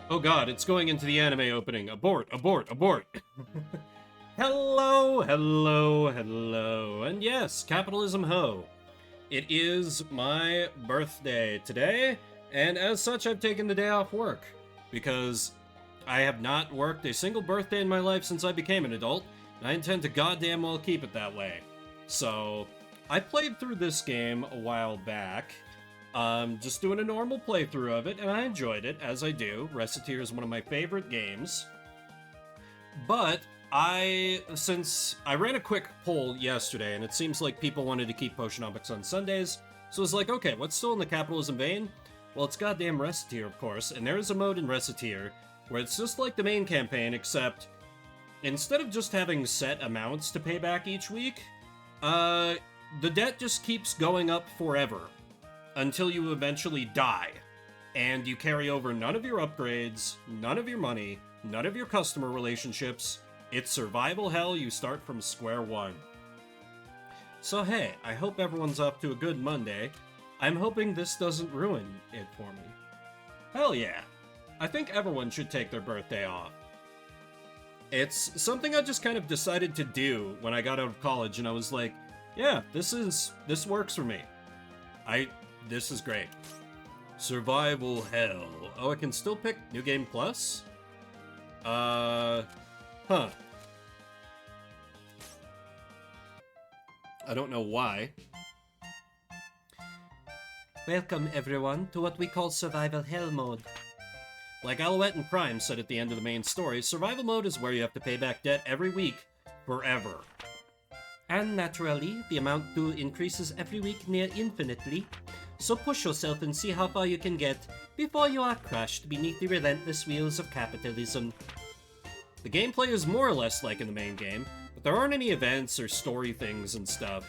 Oh god, it's going into the anime opening. Abort, abort, abort. Hello, hello, hello. And yes, capitalism ho. It is my birthday today, and as such, I've taken the day off work. Because I have not worked a single birthday in my life since I became an adult, and I intend to goddamn well keep it that way. So, I played through this game a while back, just doing a normal playthrough of it, and I enjoyed it, as I do. Recettear is one of my favorite games. But since I ran a quick poll yesterday, and it seems like people wanted to keep Potionomics on Sundays, so I was like, okay, what's still in the capitalism vein? Well, it's goddamn Recettear, of course, and there is a mode in Recettear where it's just like the main campaign, except instead of just having set amounts to pay back each week, the debt just keeps going up forever until you eventually die, and you carry over none of your upgrades, none of your money, none of your customer relationships. It's survival hell, you start from square one. So hey, I hope everyone's off to a good Monday. I'm hoping this doesn't ruin it for me. Hell yeah. I think everyone should take their birthday off. It's something I just kind of decided to do when I got out of college, and I was like, yeah, this works for me. This is great. Survival hell. Oh, I can still pick New Game Plus? Huh. I don't know why. Welcome, everyone, to what we call Survival Hell Mode. Like Alouette and Prime said at the end of the main story, Survival Mode is where you have to pay back debt every week, forever. And naturally, the amount due increases every week near infinitely, so push yourself and see how far you can get before you are crushed beneath the relentless wheels of capitalism. The gameplay is more or less like in the main game, but there aren't any events or story things and stuff.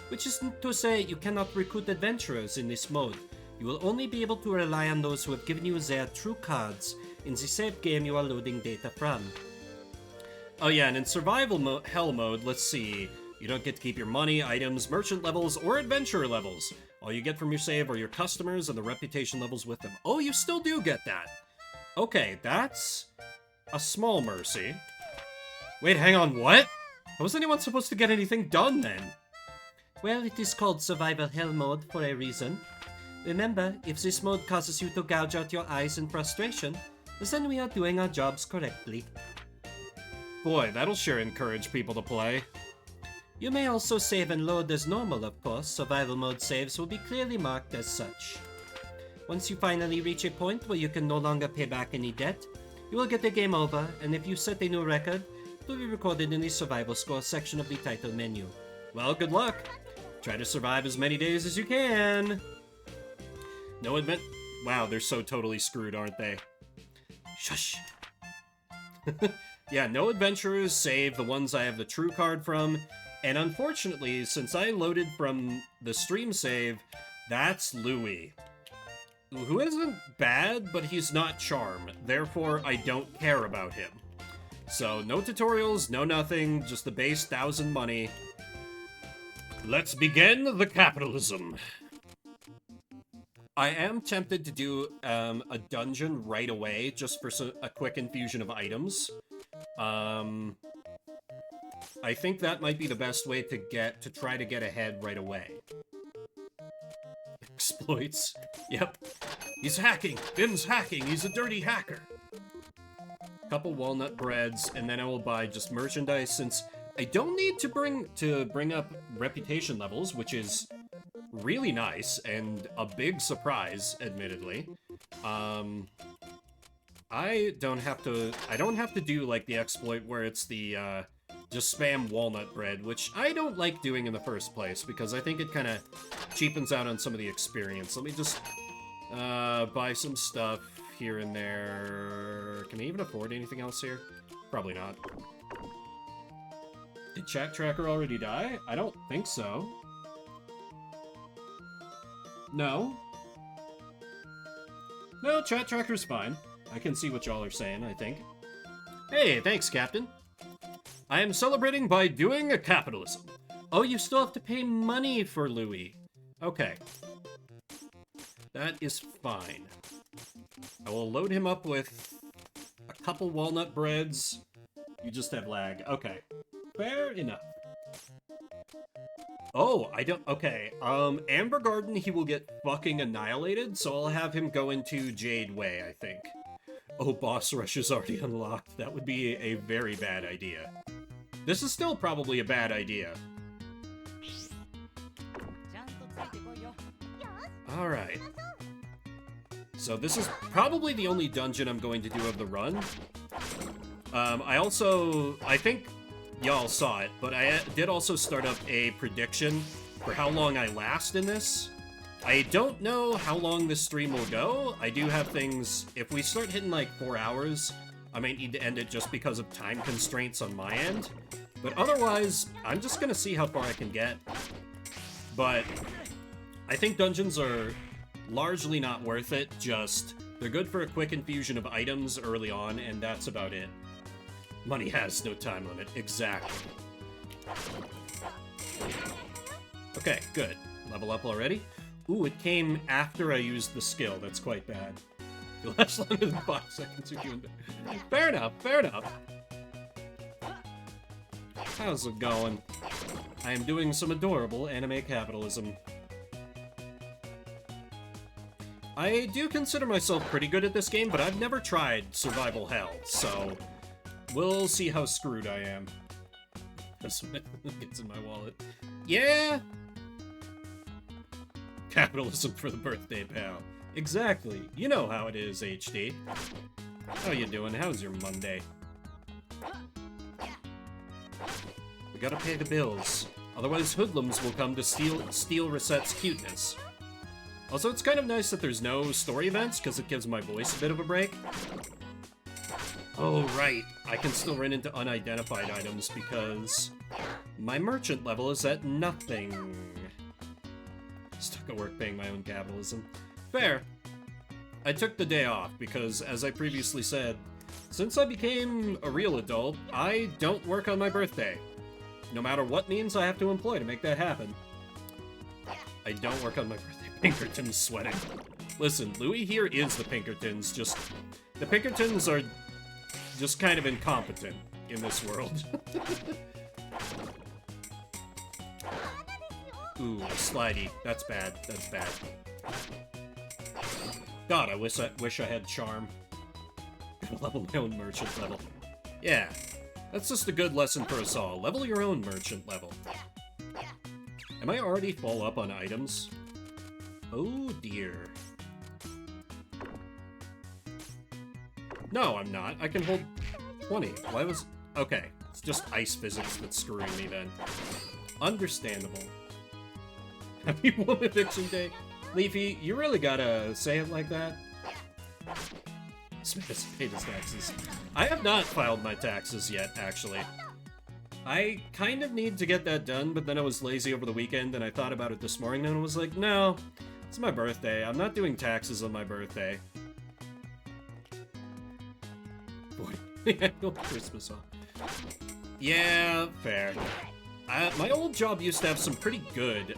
Which isn't to say you cannot recruit adventurers in this mode. You will only be able to rely on those who have given you their true cards in the save game you are loading data from. Oh yeah, and in survival hell mode, let's see, you don't get to keep your money, items, merchant levels, or adventurer levels. All you get from your save are your customers and the reputation levels with them. Oh, you still do get that. Okay, that's a small mercy. Wait, hang on, what? How was anyone supposed to get anything done then? Well, it is called Survival Hell Mode for a reason. Remember, if this mode causes you to gouge out your eyes in frustration, then we are doing our jobs correctly. Boy, that'll sure encourage people to play. You may also save and load as normal, of course. Survival mode saves will be clearly marked as such. Once you finally reach a point where you can no longer pay back any debt, you will get a game over, and if you set a new record, it will be recorded in the survival score section of the title menu. Well, good luck! Try to survive as many days as you can! No advent... Wow, they're so totally screwed, aren't they? Shush! Yeah, no adventurers save the ones I have the true card from, and unfortunately, since I loaded from the stream save, that's Louis. Who isn't bad, but he's not Charm, therefore I don't care about him. So, no tutorials, no nothing, just the base 1,000 money. Let's begin the capitalism. I am tempted to do a dungeon right away, just for a quick infusion of items. I think that might be the best way to try to get ahead right away. Exploits. Yep. He's hacking! Bim's hacking! He's a dirty hacker! Couple walnut breads, and then I will buy just merchandise, since I don't need to bring up reputation levels, which is really nice, and a big surprise, admittedly. I don't have to do, like, the exploit where it's the, just spam walnut bread, which I don't like doing in the first place, because I think it kind of cheapens out on some of the experience. Let me just, buy some stuff here and there. Can I even afford anything else here? Probably not. Did Chat Tracker already die? I don't think so. No. No, Chat Tracker's fine. I can see what y'all are saying, I think. Hey, thanks, Captain. I am celebrating by doing a capitalism. Oh, you still have to pay money for Louis. Okay. That is fine. I will load him up with a couple walnut breads. You just have lag. Okay. Fair enough. Oh, I don't... Okay, Amber Garden, he will get fucking annihilated, so I'll have him go into Jade Way, I think. Oh, Boss Rush is already unlocked. That would be a very bad idea. This is still probably a bad idea. Alright. So this is probably the only dungeon I'm going to do of the run. I think y'all saw it, but I did also start up a prediction for how long I last in this. I don't know how long this stream will go. I do have things... If we start hitting like 4 hours, I might need to end it just because of time constraints on my end. But otherwise, I'm just gonna see how far I can get. But I think dungeons are largely not worth it, just they're good for a quick infusion of items early on, and that's about it. Money has no time limit. Exactly. Okay, good. Level up already? Ooh, it came after I used the skill. That's quite bad. It lasts longer than 5 seconds if you... Fair enough, fair enough. How's it going? I am doing some adorable anime capitalism. I do consider myself pretty good at this game, but I've never tried Survival Hell, so we'll see how screwed I am. That's what gets in my wallet. Yeah! Capitalism for the birthday pal. Exactly. You know how it is, HD. How you doing? How's your Monday? We gotta pay the bills. Otherwise hoodlums will come to steal Recette's cuteness. Also, it's kind of nice that there's no story events, because it gives my voice a bit of a break. Oh, right. I can still run into unidentified items because my merchant level is at nothing. Stuck at work paying my own capitalism. Fair. I took the day off because, as I previously said, since I became a real adult, I don't work on my birthday. No matter what means I have to employ to make that happen. I don't work on my birthday. Pinkerton's sweating. Listen, Louis here is the Pinkertons, just... The Pinkertons are just kind of incompetent in this world. Ooh, slidey. That's bad. That's bad. God, I wish I had charm. Gotta level my own merchant level. Yeah, that's just a good lesson for us all. Level your own merchant level. Am I already full up on items? Oh dear. No, I'm not. I can hold 20. Why was... Okay, it's just ice physics that's screwing me then. Understandable. Happy Woman Eviction Day. Leafy, you really gotta say it like that. Smith has paid his taxes. I have not filed my taxes yet, actually. I kind of need to get that done, but then I was lazy over the weekend and I thought about it this morning and I was like, no, it's my birthday. I'm not doing taxes on my birthday. Boy, Christmas off. Yeah, fair. My old job used to have some pretty good,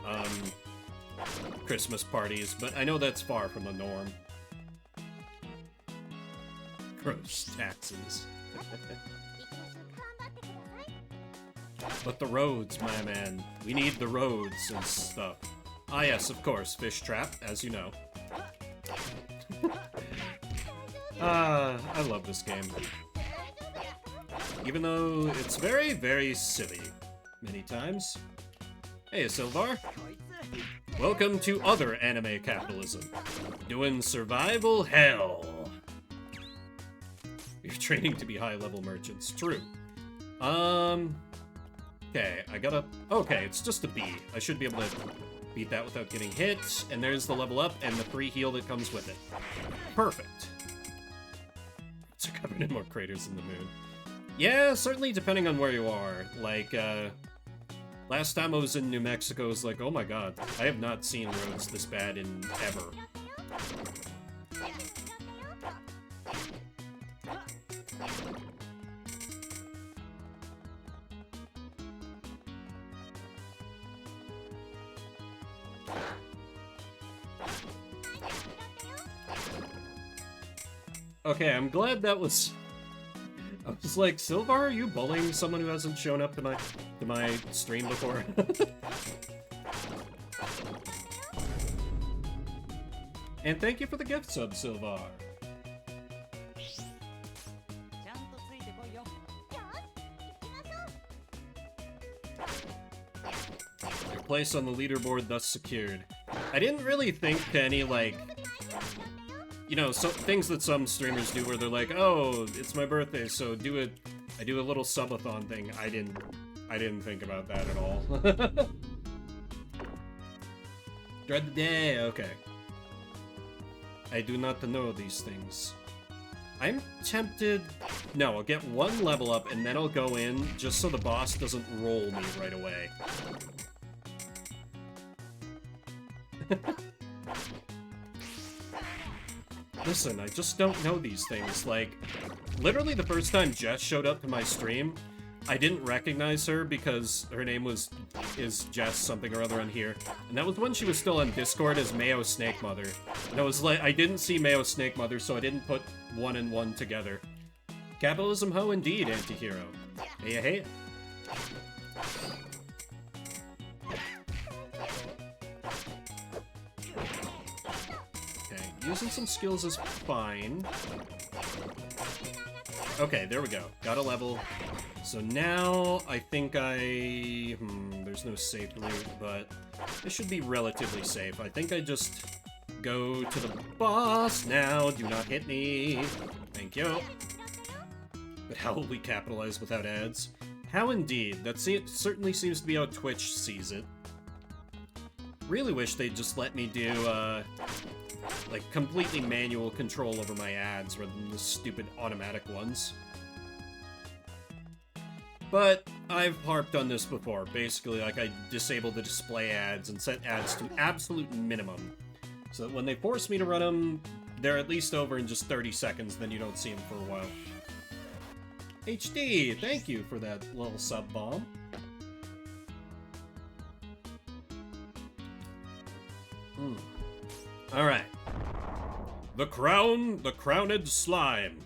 Christmas parties, but I know that's far from the norm. Gross taxes. But the roads, my man. We need the roads and stuff. Ah yes, of course, Fish Trap, as you know. I love this game. Even though it's very, very silly. Many times. Hey, Silvar. Welcome to other anime capitalism. Doing survival hell. You're training to be high-level merchants. True. Okay, I gotta... Okay, it's just a B. I should be able to beat that without getting hit. And there's the level up and the free heal that comes with it. Perfect. It's covered in more craters than the moon. Yeah, certainly depending on where you are. Like, last time I was in New Mexico, I was like, oh my god, I have not seen roads this bad in ever. Okay, I'm glad that was... I was like, Silvar, are you bullying someone who hasn't shown up to my stream before? And thank you for the gift sub, Silvar. Your place on the leaderboard thus secured. I didn't really think to any, like... You know, things that some streamers do where they're like, oh, it's my birthday, so I do a little subathon thing. I didn't think about that at all. Dread the day, okay. I do not know these things. I'm tempted... No, I'll get one level up and then I'll go in just so the boss doesn't roll me right away. Listen, I just don't know these things. Like, literally the first time Jess showed up to my stream, I didn't recognize her because her name is Jess something or other on here. And that was when she was still on Discord as Mayo Snake Mother. And I was like, I didn't see Mayo Snake Mother, so I didn't put one and one together. Capitalism ho indeed, anti-hero. Hey, hey. Using some skills is fine. Okay, there we go. Got a level. So now, I think there's no safe route, but it should be relatively safe. I think I just go to the boss now. Do not hit me. Thank you. But how will we capitalize without ads? How indeed. That certainly seems to be how Twitch sees it. Really wish they'd just let me do, like, completely manual control over my ads rather than the stupid automatic ones. But I've harped on this before. Basically, like, I disable the display ads and set ads to absolute minimum. So that when they force me to run them, they're at least over in just 30 seconds, then you don't see them for a while. HD, thank you for that little sub-bomb. Alright. The crowned slime.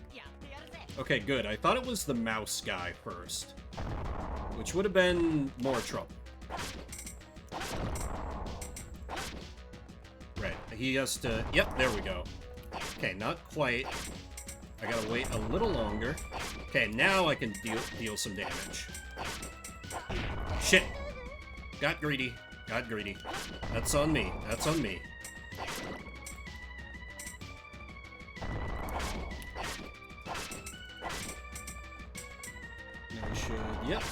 Okay, good. I thought it was the mouse guy first, which would have been more trouble. Right, he has to... Yep, there we go. Okay, not quite. I gotta wait a little longer. Okay, now I can deal some damage. Shit! Got greedy. Got greedy. That's on me. That's on me. Now we should... Yep.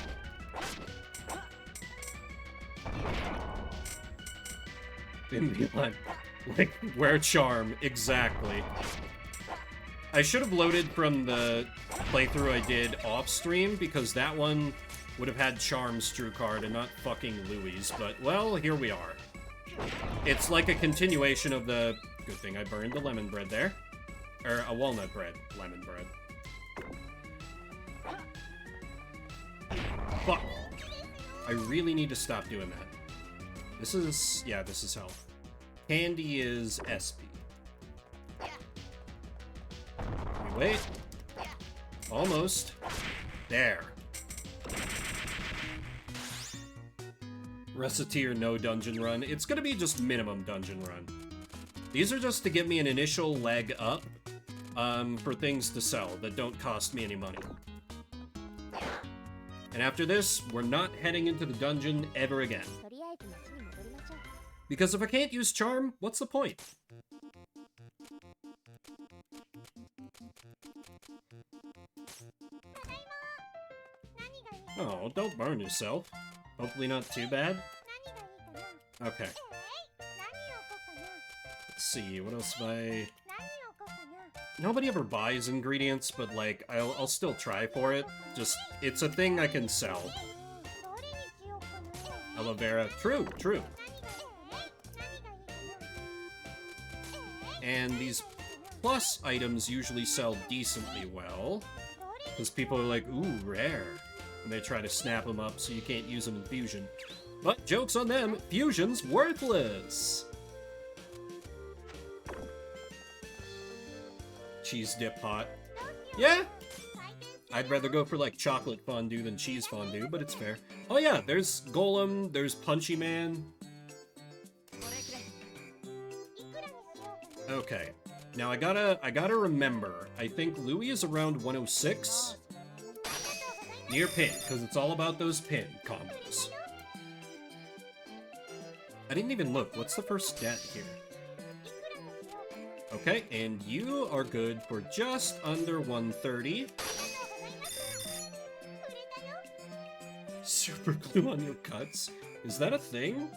Like, wear charm. Exactly. I should have loaded from the playthrough I did off-stream, because that one would have had Charm's true card and not fucking Louie's, but, well, here we are. It's like a continuation of the... Good thing I burned the lemon bread there. Or a walnut bread. Lemon bread. Fuck. I really need to stop doing that. This is... Yeah, this is health. Candy is SP. Wait. Almost. There. Recettear no dungeon run. It's gonna be just minimum dungeon run. These are just to give me an initial leg up for things to sell that don't cost me any money. And after this, we're not heading into the dungeon ever again. Because if I can't use charm, what's the point? Oh, don't burn yourself. Hopefully not too bad. Okay. Let's see, what else have I... Nobody ever buys ingredients, but, like, I'll still try for it. Just, it's a thing I can sell. Aloe vera. True, true. And these plus items usually sell decently well. Because people are like, ooh, rare. And they try to snap them up so you can't use them in Fusion. But, joke's on them, Fusion's worthless! cheese dip hot. Yeah! I'd rather go for like chocolate fondue than cheese fondue, but it's fair. Oh yeah, there's Golem, there's Punchy Man. Okay. Now I gotta remember, I think Louis is around 106. Near pin, because it's all about those pin combos. I didn't even look. What's the first stat here? Okay, and you are good for just under 130. Super glue on your cuts? Is that a thing?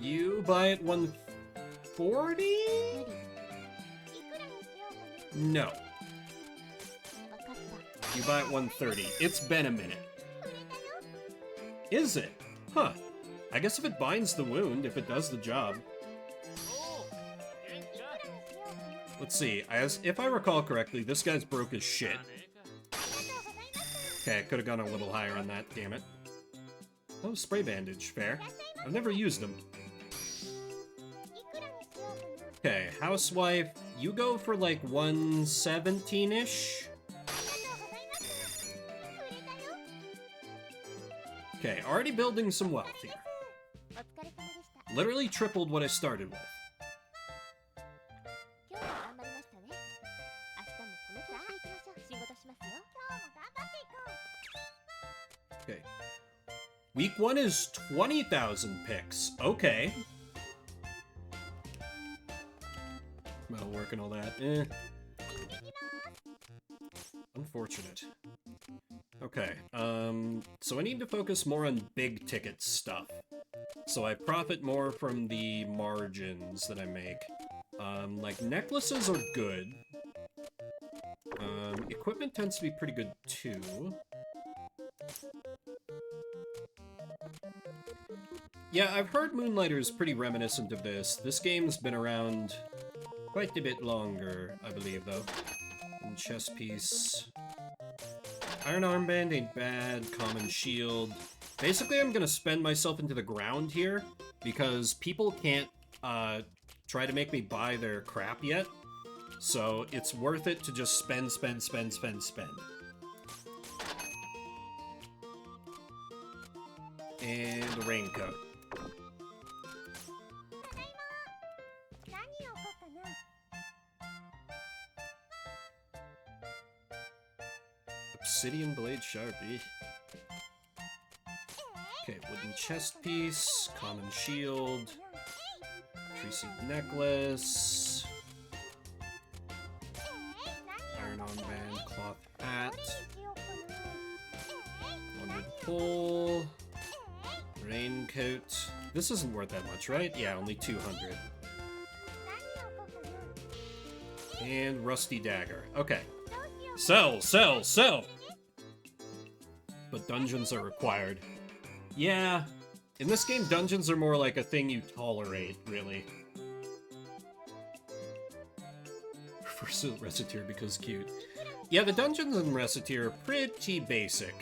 You buy it 140? No. You buy it 130. It's been a minute. Is it? Huh. I guess if it binds the wound, if it does the job. Let's see. If I recall correctly, this guy's broke as shit. Okay, I could have gone a little higher on that, damn it. Oh, spray bandage. Fair. I've never used them. Okay, housewife, you go for like 117-ish? Okay, already building some wealth here. Literally tripled what I started with. Okay. Week 1 is 20,000 picks. Okay. Well, working all that. Unfortunate. Okay, so I need to focus more on big ticket stuff. So I profit more from the margins that I make. Like, necklaces are good. Equipment tends to be pretty good, too. Yeah, I've heard Moonlighter is pretty reminiscent of this. This game's been around quite a bit longer, I believe, though. And chest piece. Iron armband ain't bad. Common shield. Basically, I'm gonna spend myself into the ground here, because people can't, try to make me buy their crap yet. So, it's worth it to just spend. And a raincoat. Obsidian blade sharpie. Okay, wooden chest piece, common shield, tree seed necklace, iron armband, cloth hat, 100 pole, raincoat. This isn't worth that much, right? Yeah, only 200. And rusty dagger. Okay. Sell! But dungeons are required. Yeah, in this game, dungeons are more like a thing you tolerate, really. For Recettear because cute. Yeah, the dungeons in Recettear are pretty basic.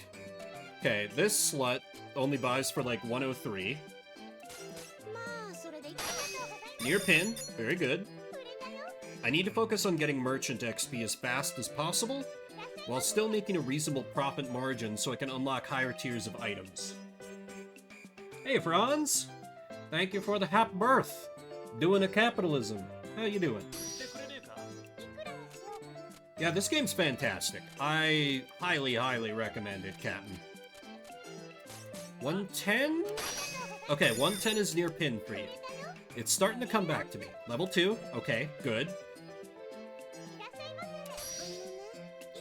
Okay, this slut only buys for like 103. Near pin, very good. I need to focus on getting merchant XP as fast as possible, while still making a reasonable profit margin so I can unlock higher tiers of items. Hey, Franz! Thank you for the happy birth! Doing a capitalism. How you doing? Yeah, this game's fantastic. I highly recommend it, Captain. 110? Okay, 110 is near pin for you. It's starting to come back to me. Level 2, okay, good.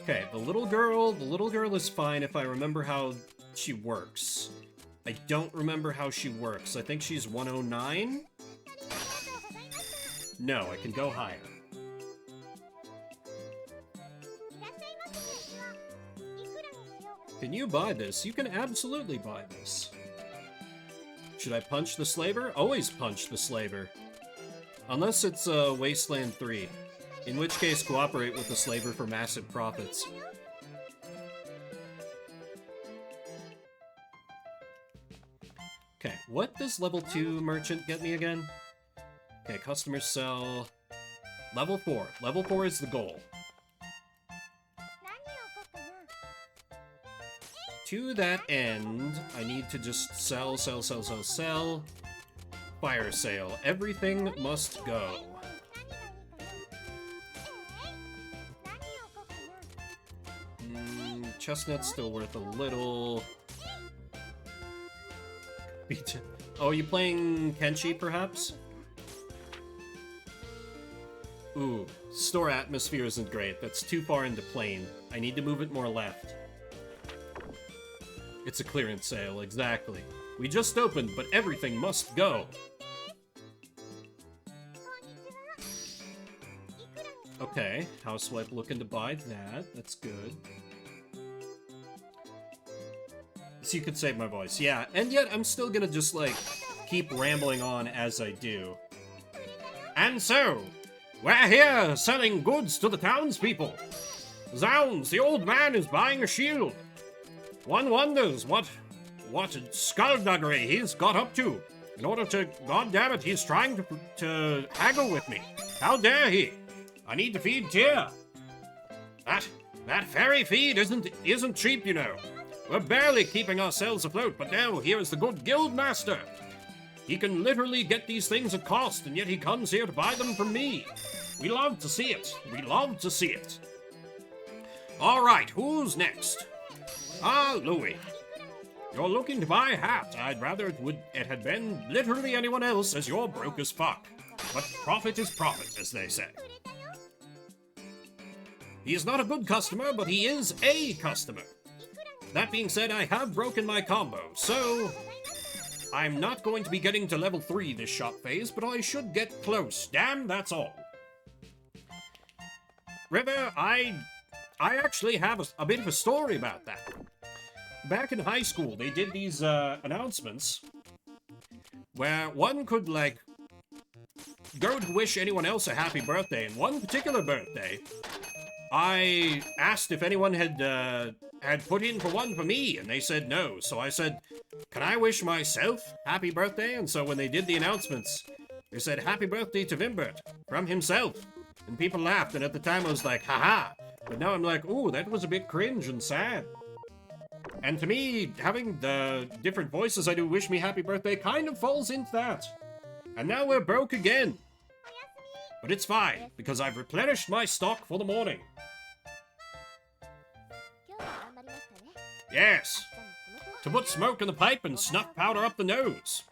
Okay, the little girl is fine if I remember how she works. I don't remember how she works. I think she's 109? No, I can go higher. Can you buy this? You can absolutely buy this. Should I punch the slaver? Always punch the slaver. Unless it's Wasteland 3. In which case, cooperate with the slaver for massive profits. Okay, what does level 2 merchant get me again? Okay, customer sell. Level 4. Level 4 is the goal. To that end, I need to just sell. Fire sale. Everything must go. Chestnut's still worth a little. Oh, you playing Kenshi, perhaps? Ooh, store atmosphere isn't great. That's too far into plane. I need to move it more left. It's a clearance sale, exactly. We just opened, but everything must go. Okay, housewife looking to buy that. That's good. So you could save my voice, yeah. And yet, I'm still gonna just, like, keep rambling on as I do. And so, we're here selling goods to the townspeople. Zounds, the old man is buying a shield. One wonders what skullduggery he's got up to. In order to, goddammit, he's trying to haggle with me. How dare he? I need to feed Tyr. That fairy feed isn't cheap, you know. We're barely keeping ourselves afloat, but now here is the good guild master. He can literally get these things at cost, and yet he comes here to buy them from me. We love to see it. We love to see it. All right, who's next? Ah, Louis. You're looking to buy a hat. I'd rather it had been literally anyone else, as you're broke as fuck. But profit is profit, as they say. He is not a good customer, but he is a customer. That being said, I have broken my combo, so I'm not going to be getting to level 3 this shop phase, but I should get close. Damn, that's all. River, I actually have a bit of a story about that. Back in high school, they did these announcements where one could, like, go to wish anyone else a happy birthday. And one particular birthday, I asked if anyone had put in for one for me, and they said no. So I said, can I wish myself happy birthday? And so when they did the announcements, they said, happy birthday to Vimbert, from himself. And people laughed, and at the time I was like, haha. But now I'm like, ooh, that was a bit cringe and sad. And to me, having the different voices I do wish me happy birthday kind of falls into that. And now we're broke again. But it's fine, because I've replenished my stock for the morning. Yes, to put smoke in the pipe and snuff powder up the nose.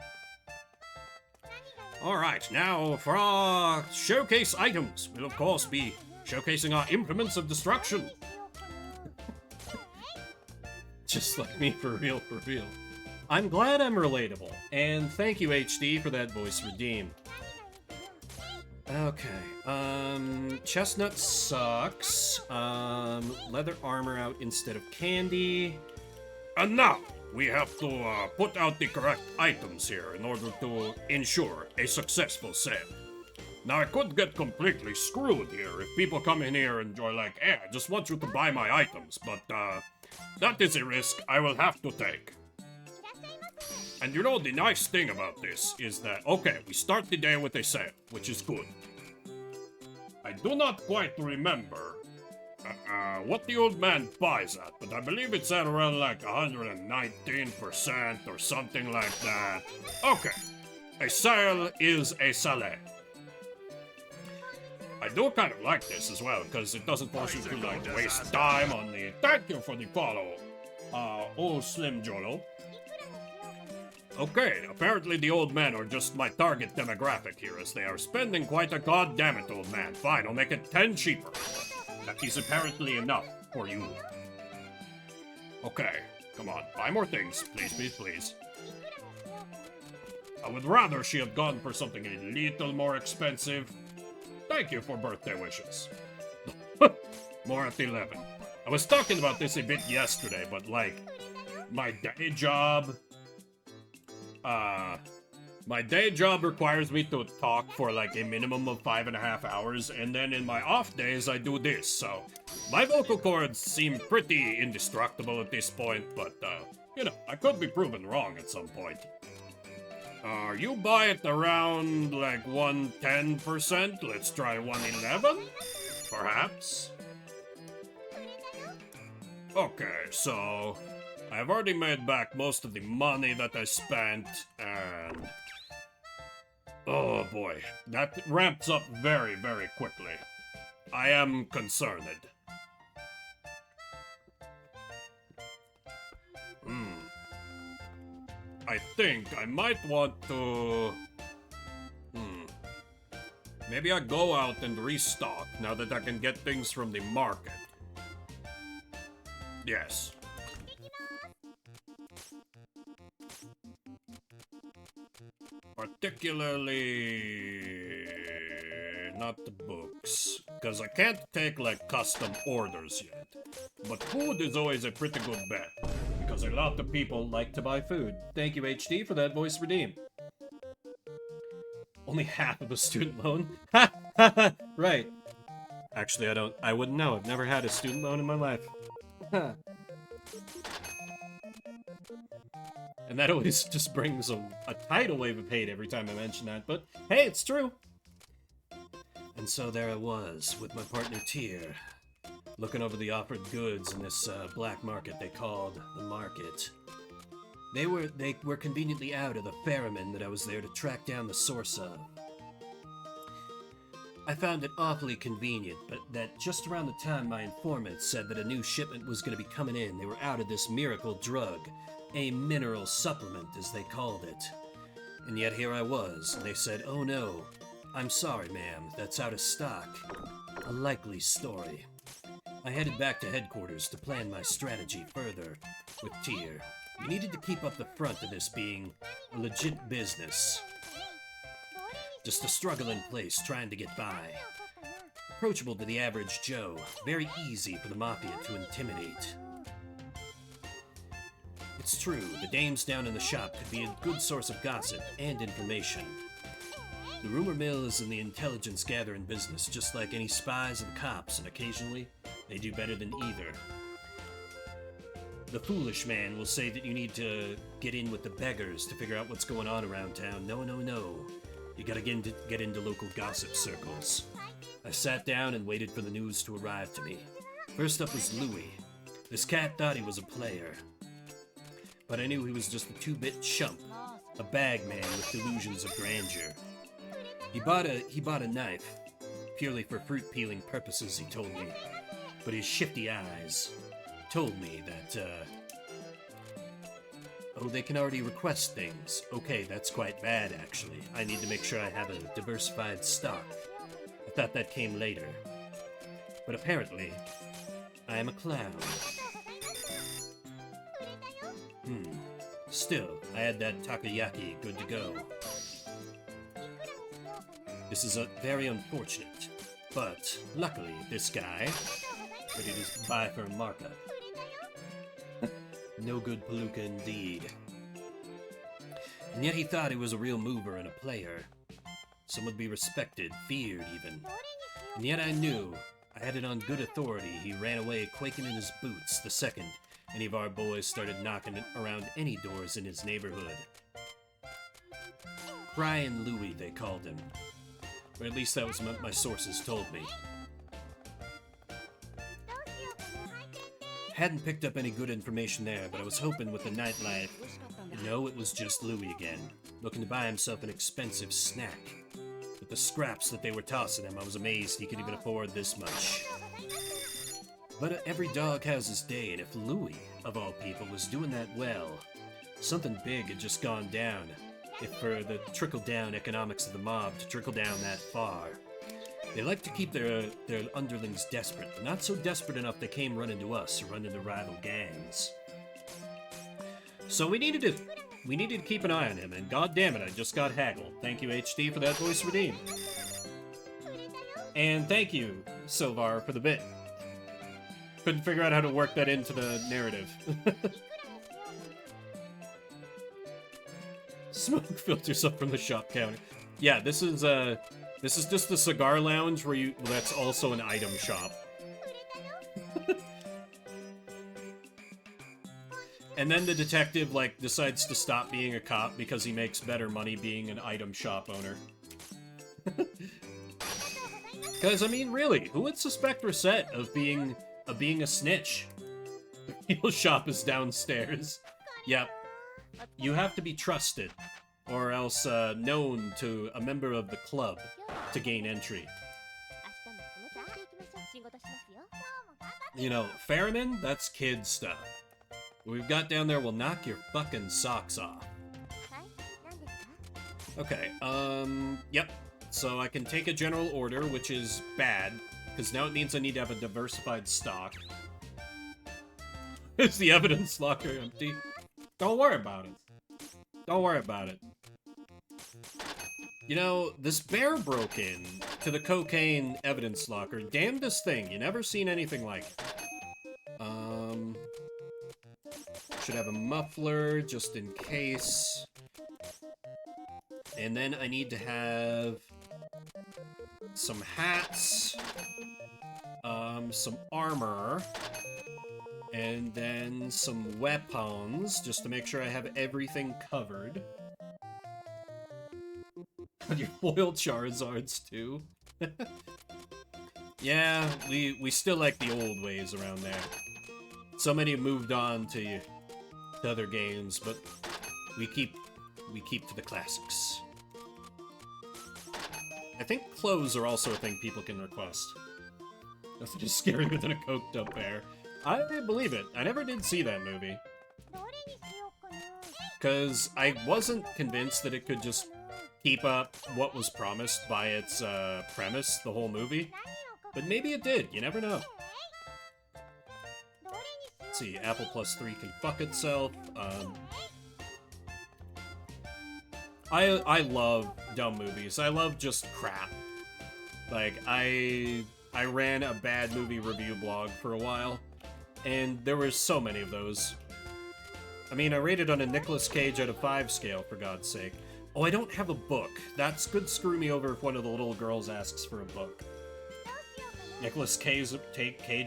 Alright, now for our showcase items, we'll of course be showcasing our implements of destruction. Just like me, for real, for real. I'm glad I'm relatable, and thank you HD for that voice redeem. Okay, chestnut sucks. Leather armor out instead of candy. And now, we have to put out the correct items here in order to ensure a successful sale. Now, I could get completely screwed here if people come in here and are like, I just want you to buy my items, but that is a risk I will have to take. And you know, the nice thing about this is that, okay, we start the day with a sale, which is good. I do not quite remember what the old man buys at, but I believe it's at around like 119% or something like that. Okay, a sale is a sale. I do kind of like this as well, because it doesn't force you to like waste time on the... Thank you for the follow, old Slim Jolo. Okay, apparently the old men are just my target demographic here, as they are spending quite a goddammit, old man. Fine, I'll make it 10 cheaper. That is apparently enough for you. Okay, come on, buy more things, please, please, please. I would rather she had gone for something a little more expensive. Thank you for birthday wishes. More at 11. I was talking about this a bit yesterday, but like, my day job... my day job requires me to talk for like a minimum of 5.5 hours, and then in my off days I do this, so my vocal cords seem pretty indestructible at this point, but, you know, I could be proven wrong at some point. You buy it around like 110%? Let's try 111? Perhaps? Okay, so I've already made back most of the money that I spent, and oh boy, that ramps up very, very quickly. I am concerned. I think I might want to... Maybe I go out and restock now that I can get things from the market. Yes. Particularly... not the books. Because I can't take, like, custom orders yet. But food is always a pretty good bet. Because a lot of people like to buy food. Thank you, HD, for that voice redeem. Only half of a student loan? Ha! Ha ha! Right. Actually, I wouldn't know. I've never had a student loan in my life. And that always just brings a tidal wave of hate every time I mention that, but hey, it's true! And so there I was, with my partner Tier, looking over the offered goods in this black market they called the market. They were conveniently out of the ferryman that I was there to track down the source of. I found it awfully convenient, but that just around the time my informant said that a new shipment was going to be coming in, they were out of this miracle drug, a mineral supplement as they called it. And yet here I was, and they said, "Oh no, I'm sorry ma'am, that's out of stock." A likely story. I headed back to headquarters to plan my strategy further with Tier. We needed to keep up the front of this being a legit business. Just a struggling place trying to get by. Approachable to the average Joe, very easy for the Mafia to intimidate. It's true, the dames down in the shop could be a good source of gossip and information. The rumor mill is in the intelligence gathering business, just like any spies and cops, and occasionally, they do better than either. The foolish man will say that you need to get in with the beggars to figure out what's going on around town. No, no, no. You gotta get into local gossip circles. I sat down and waited for the news to arrive to me. First up was Louis. This cat thought he was a player. But I knew he was just a two-bit chump. A bag man with delusions of grandeur. He bought a knife. Purely for fruit-peeling purposes, he told me. But his shifty eyes told me that, oh, they can already request things. Okay, that's quite bad, actually. I need to make sure I have a diversified stock. I thought that came later. But apparently, I am a clown. Still, I had that takoyaki good to go. This is very unfortunate. But, luckily, this guy, ready to buy for a markup. No good palooka indeed. And yet he thought he was a real mover and a player. Some would be respected, feared even. And yet I knew, I had it on good authority, he ran away quaking in his boots the second any of our boys started knocking around any doors in his neighborhood. Crying Louie, they called him. Or at least that was what my sources told me. Hadn't picked up any good information there, but I was hoping with the nightlife. No, it was just Louie again, looking to buy himself an expensive snack. With the scraps that they were tossing him, I was amazed he could even afford this much. But every dog has his day, and if Louie, of all people, was doing that well, something big had just gone down. If for the trickle-down economics of the mob to trickle down that far. They like to keep their underlings desperate, but not so desperate enough they came running to us or running to rival gangs. So we needed to keep an eye on him, and goddammit, I just got haggled. Thank you, HD, for that voice redeem. And thank you, Silvar, for the bit. Couldn't figure out how to work that into the narrative. Smoke filters up from the shop counter. Yeah, this is just the cigar lounge where that's also an item shop. And then the detective, like, decides to stop being a cop because he makes better money being an item shop owner. Because, I mean, really, who would suspect Recette of being a snitch? The heal shop is downstairs. Yep. You have to be trusted, or else known to a member of the club to gain entry. You know, Ferryman, that's kid stuff. What we've got down there will knock your fucking socks off. Okay, yep. So I can take a general order, which is bad, because now it means I need to have a diversified stock. Is the evidence locker empty? Don't worry about it. Don't worry about it. You know, this bear broke in to the cocaine evidence locker. Damnedest thing. You never seen anything like it. Should have a muffler, just in case. And then I need to have some hats, some armor, and then some weapons, just to make sure I have everything covered. Your foil Charizards, too. Yeah, we still like the old ways around there. So many have moved on to other games, but we keep to the classics. I think clothes are also a thing people can request. Nothing is scarier than a coked up bear. I believe it. I never did see that movie. Because I wasn't convinced that it could just keep up what was promised by its premise, the whole movie. But maybe it did. You never know. Let's see. Apple plus 3 can fuck itself. I love dumb movies. I love just crap. Like, I ran a bad movie review blog for a while, and there were so many of those. I mean, I rated on a Nicolas Cage out of 5 scale, for God's sake. Oh, I don't have a book. That's could screw me over if one of the little girls asks for a book. Nicolas Cage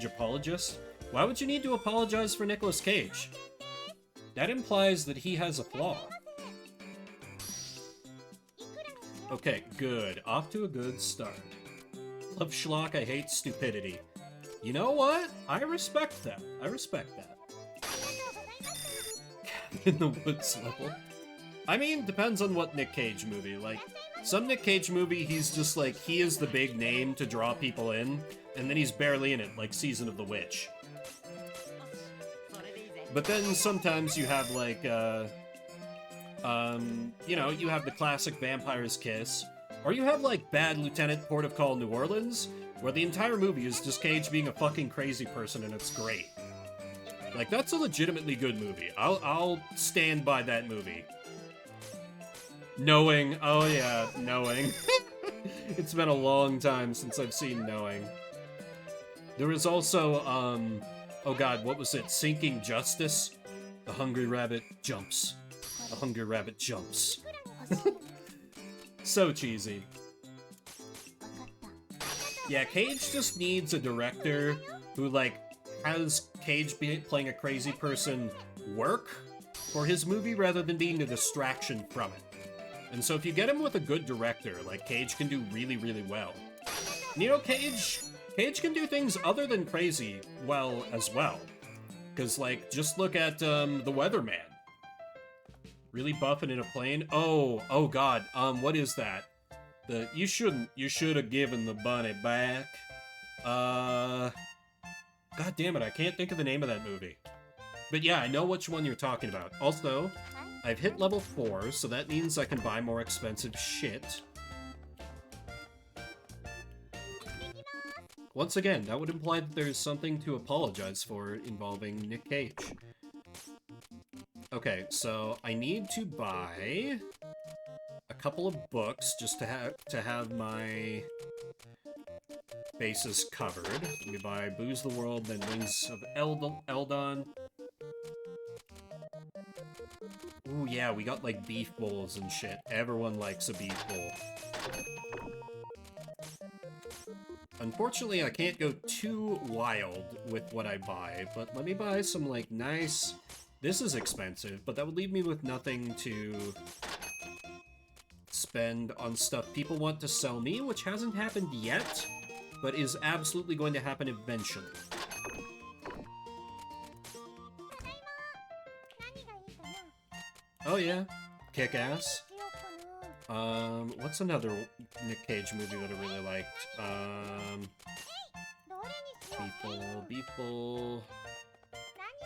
apologist? Why would you need to apologize for Nicolas Cage? That implies that he has a flaw. Okay, good. Off to a good start. Love schlock, I hate stupidity. You know what? I respect that. I respect that. In the Woods level. I mean, depends on what Nick Cage movie. Like, some Nick Cage movie, he's just like, he is the big name to draw people in, and then he's barely in it, like Season of the Witch. But then sometimes you have, like, you know, you have the classic Vampire's Kiss, or you have, like, Bad Lieutenant Port of Call New Orleans, where the entire movie is just Cage being a fucking crazy person, and it's great. Like, that's a legitimately good movie. I'll stand by that movie. Knowing. Oh yeah, Knowing. It's been a long time since I've seen Knowing. There was also, oh god, what was it? Sinking Justice? The Hungry Rabbit jumps. The Hungry Rabbit jumps. So cheesy. Yeah, Cage just needs a director who, like, has Cage playing a crazy person work for his movie rather than being a distraction from it. And so if you get him with a good director, like, Cage can do really, really well. And you know, Cage can do things other than crazy well as well. Because, like, just look at The Weatherman. Really buffing in a plane. Oh god, what is that? You should have given the bunny back. God damn it, I can't think of the name of that movie. But yeah, I know which one you're talking about. Also, I've hit level 4, so that means I can buy more expensive shit. Once again, that would imply that there's something to apologize for involving Nick Cage. Okay, so I need to buy a couple of books just to have my bases covered. Let me buy Booze the World, then Wings of Eldon. Ooh, yeah, we got, like, beef bowls and shit. Everyone likes a beef bowl. Unfortunately, I can't go too wild with what I buy, but let me buy some, like, nice This is expensive, but that would leave me with nothing to spend on stuff people want to sell me, which hasn't happened yet, but is absolutely going to happen eventually. Oh yeah, Kick-Ass. What's another Nick Cage movie that I really liked? Beefle...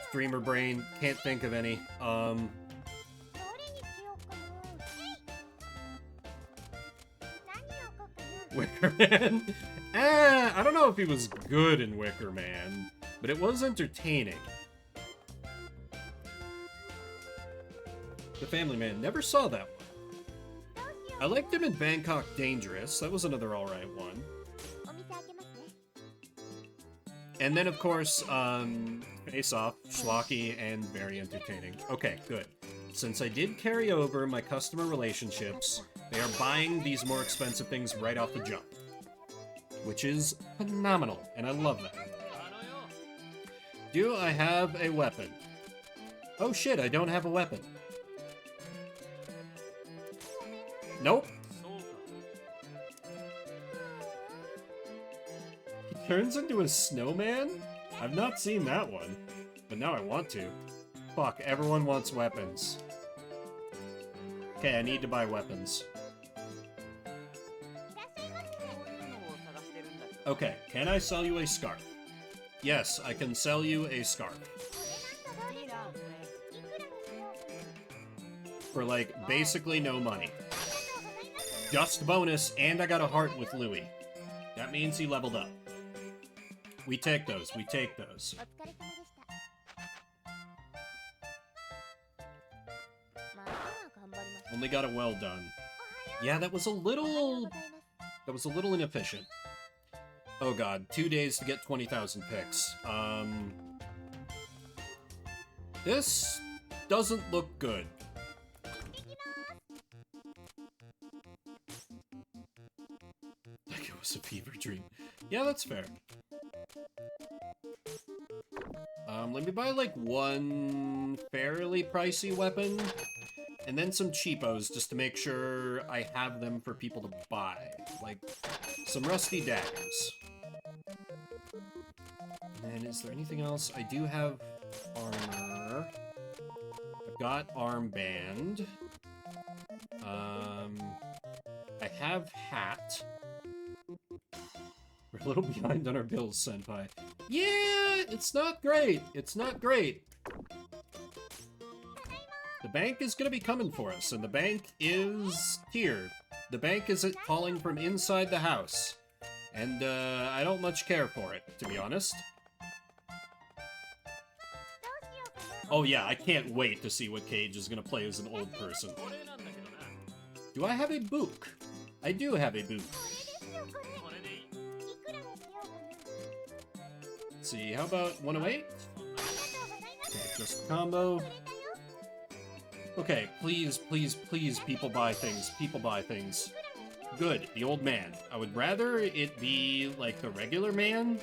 Streamer brain, can't think of any. Wicker Man? I don't know if he was good in Wicker Man, but it was entertaining. The Family Man, never saw that one. I liked him in Bangkok Dangerous, that was another alright one. And then, of course, Face Off, schlocky, and very entertaining. Okay, good. Since I did carry over my customer relationships, they are buying these more expensive things right off the jump. Which is phenomenal, and I love that. Do I have a weapon? Oh shit, I don't have a weapon. Nope. He turns into a snowman? I've not seen that one, but now I want to. Fuck, everyone wants weapons. Okay, I need to buy weapons. Okay, can I sell you a scarf? Yes, I can sell you a scarf. For, like, basically no money. Just bonus, and I got a heart with Louis. That means he leveled up. We take those, we take those. Only got it well done. Yeah, that was a little inefficient. Oh god, 2 days to get 20,000 picks. This doesn't look good. Like it was a fever dream. Yeah, that's fair. Let me buy like one fairly pricey weapon, and then some cheapos just to make sure I have them for people to buy. Like some rusty daggers. And is there anything else? I do have armor. I've got armband. I have hat. We're a little behind on our bills, Senpai. Yeah, it's not great. It's not great. The bank is gonna be coming for us, and the bank is here. The bank is calling from inside the house. And, I don't much care for it, to be honest. Oh yeah, I can't wait to see what Cage is gonna play as an old person. Do I have a book? I do have a book. Let's see, how about 108? Okay, just combo. Okay, please, please, please, people buy things. People buy things. Good, the old man. I would rather it be like the regular man,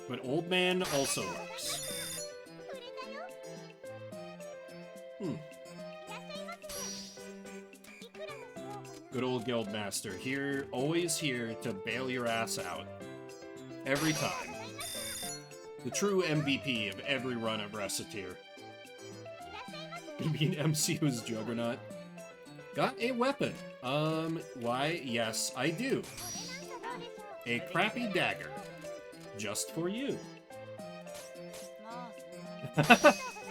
but old man also works. Good old Guildmaster, here, always here to bail your ass out. Every time. The true MVP of every run of Recettear. Gonna be an MCU's Juggernaut. Got a weapon. Why, yes, I do. A crappy dagger. Just for you.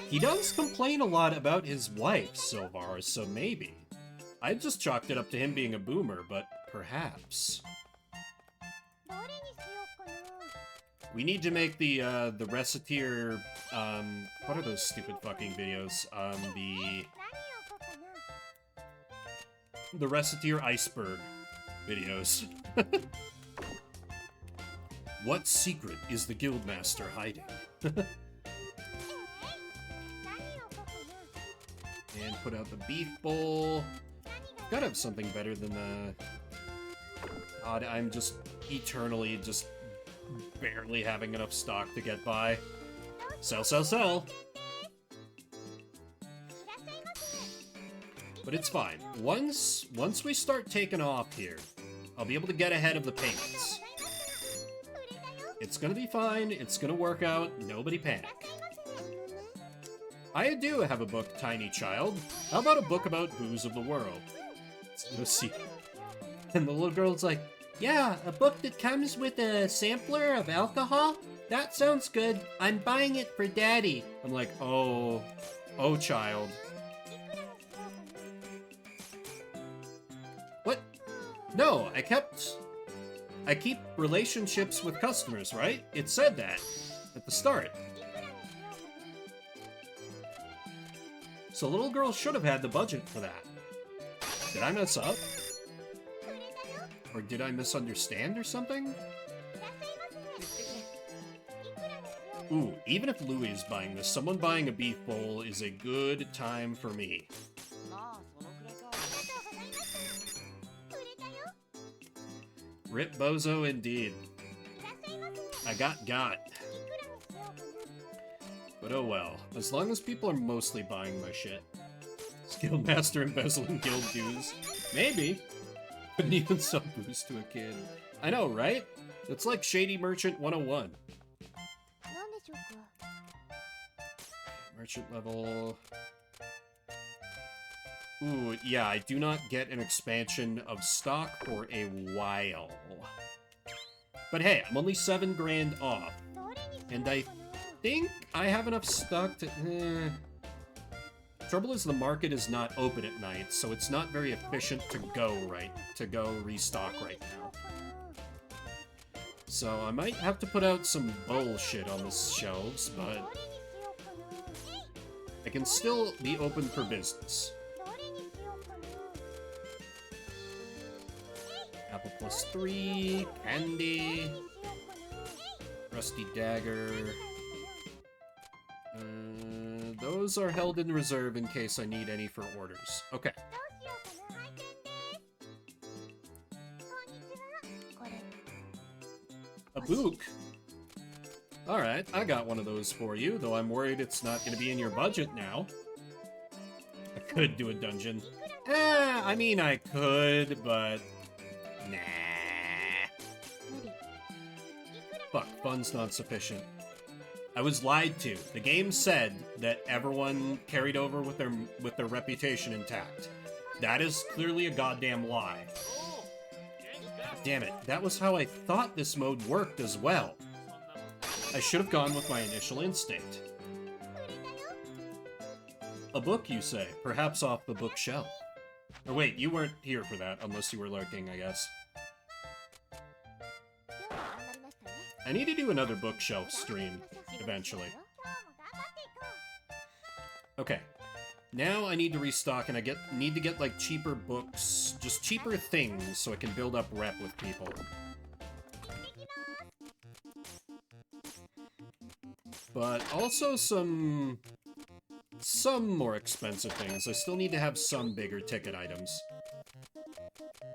He does complain a lot about his wife, Sylvar, so maybe. I just chalked it up to him being a boomer, but perhaps. We need to make the Recettear, what are those stupid fucking videos? The Recettear iceberg videos. What secret is the Guildmaster hiding? And put out the beef bowl. Gotta have something better than the... God, I'm just eternally just barely having enough stock to get by. Sell, sell, sell! But it's fine. Once we start taking off here, I'll be able to get ahead of the payments. It's gonna be fine. It's gonna work out. Nobody panic. I do have a book, Tiny Child. How about a book about booze of the world? Let's see. And the little girl's like, yeah, a book that comes with a sampler of alcohol? That sounds good. I'm buying it for Daddy. I'm like, oh, child. What? No, I keep relationships with customers, right? It said that at the start. So little girl should have had the budget for that. Did I mess up? Or did I misunderstand or something? Ooh, even if Louis is buying this, someone buying a beef bowl is a good time for me. Rip bozo indeed. I got. But oh well, as long as people are mostly buying my shit. Skillmaster embezzling guild dues. Maybe. Couldn't even sell booze to a kid. I know, right? It's like Shady Merchant 101. Merchant level... Ooh, yeah, I do not get an expansion of stock for a while. But hey, I'm only 7 grand off. And I think I have enough stock to... Trouble is the market is not open at night, so it's not very efficient to go restock right now. So I might have to put out some bullshit on the shelves, but I can still be open for business. Apple +3, candy, rusty dagger. Those are held in reserve in case I need any for orders. Okay. A book? Alright, I got one of those for you, though I'm worried it's not going to be in your budget now. I could do a dungeon. I mean, I could, but... Nah. Fuck, funds not sufficient. I was lied to. The game said that everyone carried over with their reputation intact. That is clearly a goddamn lie. Damn it, that was how I thought this mode worked as well. I should have gone with my initial instinct. A book, you say? Perhaps off the bookshelf. Or wait, you weren't here for that, unless you were lurking, I guess. I need to do another bookshelf stream, eventually. Okay. Now I need to restock, and I need to get, like, cheaper books. Just cheaper things, so I can build up rep with people. But also some more expensive things. I still need to have some bigger ticket items.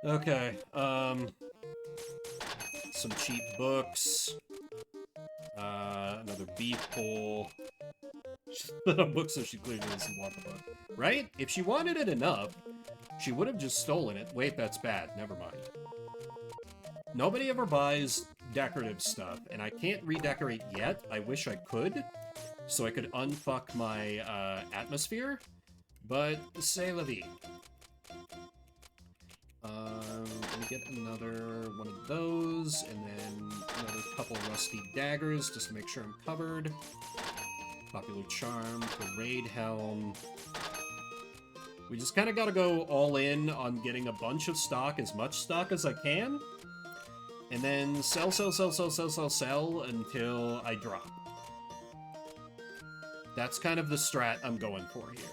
Okay, some cheap books. Another beef bowl. She put on books so she clearly doesn't want the book. Right? If she wanted it enough, she would have just stolen it. Wait, that's bad. Never mind. Nobody ever buys decorative stuff, and I can't redecorate yet. I wish I could, so I could unfuck my atmosphere, but c'est la vie. Let me get another one of those, and then another couple rusty daggers, just to make sure I'm covered. Popular charm, parade helm. We just kind of gotta go all in on getting a bunch of stock, as much stock as I can, and then sell until I drop. That's kind of the strat I'm going for here.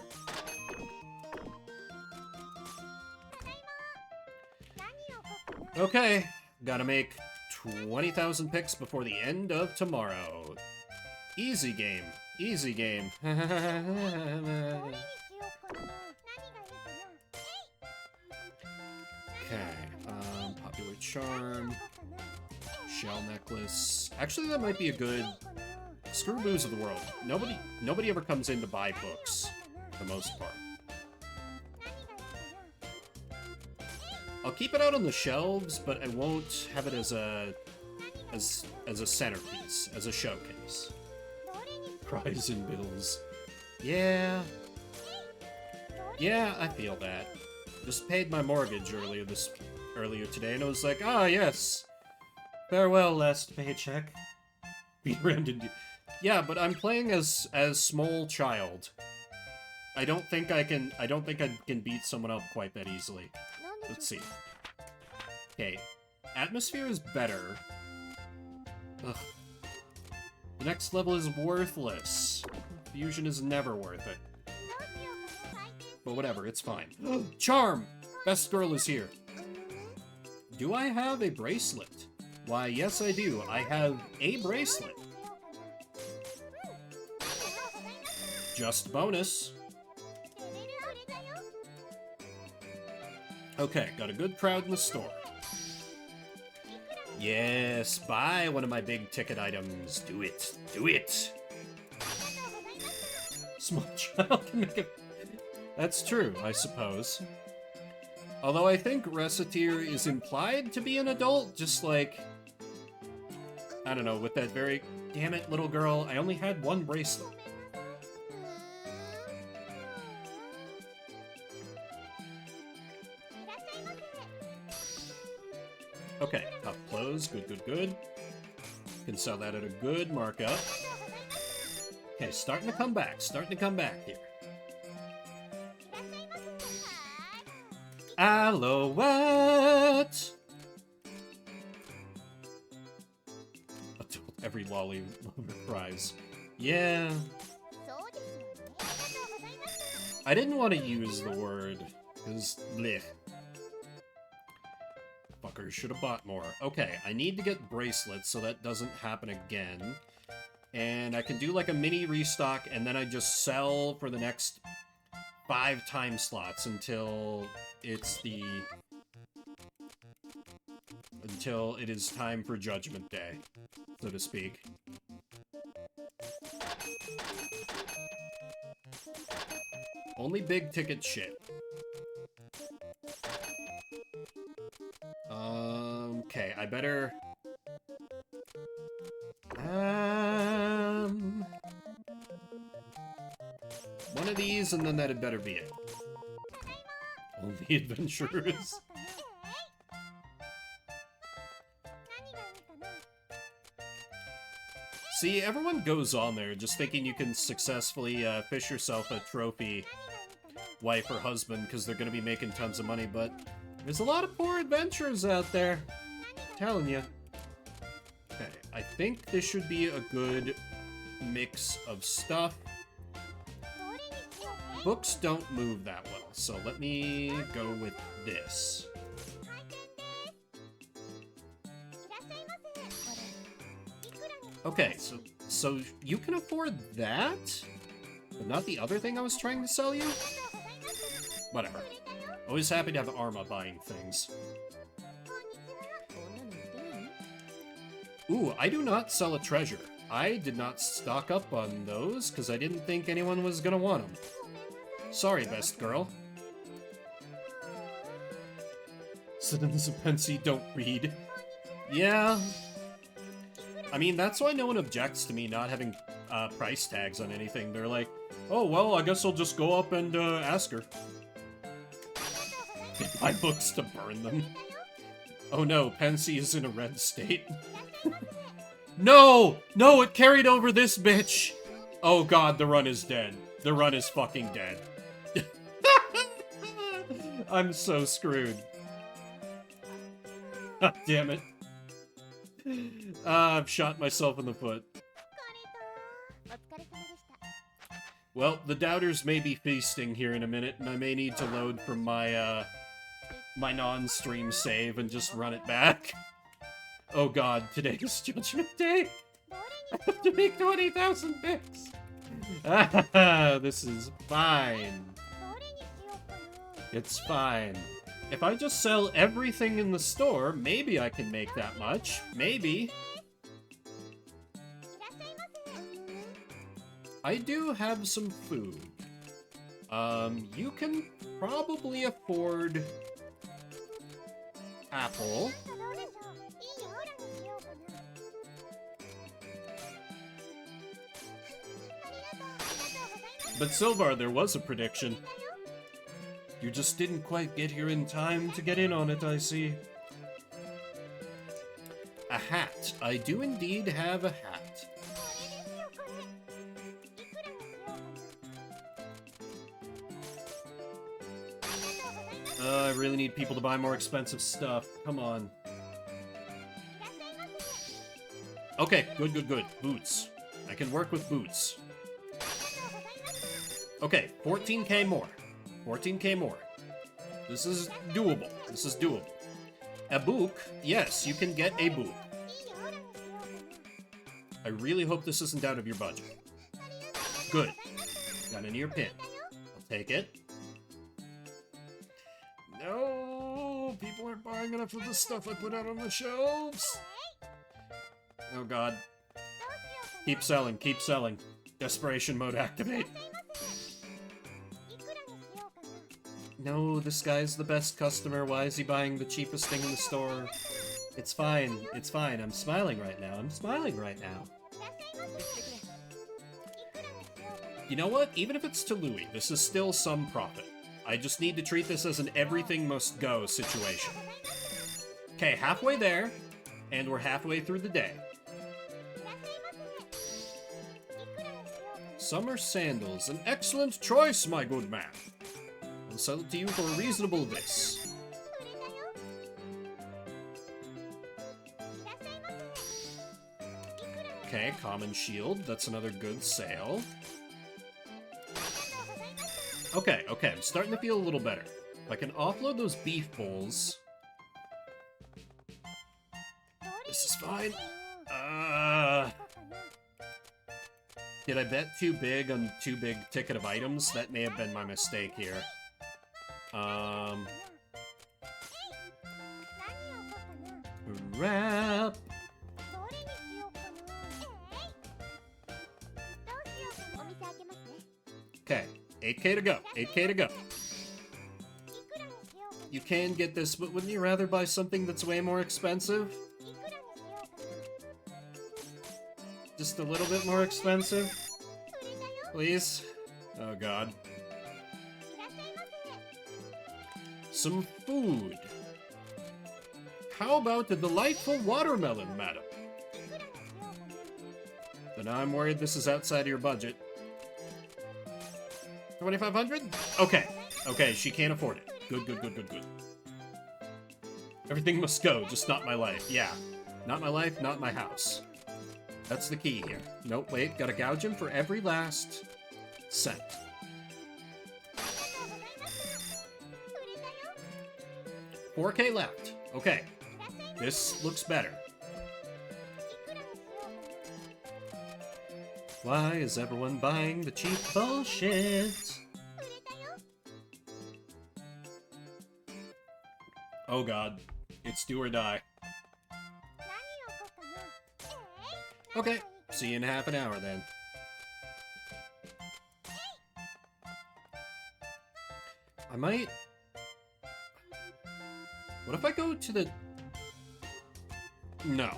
Okay, gotta make 20,000 picks before the end of tomorrow. Easy game. Easy game. Okay, popular charm. Shell necklace. Actually, that might be a good... Screw booze of the world. Nobody ever comes in to buy books, for the most part. I'll keep it out on the shelves, but I won't have it as a centerpiece, as a showcase. Cries and bills. Yeah. Yeah, I feel that. Just paid my mortgage earlier today, and I was like, ah, yes. Farewell, last paycheck. Beat around and yeah, but I'm playing as small child. I don't think I can beat someone up quite that easily. Let's see. Okay. Atmosphere is better. Ugh. The next level is worthless. Fusion is never worth it. But whatever, it's fine. Charm! Best girl is here. Do I have a bracelet? Why, yes I do. I have a bracelet. Just bonus. Okay, got a good crowd in the store. Yes, buy one of my big ticket items. Do it. Do it. Small child can make it. That's true, I suppose. Although I think Recettear is implied to be an adult, just like... I don't know, with that very... Damn it, little girl, I only had one bracelet. Okay, up close, good, good, good. Can sell that at a good markup. Okay, starting to come back here. Alouette! Every lolly cries. Yeah. I didn't want to use the word, because bleh. Fuckers should have bought more. Okay, I need to get bracelets so that doesn't happen again. And I can do like a mini restock, and then I just sell for the next 5 time slots until it's until it is time for Judgment Day, so to speak. Only big ticket shit. Okay, I better... one of these, and then that had better be it. Only adventurers. See, everyone goes on there just thinking you can successfully fish yourself a trophy wife or husband because they're going to be making tons of money, but there's a lot of poor adventurers out there. I'm telling you. Okay, I think this should be a good mix of stuff. Books don't move that well, so let me go with this. Okay, so you can afford that, but not the other thing I was trying to sell you? Whatever. Always happy to have Arma buying things. Ooh, I do not sell a treasure. I did not stock up on those, because I didn't think anyone was gonna want them. Sorry, best girl. Citizens of Pensy don't read. Yeah. I mean, that's why no one objects to me not having price tags on anything. They're like, oh, well, I guess I'll just go up and ask her. Buy books to burn them. Oh no, Pensy is in a red state. No! No, it carried over this bitch! Oh god, the run is dead. The run is fucking dead. I'm so screwed. God damn it. I've shot myself in the foot. Well, the doubters may be feasting here in a minute, and I may need to load from my, my non-stream save and just run it back. Oh god, today is Judgment Day! I have to make 20,000 bits! This is fine. It's fine. If I just sell everything in the store, maybe I can make that much. Maybe. I do have some food. You can probably afford apple. But Silvar, there was a prediction. You just didn't quite get here in time to get in on it, I see. A hat. I do indeed have a hat. I really need people to buy more expensive stuff. Come on. Okay, good, good, good. Boots. I can work with boots. Okay, 14k more. 14k more. This is doable. This is doable. A book? Yes, you can get a book. I really hope this isn't out of your budget. Good. Got an ear pin. I'll take it. No! People aren't buying enough of the stuff I put out on the shelves! Oh god. Keep selling, keep selling. Desperation mode activate. No, this guy's the best customer. Why is he buying the cheapest thing in the store? It's fine. It's fine. I'm smiling right now. I'm smiling right now. You know what? Even if it's to Louis, this is still some profit. I just need to treat this as an everything must go situation. Okay, halfway there, and we're halfway through the day. Summer sandals. An excellent choice, my good man. I'll sell it to you for a reasonable this. Okay, common shield. That's another good sale. Okay, okay, I'm starting to feel a little better. If I can offload those beef bowls... This is fine. Did I bet too big on too big ticket of items? That may have been my mistake here. Wrap. Okay, 8k to go. 8k to go. You can get this, but wouldn't you rather buy something that's way more expensive? Just a little bit more expensive? Please? Oh god. Some food. How about the delightful watermelon, madam? Then I'm worried this is outside of your budget. 2,500? Okay. Okay, she can't afford it. Good, good, good, good, good. Everything must go, just not my life. Yeah. Not my life, not my house. That's the key here. Nope, wait, gotta gouge him for every last cent. $4k left. Okay. This looks better. Why is everyone buying the cheap bullshit? Oh god. It's do or die. Okay, see you in half an hour then. I might... What if I go to the... No,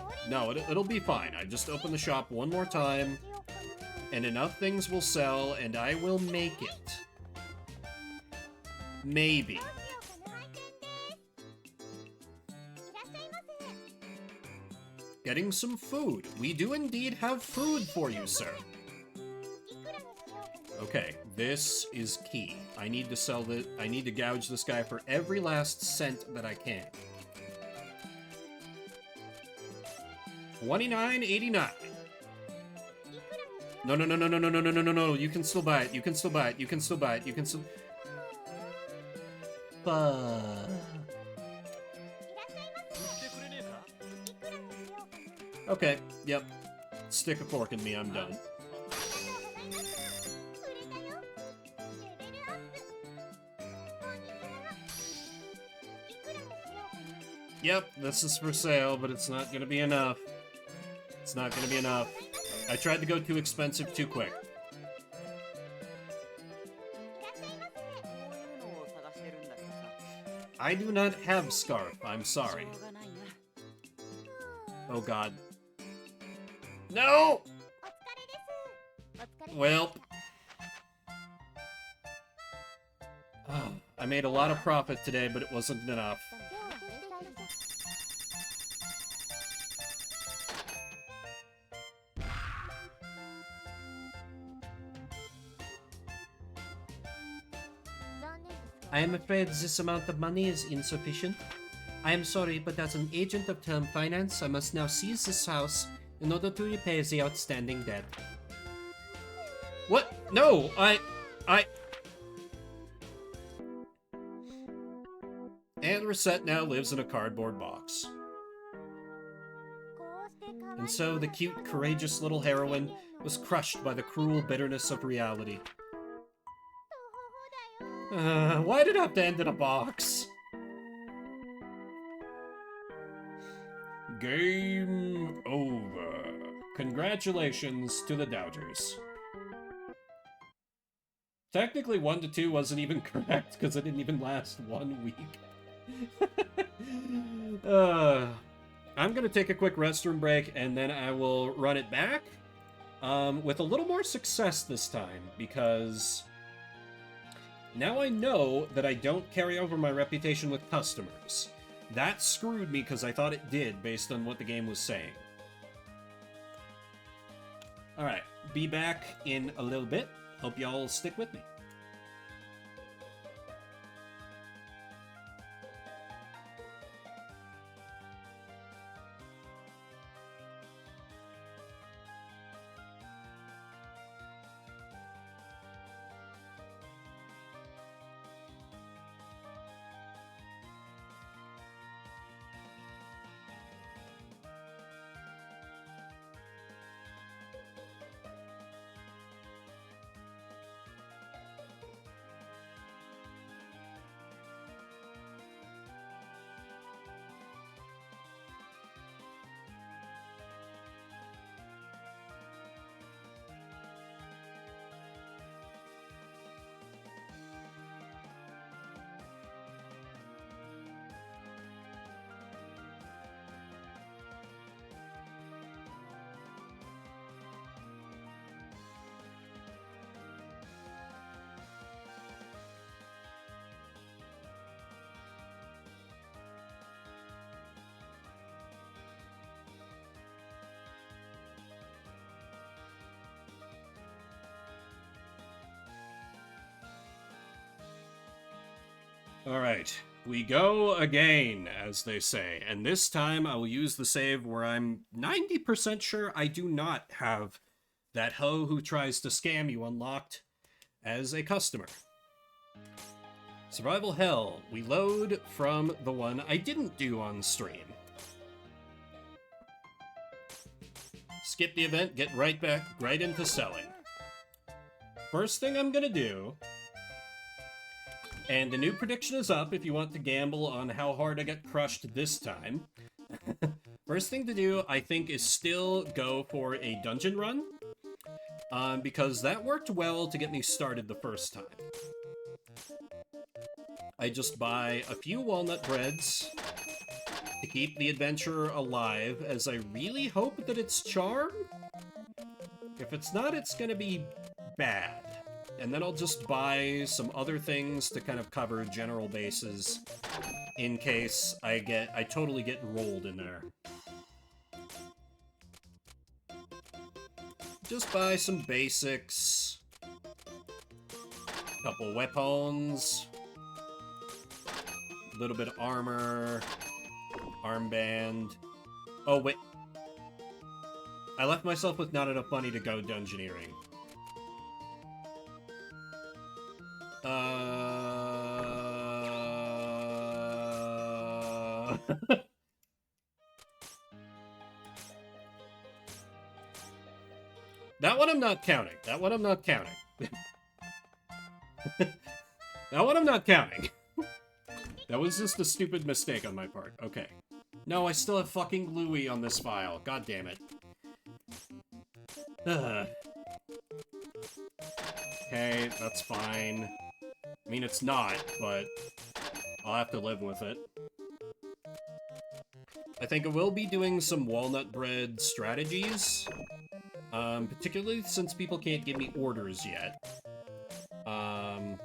it'll be fine. I just open the shop one more time, and enough things will sell, and I will make it. Maybe. Getting some food. We do indeed have food for you, sir. Okay, this is key. I need to sell the... I need to gouge this guy for every last cent that I can. $29.89. No, no, no, no, no, no, no, no, no, no, no. You can still buy it. You can still buy it. You can still buy it. You can still... Okay, yep. Stick a fork in me, I'm done. Yep, this is for sale, but it's not gonna be enough. It's not gonna be enough. I tried to go too expensive too quick. I do not have Scarf. I'm sorry. Oh god. No! Well. I made a lot of profit today, but it wasn't enough. I am afraid this amount of money is insufficient. I am sorry, but as an agent of Term Finance, I must now seize this house in order to repay the outstanding debt. What? No, And Recette now lives in a cardboard box. And so the cute, courageous little heroine was crushed by the cruel bitterness of reality. Why did it have to end in a box? Game over. Congratulations to the doubters. Technically 1 to 2 wasn't even correct because it didn't even last 1 week. I'm gonna take a quick restroom break and then I will run it back with a little more success this time because now I know that I don't carry over my reputation with customers. That screwed me because I thought it did based on what the game was saying. Alright, be back in a little bit. Hope y'all stick with me. Alright, we go again, as they say, and this time I will use the save where I'm 90% sure I do not have that hoe who tries to scam you unlocked as a customer. Survival Hell, we load from the one I didn't do on stream. Skip the event, get right back, right into selling. First thing I'm gonna do, and the new prediction is up if you want to gamble on how hard I get crushed this time. First thing to do, I think, is still go for a dungeon run. Because that worked well to get me started the first time. I just buy a few walnut breads to keep the adventure alive, as I really hope that it's charm. If it's not, it's gonna be bad. And then I'll just buy some other things to kind of cover general bases in case I totally get rolled in there. Just buy some basics. Couple weapons. A little bit of armor. Armband. Oh, wait. I left myself with not enough money to go dungeoneering. That one I'm not counting. That one I'm not counting. That one I'm not counting. That was just a stupid mistake on my part. Okay. No, I still have fucking Louis on this file. God damn it. Okay, that's fine. I mean, it's not, but I'll have to live with it. I think I will be doing some walnut bread strategies, particularly since people can't give me orders yet. Man,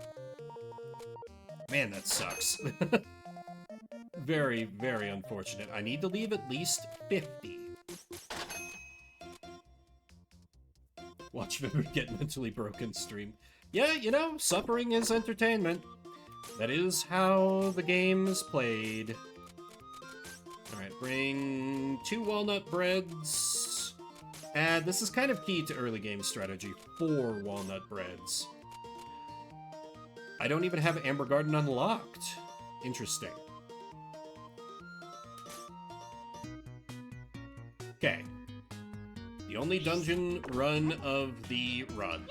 that sucks. Very, very unfortunate. I need to leave at least 50. Watch Vivid get mentally broken stream. Yeah, you know, suffering is entertainment. That is how the game is played. Alright, bring 2 walnut breads. And this is kind of key to early game strategy. 4 walnut breads. I don't even have Amber Garden unlocked. Interesting. Okay. The only dungeon run of the run.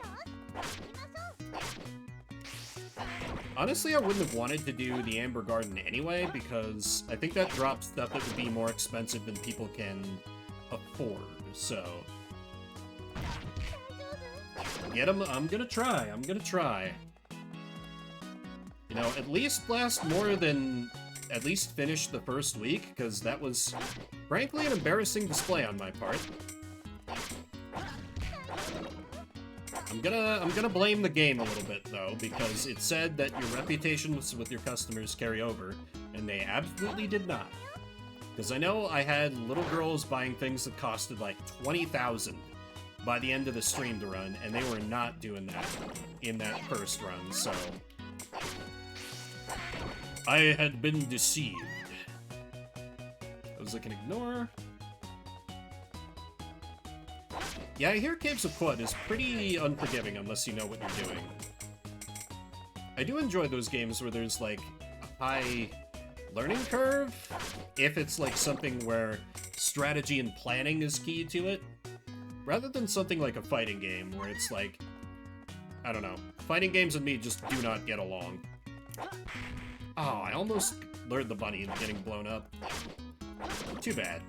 Honestly, I wouldn't have wanted to do the Amber Garden anyway, because I think that drops stuff that would be more expensive than people can afford, so... Get them, I'm gonna try. You know, at least last more than... At least finish the first week, because that was, frankly, an embarrassing display on my part. I'm gonna blame the game a little bit, though, because it said that your reputations with your customers carry over, and they absolutely did not. Because I know I had little girls buying things that costed like 20,000 by the end of the stream to run, and they were not doing that in that first run, so... I had been deceived. Those I can ignore. Yeah, I hear Caves of Quud is pretty unforgiving unless you know what you're doing. I do enjoy those games where there's, like, a high learning curve, if it's, like, something where strategy and planning is key to it, rather than something like a fighting game where it's, like, I don't know. Fighting games and me just do not get along. Oh, I almost lured the bunny into getting blown up. Too bad.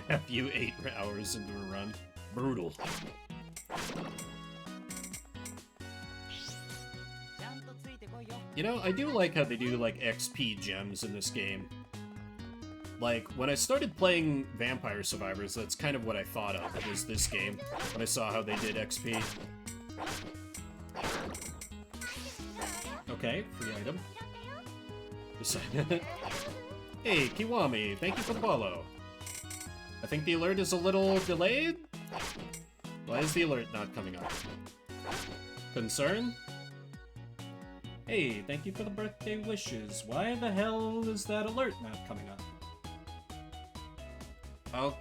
A few 8 hours into a run. Brutal. You know, I do like how they do, like, XP gems in this game. Like, when I started playing Vampire Survivors, that's kind of what I thought of, was this game, when I saw how they did XP. Okay, free item. Hey, Kiwami, thank you for the follow. I think the alert is a little delayed? Why is the alert not coming up? Concern? Hey, thank you for the birthday wishes. Why the hell is that alert not coming up? Oh.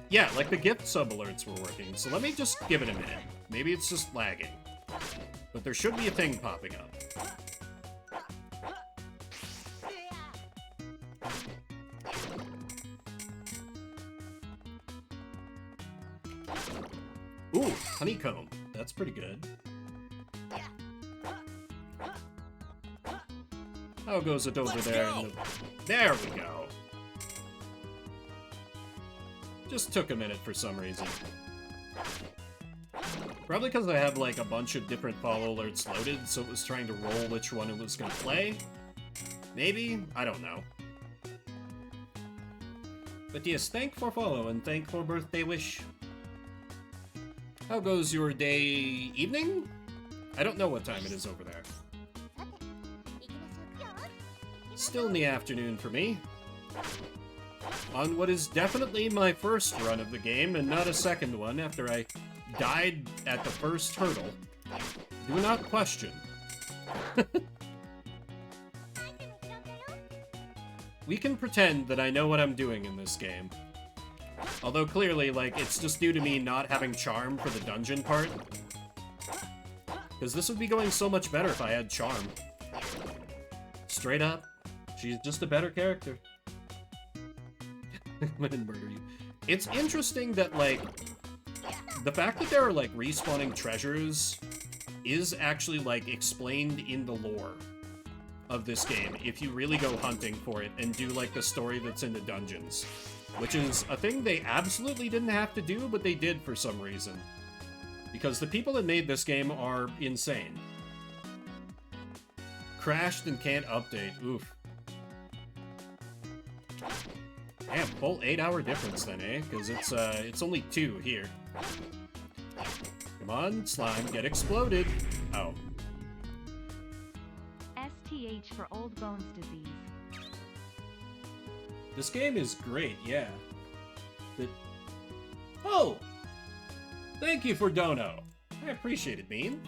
Yeah, like the gift sub alerts were working, so let me just give it a minute. Maybe it's just lagging. But there should be a thing popping up. Ooh, honeycomb. That's pretty good. How goes it over there? There we go. Just took a minute for some reason. Probably because I have, like, a bunch of different follow alerts loaded, so it was trying to roll which one it was gonna play. Maybe? I don't know. But yes, thank for follow, and thank for birthday wish. How goes your day... evening? I don't know what time it is over there. Still in the afternoon for me. On what is definitely my first run of the game, and not a second one after I died at the first hurdle. Do not question. We can pretend that I know what I'm doing in this game. Although clearly, like, it's just due to me not having charm for the dungeon part. Because this would be going so much better if I had charm. Straight up. She's just a better character. I'm gonna murder you. It's interesting that, like, the fact that there are, like, respawning treasures is actually, like, explained in the lore of this game, if you really go hunting for it and do, like, the story that's in the dungeons. Which is a thing they absolutely didn't have to do, but they did for some reason. Because the people that made this game are insane. Crashed and can't update. Oof. Damn, full 8-hour difference then, eh? Because it's only 2 here. Come on, slime, get exploded. Oh. STH for old bones disease. This game is great, yeah. Oh! Thank you for Dono. I appreciate it, Bean.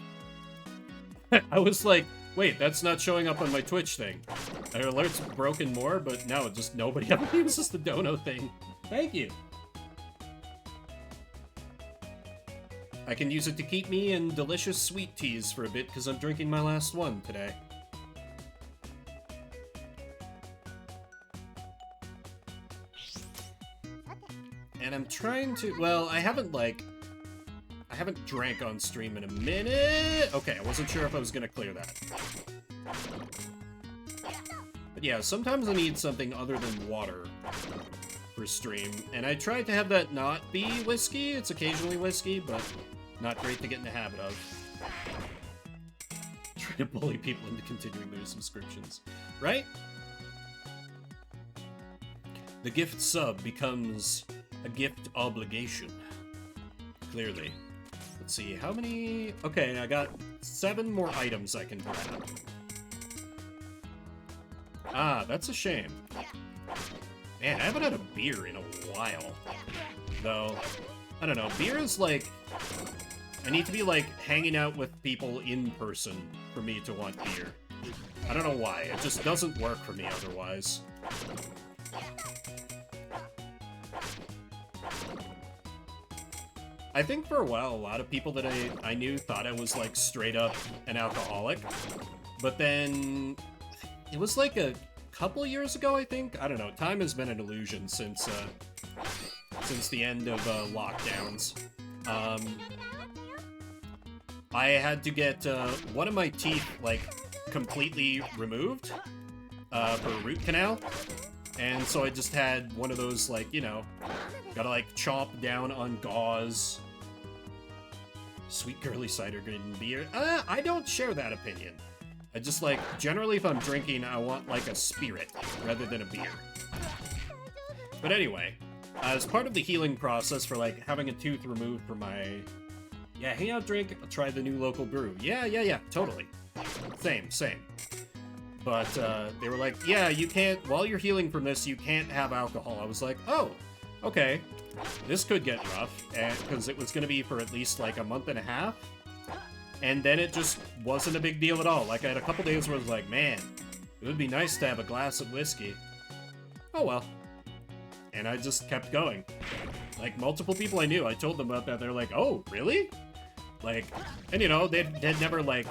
I was like, wait, that's not showing up on my Twitch thing. Our alert's broken more, but no, just nobody ever uses the Dono thing. Thank you. I can use it to keep me in delicious sweet teas for a bit, because I'm drinking my last one today. And I'm trying to, well, I haven't drank on stream in a minute. Okay, I wasn't sure if I was gonna clear that. But yeah, sometimes I need something other than water for stream. And I tried to have that not be whiskey. It's occasionally whiskey, but not great to get in the habit of. Try to bully people into continuing their subscriptions. Right? The gift sub becomes a gift obligation. Clearly. Let's see, how many... Okay, I got 7 more items I can grab. Ah, that's a shame. Man, I haven't had a beer in a while. Though, I don't know, beer is like... I need to be, like, hanging out with people in person for me to want beer. I don't know why, it just doesn't work for me otherwise. I think for a while, a lot of people that I knew thought I was, like, straight up an alcoholic. But then, it was like a couple years ago, I think? I don't know, time has been an illusion since the end of lockdowns. I had to get one of my teeth, like, completely removed for a root canal. And so I just had one of those, like, you know, gotta, like, chomp down on gauze. Sweet girly cider green beer. I don't share that opinion. I just, like, generally if I'm drinking, I want, like, a spirit rather than a beer. But anyway, as part of the healing process for, like, having a tooth removed from my... Yeah, hang out, drink, I'll try the new local brew. Yeah, totally. Same. But they were like, yeah, you can't, while you're healing from this, you can't have alcohol. I was like, oh, okay. This could get rough, because it was going to be for at least like a month and a half. And then it just wasn't a big deal at all. Like, I had a couple days where I was like, man, it would be nice to have a glass of whiskey. Oh well. And I just kept going. Like, multiple people I knew, I told them about that, they're like, oh, really? Like, and you know, they'd never, like,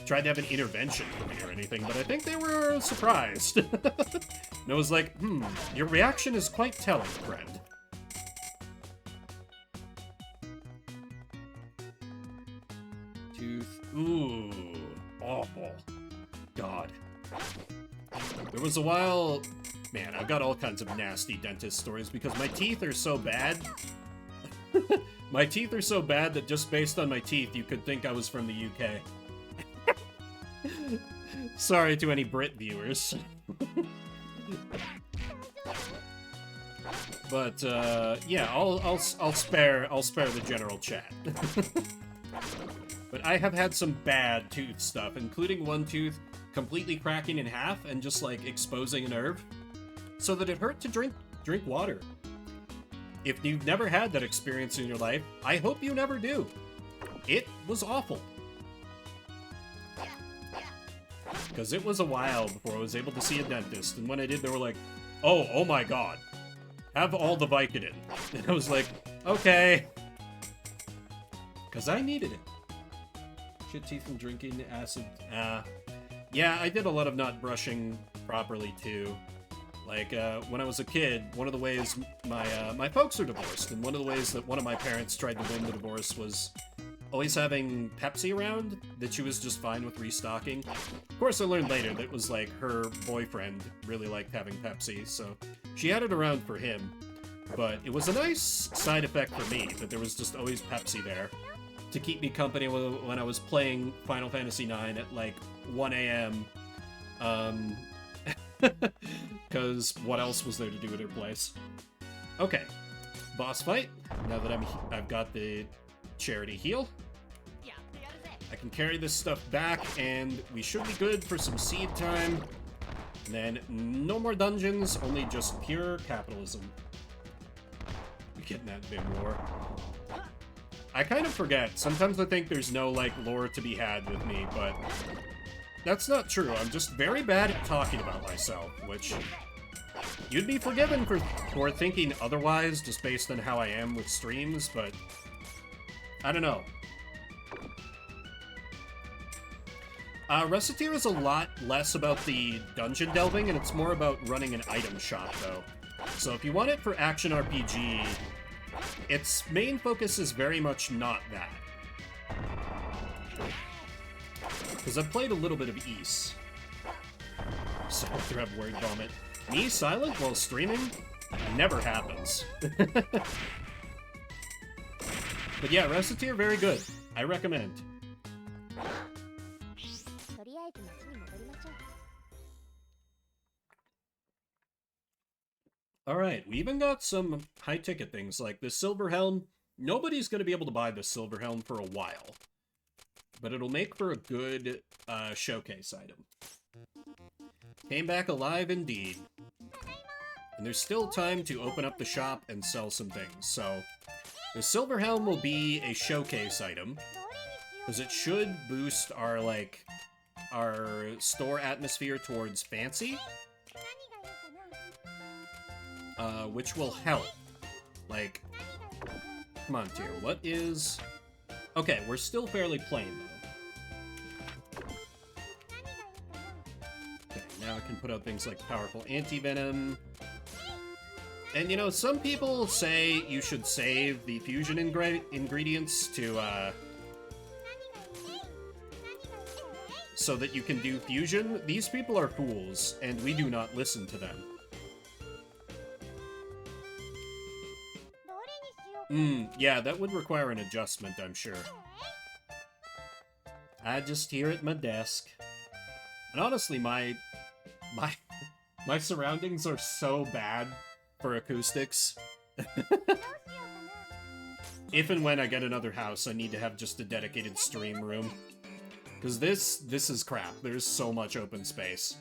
tried to have an intervention for me or anything, but I think they were surprised. And I was like, your reaction is quite telling, friend. Tooth, ooh, awful. God. There was a while, man, I've got all kinds of nasty dentist stories because my teeth are so bad. My teeth are so bad that just based on my teeth, you could think I was from the UK. Sorry to any Brit viewers. But yeah, I'll spare the general chat. But I have had some bad tooth stuff, including one tooth completely cracking in half and just like exposing a nerve, so that it hurt to drink water. If you've never had that experience in your life, I hope you never do. It was awful. Because it was a while before I was able to see a dentist, and when I did, they were like, oh my god, have all the Vicodin. And I was like, okay. Because I needed it. Shit teeth from drinking acid. Yeah, I did a lot of not brushing properly, too. Like, when I was a kid, one of the ways my folks are divorced, and one of the ways that one of my parents tried to win the divorce was always having Pepsi around, that she was just fine with restocking. Of course, I learned later that it was, like, her boyfriend really liked having Pepsi, so she had it around for him. But it was a nice side effect for me, that there was just always Pepsi there. to keep me company when I was playing Final Fantasy IX at like 1 a.m. Because what else was there to do at her place? Okay, boss fight. Now that I've got the charity heal, I can carry this stuff back, and we should be good for some seed time. And then no more dungeons, only just pure capitalism. You're getting that bit lore. I kind of forget. Sometimes I think there's no, like, lore to be had with me, but that's not true. I'm just very bad at talking about myself, which you'd be forgiven for thinking otherwise just based on how I am with streams, but I don't know. Recettear is a lot less about the dungeon delving, and it's more about running an item shop, though. So if you want it for action RPG, its main focus is very much not that. Because I've played a little bit of Ys. So grab word vomit. Me silent while streaming? Never happens. But yeah, Recettear, very good. I recommend. Alright, we even got some high-ticket things, like the Silver Helm. Nobody's going to be able to buy the Silver Helm for a while. But it'll make for a good showcase item. Came back alive indeed. And there's still time to open up the shop and sell some things, so the Silver Helm will be a showcase item, because it should boost our, like, our store atmosphere towards fancy. Which will help. Like, come on, tier. What is... Okay, we're still fairly plain, though. Okay, now I can put out things like powerful anti-venom. And, you know, some people say you should save the fusion ingredients to, so that you can do fusion. These people are fools, and we do not listen to them. Yeah, that would require an adjustment, I'm sure. I just hear at my desk. And honestly, my surroundings are so bad for acoustics. If and when I get another house, I need to have just a dedicated stream room. Because this is crap. There's so much open space.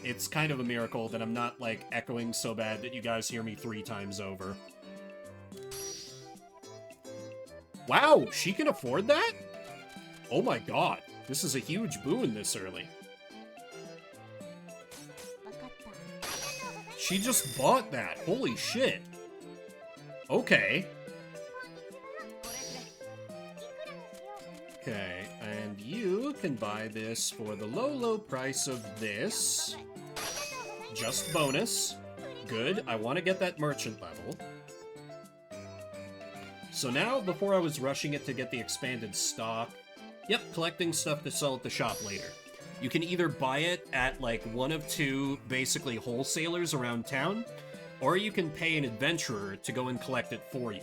It's kind of a miracle that I'm not, like, echoing so bad that you guys hear me 3 times over. Wow, she can afford that? Oh my god, this is a huge boon this early. She just bought that, holy shit. Okay. Okay, and you can buy this for the low, low price of this. Just bonus. Good, I want to get that merchant level. So now, before I was rushing it to get the expanded stock, yep, collecting stuff to sell at the shop later. You can either buy it at, like, one of 2, basically, wholesalers around town, or you can pay an adventurer to go and collect it for you.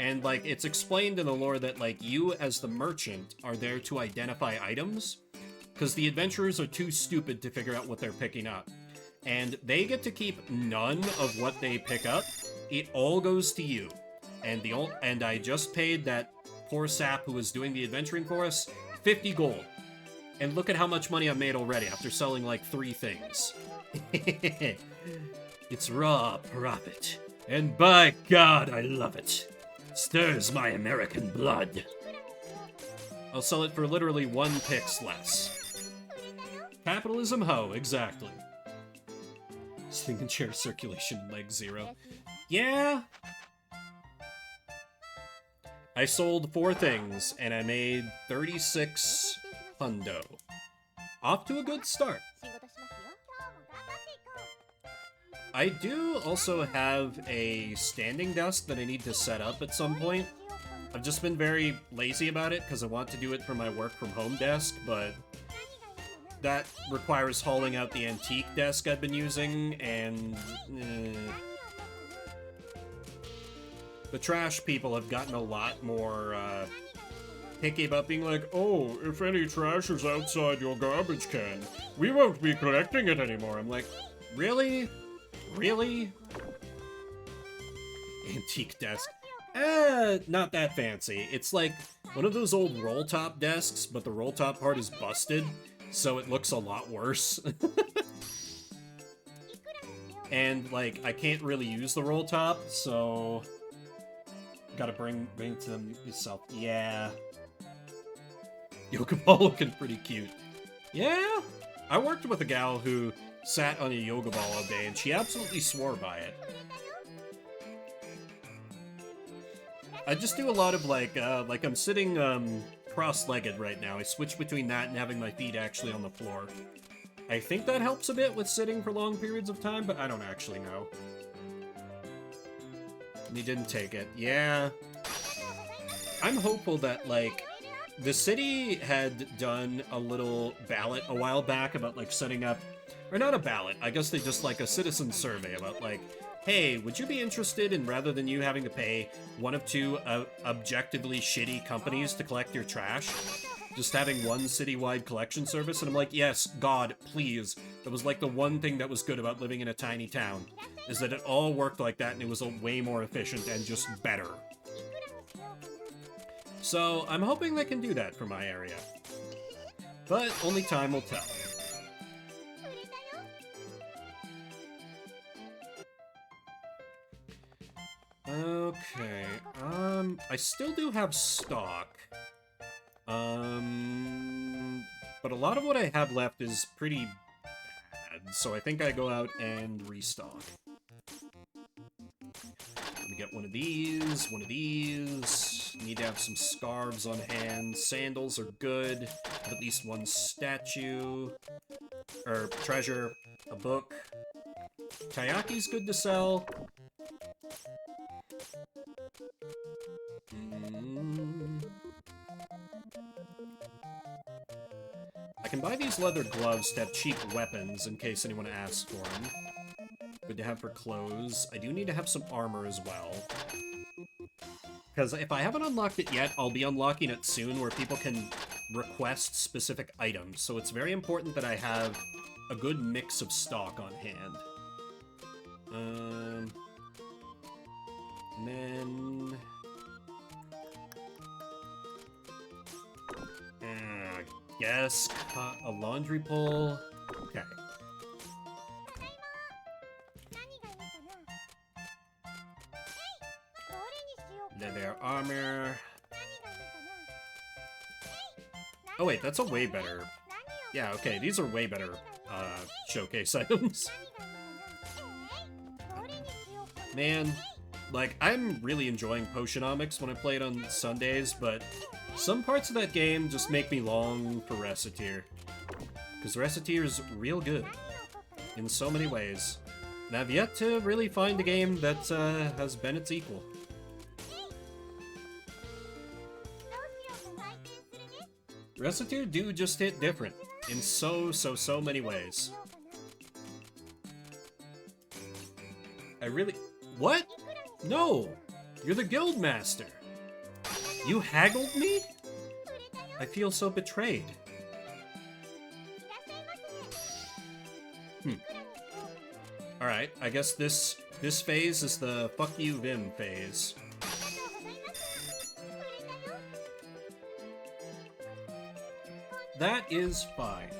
And, like, it's explained in the lore that, like, you as the merchant are there to identify items, because the adventurers are too stupid to figure out what they're picking up. And they get to keep none of what they pick up. It all goes to you. And I just paid that poor sap who was doing the adventuring for us 50 gold. And look at how much money I've made already after selling like 3 things. It's raw profit. And by God, I love it. Stirs my American blood. I'll sell it for literally 1 pix less. Capitalism ho, exactly. Single chair circulation leg 0. Yeah. I sold 4 things, and I made 36 hundo. Off to a good start. I do also have a standing desk that I need to set up at some point. I've just been very lazy about it, because I want to do it for my work from home desk, but that requires hauling out the antique desk I've been using, and... the trash people have gotten a lot more picky about being like, oh, if any trash is outside your garbage can, we won't be collecting it anymore. I'm like, really? Really? Antique desk. Not that fancy. It's like one of those old roll-top desks, but the roll-top part is busted, so it looks a lot worse. And, like, I can't really use the roll-top, so... Gotta bring to them yourself. Yeah. Yoga ball looking pretty cute. Yeah? I worked with a gal who sat on a yoga ball all day, and she absolutely swore by it. I just do a lot of, like I'm sitting, cross-legged right now. I switch between that and having my feet actually on the floor. I think that helps a bit with sitting for long periods of time, but I don't actually know. And he didn't take it. Yeah. I'm hopeful that, like, the city had done a little ballot a while back about, like, setting up... Or not a ballot, I guess they just, like, a citizen survey about, like, hey, would you be interested in, rather than you having to pay one of two objectively shitty companies to collect your trash, just having one citywide collection service? And I'm like, yes, God, please. That was like the one thing that was good about living in a tiny town, is that it all worked like that and it was way more efficient and just better. So I'm hoping they can do that for my area. But only time will tell. Okay, I still do have stock. But a lot of what I have left is pretty bad, so I think I go out and restock. Let me get one of these, Need to have some scarves on hand. Sandals are good. Have at least one statue. Or treasure. A book. Kayaki's good to sell. I can buy these leather gloves to have cheap weapons in case anyone asks for them. Good to have for clothes. I do need to have some armor as well. Because if I haven't unlocked it yet, I'll be unlocking it soon where people can request specific items. So it's very important that I have a good mix of stock on hand. And then... Yes, a laundry pole. Okay. Leather armor. Oh wait, that's a way better... Yeah, okay, these are way better showcase items. Man, like, I'm really enjoying Potionomics when I play it on Sundays, but some parts of that game just make me long for Recettear. Because Recettear is real good in so many ways. And I've yet to really find a game that has been its equal. Recettear do just hit different in so many ways. I really... What? No! You're the guild master! You haggled me? I feel so betrayed. Alright, I guess this phase is the fuck you Vim phase. That is fine.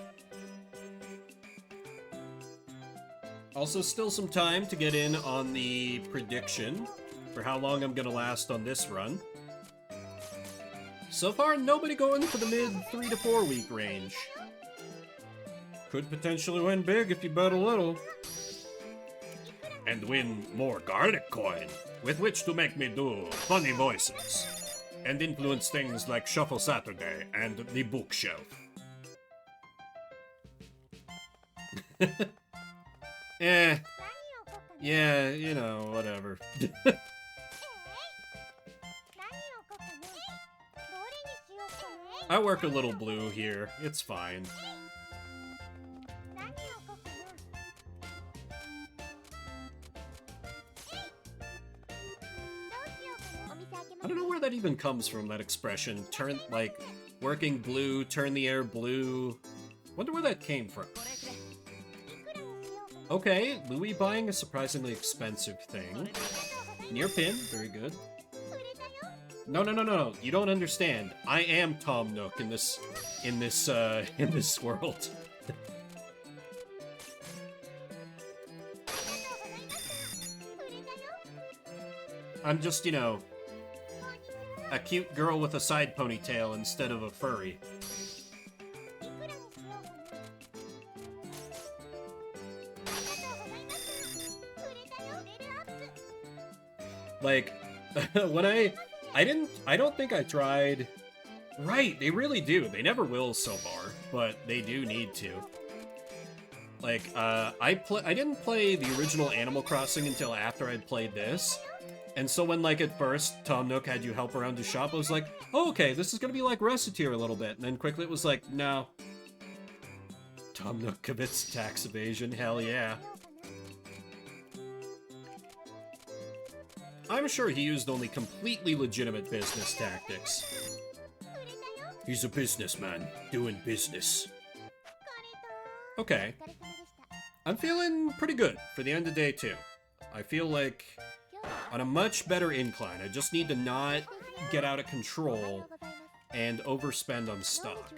Also, still some time to get in on the prediction for how long I'm gonna last on this run. So far, nobody going for the mid 3 to 4 week range. Could potentially win big if you bet a little. And win more garlic coin, with which to make me do funny voices. And influence things like Shuffle Saturday and the bookshelf. Yeah, you know, whatever. I work a little blue here. It's fine. that even comes from, that expression. Turn, like, working blue, turn the air blue. Wonder where that came from. Okay, Louis buying a surprisingly expensive thing. Near pin, very good. No. You don't understand. I am Tom Nook in this world. I'm just, you know, a cute girl with a side ponytail instead of a furry. Like, when I don't think I tried... Right, they really do. They never will so far, but they do need to. Like, I didn't play the original Animal Crossing until after I'd played this. And so when, like, at first, Tom Nook had you help around his shop, I was like, oh, okay, this is gonna be like Recettear a little bit. And then quickly it was like, no. Tom Nook commits tax evasion, hell yeah. I'm sure he used only completely legitimate business tactics. He's a businessman, doing business. Okay. I'm feeling pretty good for the end of day 2. I feel like on a much better incline. I just need to not get out of control and overspend on stock.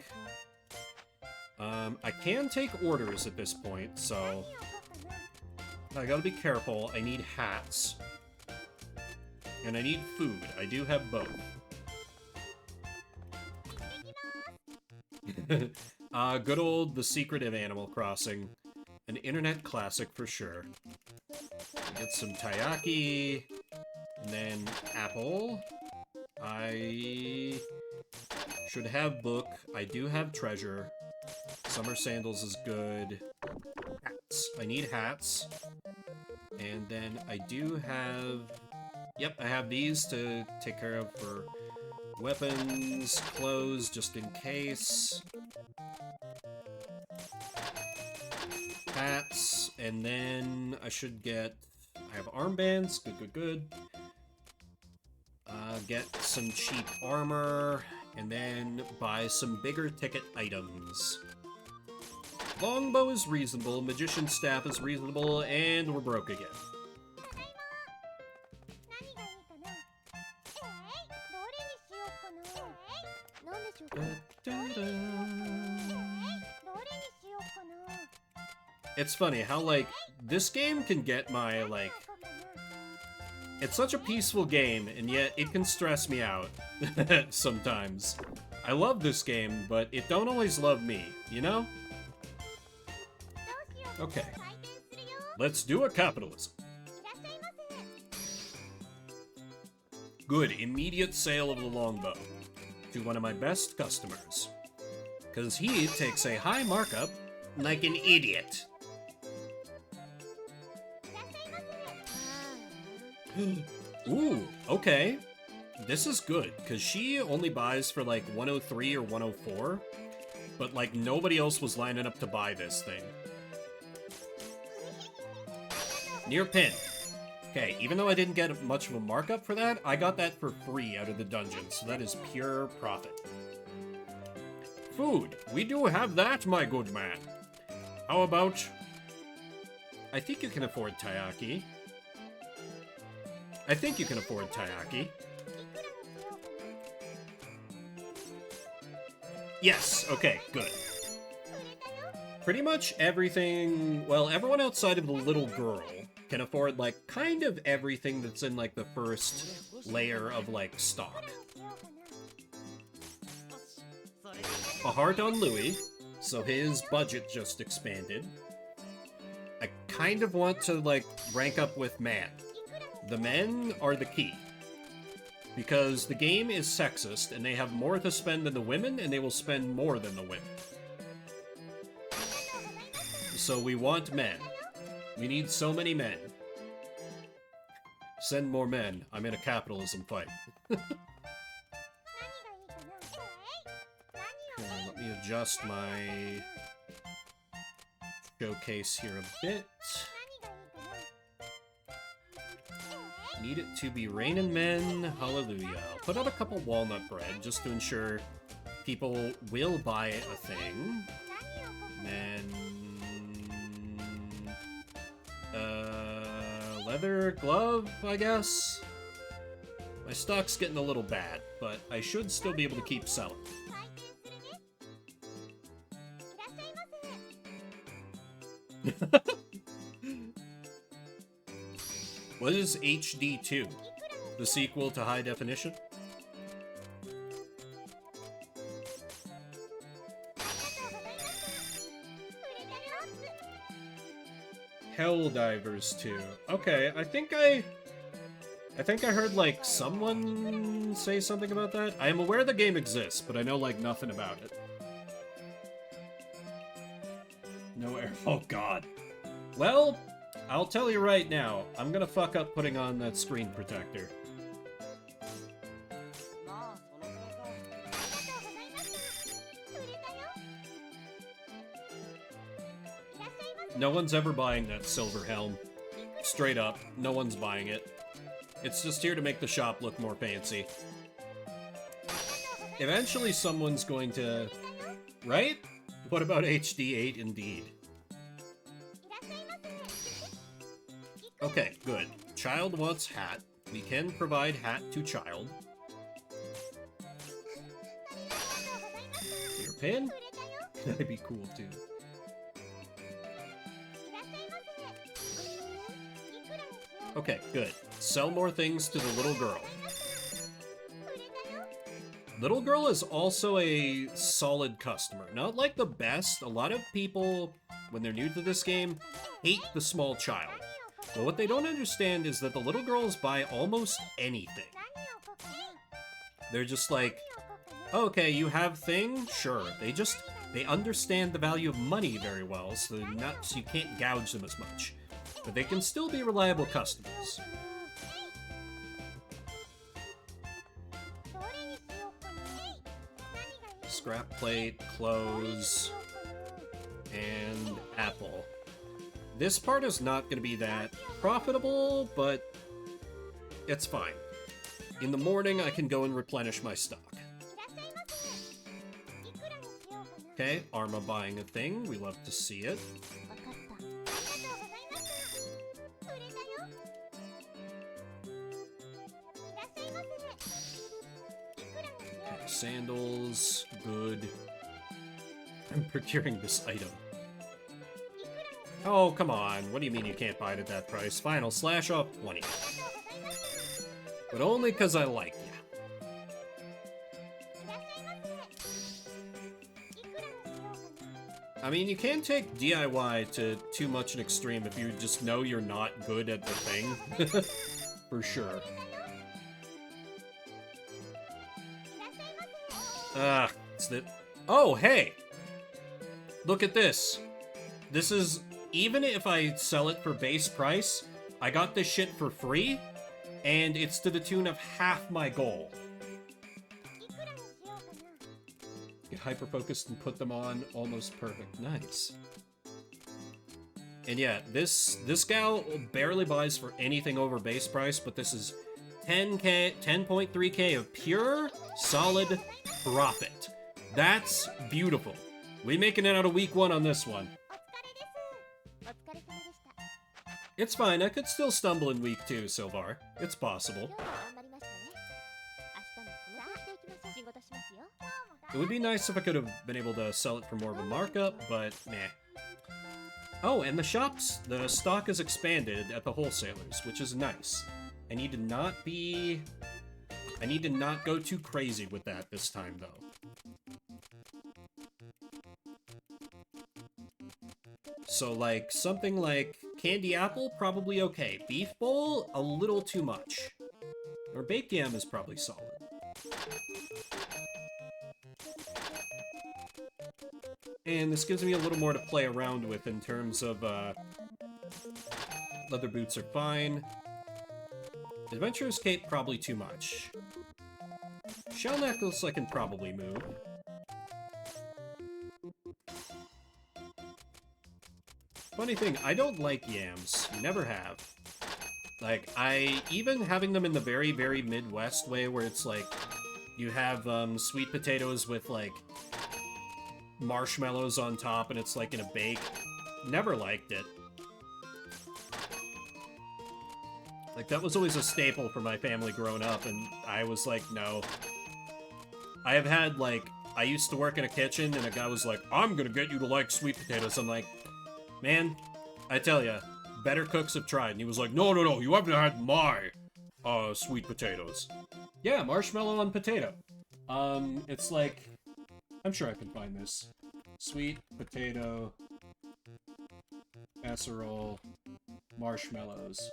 I can take orders at this point, so I gotta be careful. I need hats. And I need food. I do have both. Good old The Secret of Animal Crossing. An internet classic for sure. Get some taiyaki, and then apple. I should have book. I do have treasure. Summer sandals is good. Hats. I need hats. And then I do have... Yep, I have these to take care of for weapons, clothes, just in case. Hats, and then I should get... I have armbands, good. Get some cheap armor, and then buy some bigger ticket items. Longbow is reasonable, magician's staff is reasonable, and we're broke again. It's funny how, like, this game can get my, like... It's such a peaceful game, and yet it can stress me out sometimes. I love this game, but it don't always love me, you know? Okay. Let's do a capitalism. Good, immediate sale of the longbow to one of my best customers. Because he takes a high markup like an idiot. Ooh, okay. This is good, because she only buys for like 103 or 104, but like nobody else was lining up to buy this thing. Near pin. Okay, even though I didn't get much of a markup for that, I got that for free out of the dungeon, so that is pure profit. Food. We do have that, my good man. How about... I think you can afford taiyaki. I think you can afford taiyaki. Yes, okay, good. Pretty much everything, well, everyone outside of the little girl can afford, like, kind of everything that's in, like, the first layer of, like, stock. A heart on Louis, so his budget just expanded. I kind of want to, like, rank up with man. The men are the key. Because the game is sexist, and they have more to spend than the women, and they will spend more than the women. So we want men. We need so many men. Send more men. I'm in a capitalism fight. Let me adjust my showcase here a bit. Need it to be Rainin' Men. Hallelujah. I'll put out a couple walnut bread just to ensure people will buy a thing. And then... leather glove, I guess? My stock's getting a little bad, but I should still be able to keep selling. What is HD2? The sequel to High Definition? Helldivers 2. Okay, I think I heard, like, someone say something about that. I am aware the game exists, but I know, like, nothing about it. No air. Oh, God. Well, I'll tell you right now, I'm gonna fuck up putting on that screen protector. No one's ever buying that silver helm. Straight up, no one's buying it. It's just here to make the shop look more fancy. Eventually someone's going to... Right? What about HD8 indeed? Okay, good. Child wants hat. We can provide hat to child. Your pin? That'd be cool too. Okay, good. Sell more things to the little girl. Little girl is also a solid customer. Not like the best. A lot of people, when they're new to this game, hate the small child. But what they don't understand is that the little girls buy almost anything. They're just like, okay, you have thing? Sure. They understand the value of money very well, so you can't gouge them as much. But they can still be reliable customers. Scrap plate, clothes, and apple. This part is not going to be that profitable, but it's fine. In the morning, I can go and replenish my stock. Okay, Arma buying a thing. We love to see it. Okay, sandals, good. I'm procuring this item. Oh, come on. What do you mean you can't buy it at that price? Fine, I'll slash off 20. But only because I like you. I mean, you can take DIY to too much an extreme if you just know you're not good at the thing. For sure. It's the... Oh, hey! Look at this. This is... Even if I sell it for base price, I got this shit for free, and it's to the tune of half my goal. Get hyper-focused and put them on. Almost perfect. Nice. And yeah, this gal barely buys for anything over base price, but this is 10.3k of pure, solid profit. That's beautiful. We making it out of week 1 on this one. It's fine, I could still stumble in week 2 so far. It's possible. It would be nice if I could have been able to sell it for more of a markup, but meh. Oh, and the stock is expanded at the wholesalers, which is nice. I need to not go too crazy with that this time, though. So, like, something like candy apple, probably okay. Beef bowl, a little too much. Or baked yam is probably solid. And this gives me a little more to play around with in terms of, leather boots are fine. Adventurer's cape, probably too much. Shell necklace I can probably move. Funny thing, I don't like yams. Never have. Like, even having them in the very, very Midwest way where it's like, you have, sweet potatoes with, like, marshmallows on top and it's, like, in a bake. Never liked it. Like, that was always a staple for my family growing up, and I was like, no. I have had, like, I used to work in a kitchen, and a guy was like, I'm gonna get you to like sweet potatoes. I'm like, man, I tell ya, better cooks have tried. And he was like, no, no, no, you haven't had my, sweet potatoes. Yeah, marshmallow on potato. It's like, I'm sure I can find this. Sweet potato casserole marshmallows.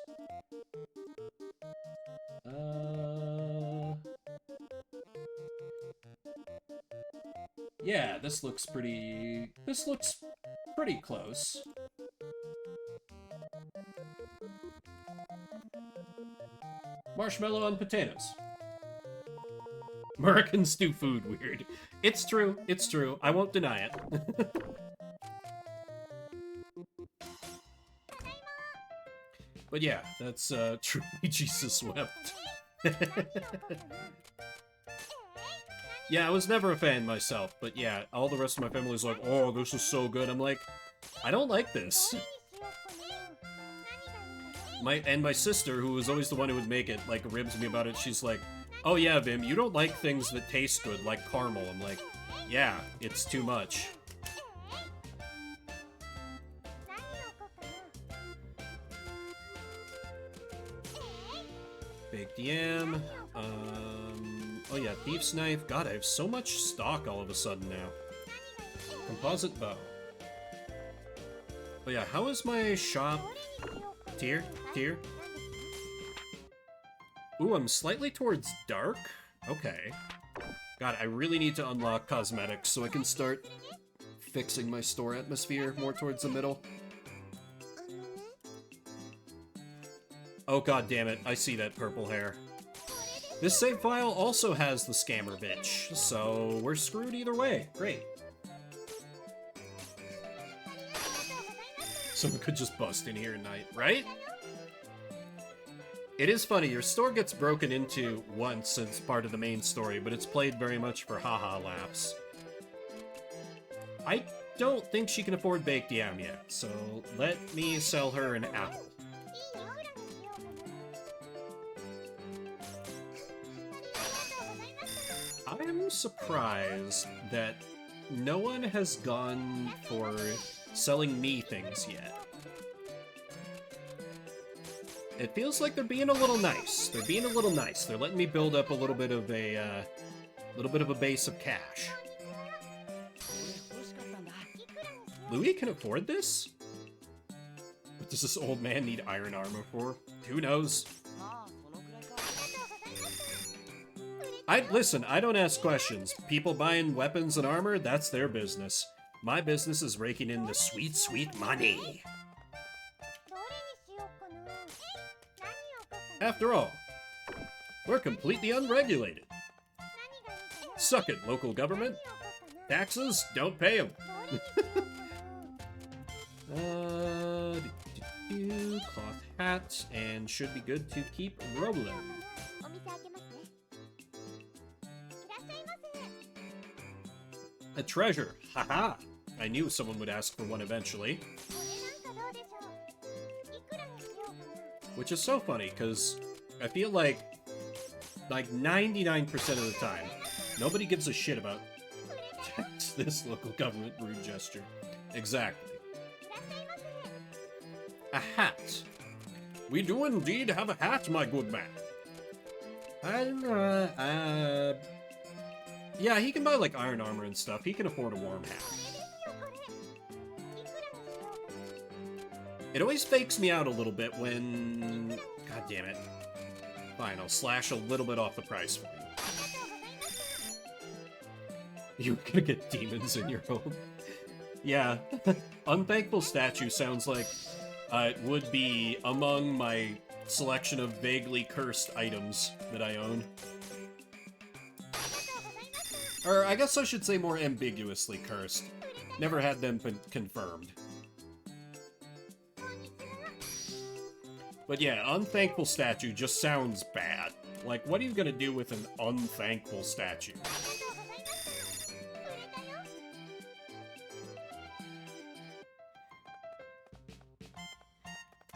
Yeah, this looks pretty close. Marshmallow on potatoes. Americans do food weird. It's true, it's true. I won't deny it. But yeah, that's, truly Jesus wept. Yeah, I was never a fan myself, but yeah, all the rest of my family was like, oh, this is so good. I'm like, I don't like this. My sister, who was always the one who would make it, like, ribs me about it. She's like, oh yeah, Vim, you don't like things that taste good, like caramel. I'm like, yeah, it's too much. Baked yam. Oh yeah, thief's knife. God, I have so much stock all of a sudden now. Composite bow. Oh yeah, how is my shop? Tier? Ooh, I'm slightly towards dark? Okay. God, I really need to unlock cosmetics so I can start fixing my store atmosphere more towards the middle. Oh god damn it, I see that purple hair. This save file also has the scammer bitch, so we're screwed either way. Great. Someone could just bust in here at night, right? It is funny, your store gets broken into once as part of the main story, but it's played very much for haha laughs. I don't think she can afford baked yam yet, so let me sell her an apple. I'm surprised that no one has gone for selling me things yet. It feels like they're being a little nice. They're being a little nice. They're letting me build up a little bit of a base of cash. Louis can afford this? What does this old man need iron armor for? Who knows? Listen, I don't ask questions. People buying weapons and armor, that's their business. My business is raking in the sweet, sweet money. After all, we're completely unregulated. Suck it, local government. Taxes, don't pay them. Cloth hats, and should be good to keep rolling. A treasure, haha! I knew someone would ask for one eventually. Which is so funny, because I feel like 99% of the time, nobody gives a shit about this local government rude gesture. Exactly. A hat. We do indeed have a hat, my good man. Yeah, he can buy, like, iron armor and stuff. He can afford a warm hat. It always fakes me out a little bit when... God damn it. Fine, I'll slash a little bit off the price for you. You're gonna get demons in your home. Yeah. Unthankful statue sounds like it would be among my selection of vaguely cursed items that I own. Or I guess I should say more ambiguously cursed. Never had them confirmed. But yeah, unthankful statue just sounds bad. Like, what are you gonna do with an unthankful statue?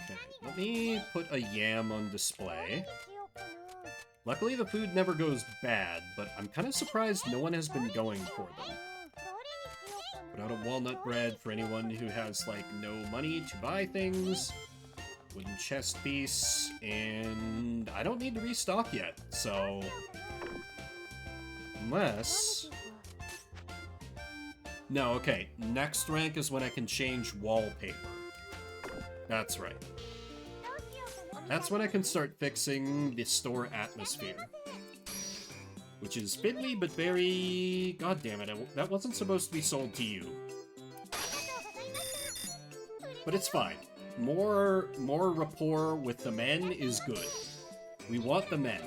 Okay, let me put a yam on display. Luckily, the food never goes bad, but I'm kind of surprised no one has been going for them. Put out a walnut bread for anyone who has, like, no money to buy things. Wooden chest piece, and I don't need to restock yet, so... Unless... No, okay. Next rank is when I can change wallpaper. That's right. That's when I can start fixing the store atmosphere. Which is fiddly, but very... God damn it, that wasn't supposed to be sold to you. But it's fine. More rapport with the men is good. We want the men.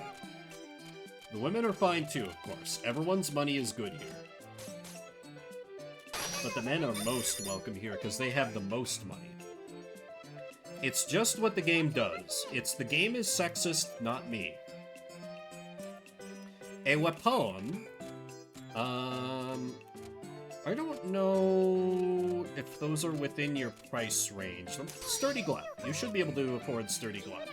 The women are fine too, of course. Everyone's money is good here. But the men are most welcome here because they have the most money. It's just what the game does. The game is sexist, not me. A weapon. I don't know if those are within your price range. Sturdy glove. You should be able to afford sturdy glove.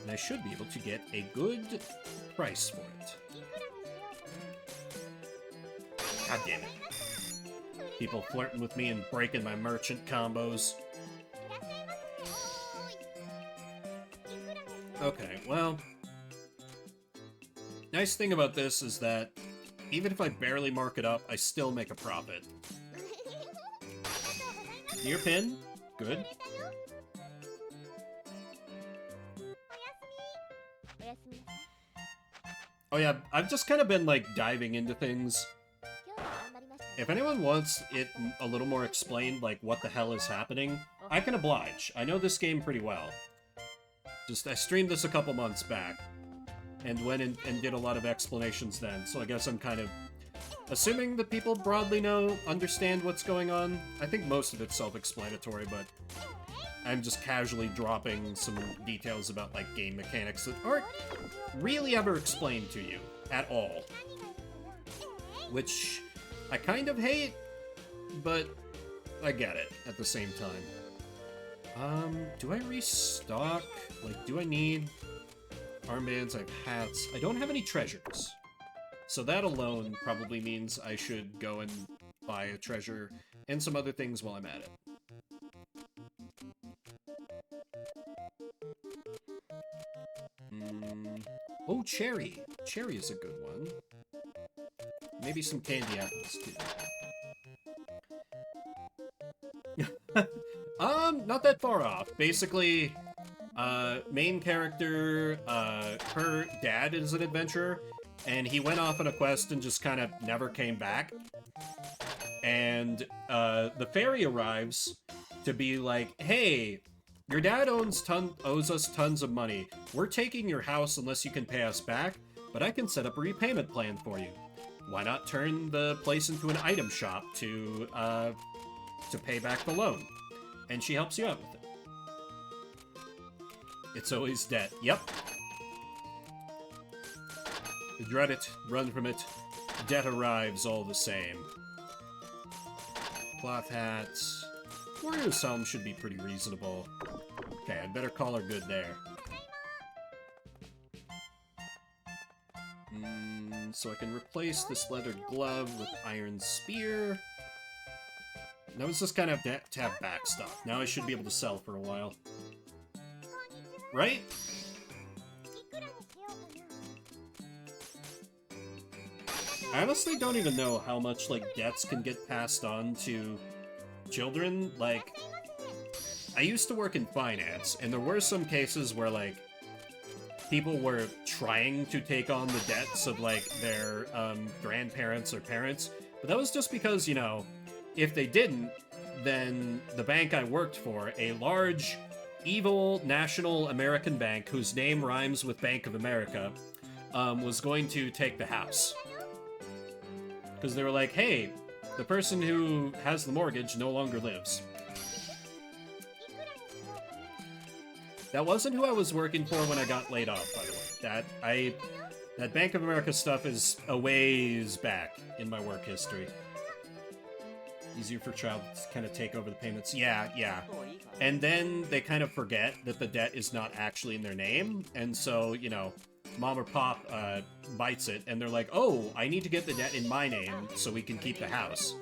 And I should be able to get a good price for it. God damn it. People flirting with me and breaking my merchant combos. Okay, well... Nice thing about this is that even if I barely mark it up, I still make a profit. Ear pin? Good. Oh yeah, I've just kind of been, like, diving into things. If anyone wants it a little more explained, like, what the hell is happening, I can oblige. I know this game pretty well. I streamed this a couple months back, and went and did a lot of explanations then, so I guess I'm kind of assuming that people broadly understand what's going on. I think most of it's self-explanatory, but I'm just casually dropping some details about, like, game mechanics that aren't really ever explained to you at all. Which I kind of hate, but I get it at the same time. Do I restock? Like, do I need armbands? I have hats. I don't have any treasures. So that alone probably means I should go and buy a treasure and some other things while I'm at it. Oh, cherry! Cherry is a good one. Maybe some candy apples, too. Not that far off. Basically, main character, her dad is an adventurer, and he went off on a quest and just kind of never came back. And, the fairy arrives to be like, hey, your dad owes us tons of money. We're taking your house unless you can pay us back, but I can set up a repayment plan for you. Why not turn the place into an item shop to pay back the loan? And she helps you out with it. It's always debt. Yep. Dread it, run from it. Debt arrives all the same. Cloth hats. Warrior's Helm should be pretty reasonable. Okay, I'd better call her good there. So I can replace this leather glove with iron spear. Now it's just kind of to have back stuff. Now I should be able to sell for a while. Right? I honestly don't even know how much, like, debts can get passed on to children. Like, I used to work in finance, and there were some cases where, like, people were trying to take on the debts of, like, their grandparents or parents, but that was just because, you know, if they didn't, then the bank I worked for, a large, evil, national American bank whose name rhymes with Bank of America, was going to take the house. Because they were like, hey, the person who has the mortgage no longer lives. That wasn't who I was working for when I got laid off, by the way. That Bank of America stuff is a ways back in my work history. Easier for child to kind of take over the payments. Yeah. And then they kind of forget that the debt is not actually in their name, and so, you know, mom or pop bites it, and they're like, oh, I need to get the debt in my name so we can keep the house.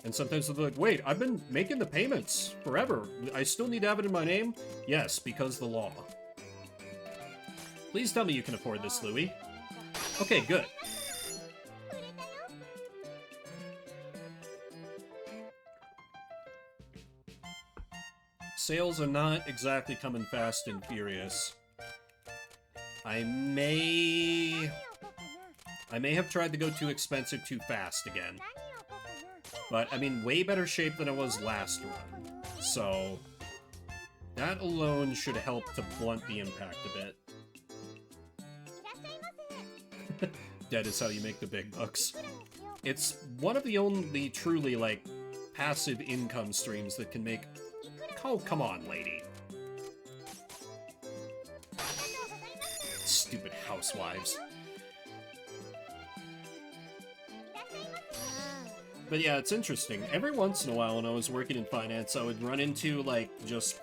And sometimes they're like, wait, I've been making the payments forever. I still need to have it in my name? Yes, because the law. Please tell me you can afford this, Louie. Okay, good. Sales are not exactly coming fast and furious. I may have tried to go too expensive too fast again. But, I mean, way better shape than I was last run. So, that alone should help to blunt the impact a bit. Debt is how you make the big bucks. It's one of the only truly, like, passive income streams that can make... Oh, come on, lady. Stupid housewives. But yeah, it's interesting. Every once in a while when I was working in finance, I would run into, like, just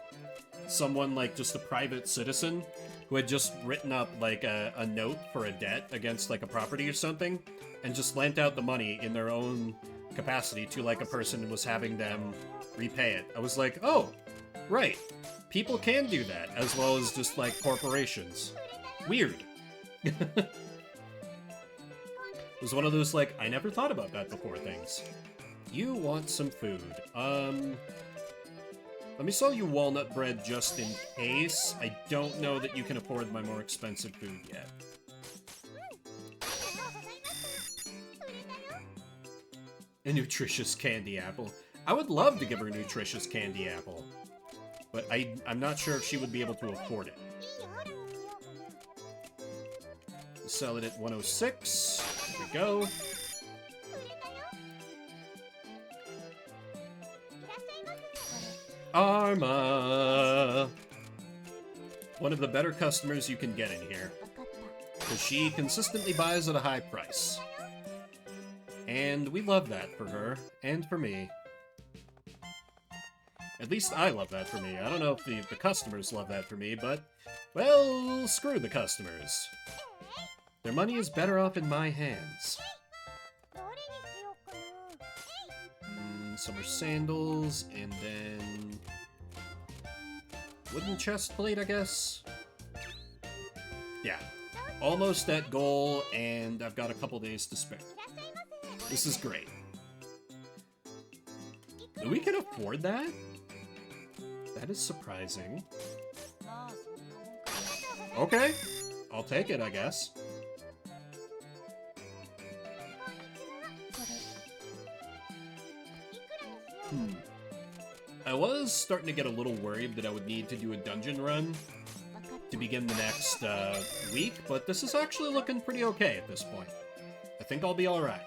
someone, like, just a private citizen who had just written up, like, a note for a debt against, like, a property or something, and just lent out the money in their own capacity to, like, a person who was having them repay it. I was like, oh, right. People can do that, as well as just, like, corporations. Weird. It was one of those, like, I never thought about that before things. You want some food. Let me sell you walnut bread just in case. I don't know that you can afford my more expensive food yet. A nutritious candy apple. I would love to give her a nutritious candy apple. But I'm not sure if she would be able to afford it. Sell it at 106. There we go. Arma! One of the better customers you can get in here. Because she consistently buys at a high price. And we love that for her, and for me. At least I love that for me. I don't know if the customers love that for me, but, well, screw the customers. Their money is better off in my hands. Summer sandals, and then... wooden chest plate, I guess? Yeah. Almost at goal, and I've got a couple days to spare. This is great. We can afford that? That is surprising. Okay. I'll take it, I guess. I was starting to get a little worried that I would need to do a dungeon run to begin the next week, but this is actually looking pretty okay at this point. I think I'll be alright.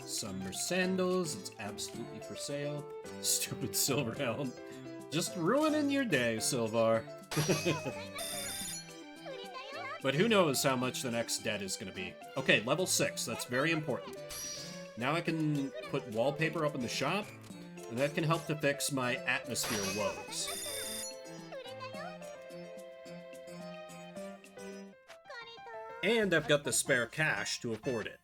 Summer sandals, it's absolutely for sale. Stupid Silver Helm. Just ruining your day, Silvar. But who knows how much the next debt is going to be. Okay, level 6, that's very important. Now I can put wallpaper up in the shop, and that can help to fix my atmosphere woes. And I've got the spare cash to afford it.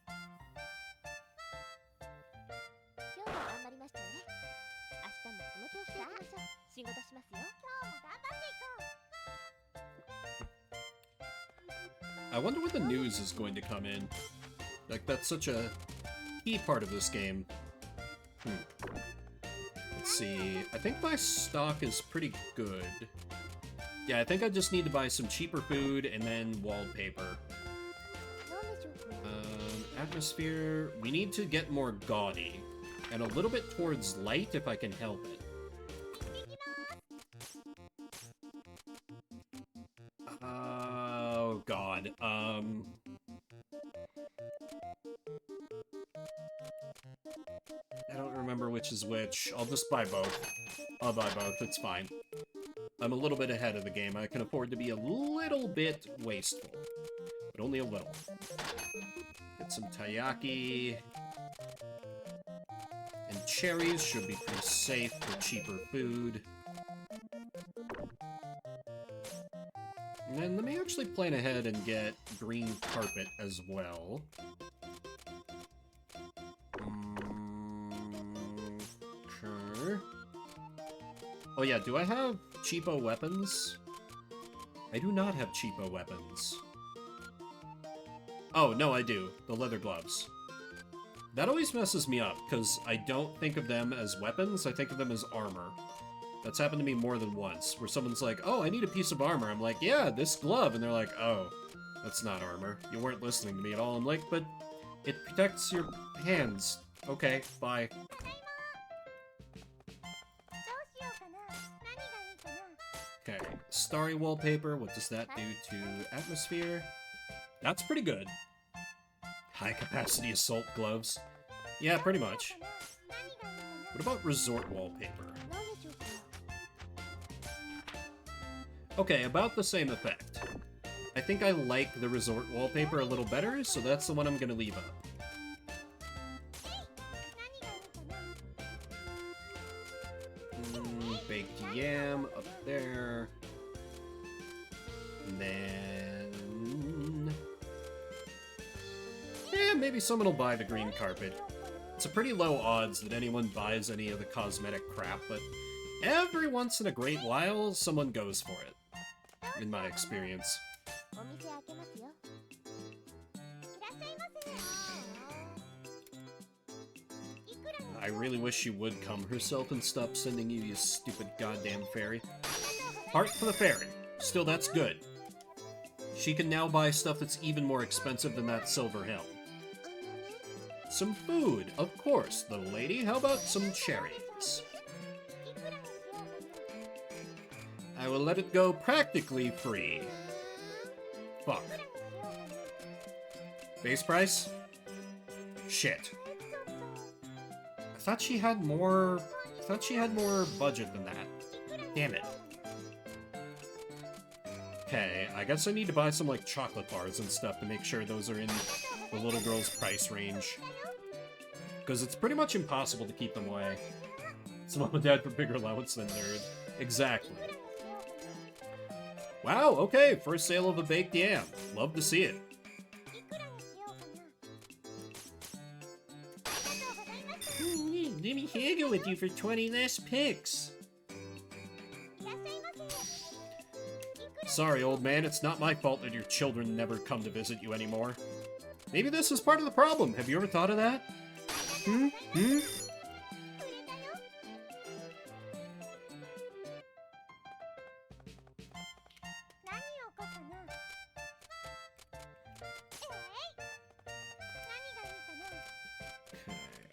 I wonder when the news is going to come in. Like, that's such a key part of this game. Let's see. I think my stock is pretty good. Yeah, I think I just need to buy some cheaper food and then wallpaper. Atmosphere. We need to get more gaudy. And a little bit towards light if I can help it. Oh, God. I don't remember remember which is which. I'll just buy both. I'll buy both, it's fine. I'm a little bit ahead of the game. I can afford to be a little bit wasteful. But only a little. Get some taiyaki. And cherries should be pretty safe for cheaper food. And then let me actually plan ahead and get green carpet as well. Okay. Oh yeah, do I have cheapo weapons? I do not have cheapo weapons. Oh, no, I do. The leather gloves. That always messes me up, because I don't think of them as weapons, I think of them as armor. That's happened to me more than once, where someone's like, oh, I need a piece of armor. I'm like, yeah, this glove. And they're like, oh, that's not armor. You weren't listening to me at all. I'm like, but it protects your hands. Okay, bye. Okay, starry wallpaper. What does that do to atmosphere? That's pretty good. High-capacity assault gloves. Yeah, pretty much. What about resort wallpaper? Okay, about the same effect. I think I like the resort wallpaper a little better, so that's the one I'm gonna leave up. Baked yam up there. And then... yeah, maybe someone will buy the green carpet. It's a pretty low odds that anyone buys any of the cosmetic crap, but every once in a great while, someone goes for it. In my experience. I really wish she would come herself and stop sending you, you stupid goddamn fairy. Heart for the fairy. Still, that's good. She can now buy stuff that's even more expensive than that silver helm. Some food, of course, little lady. How about some cherries? I will let it go practically free. Fuck. Base price? Shit. I thought she had more budget than that. Damn it. Okay, I guess I need to buy some, like, chocolate bars and stuff to make sure those are in the little girl's price range. Because it's pretty much impossible to keep them away. It's mom and dad for bigger allowance than nerd. Exactly. Wow, okay, first sale of a baked yam. Love to see it. Let me haggle with you for 20 less picks. Sorry, old man, it's not my fault that your children never come to visit you anymore. Maybe this is part of the problem. Have you ever thought of that? Hmm?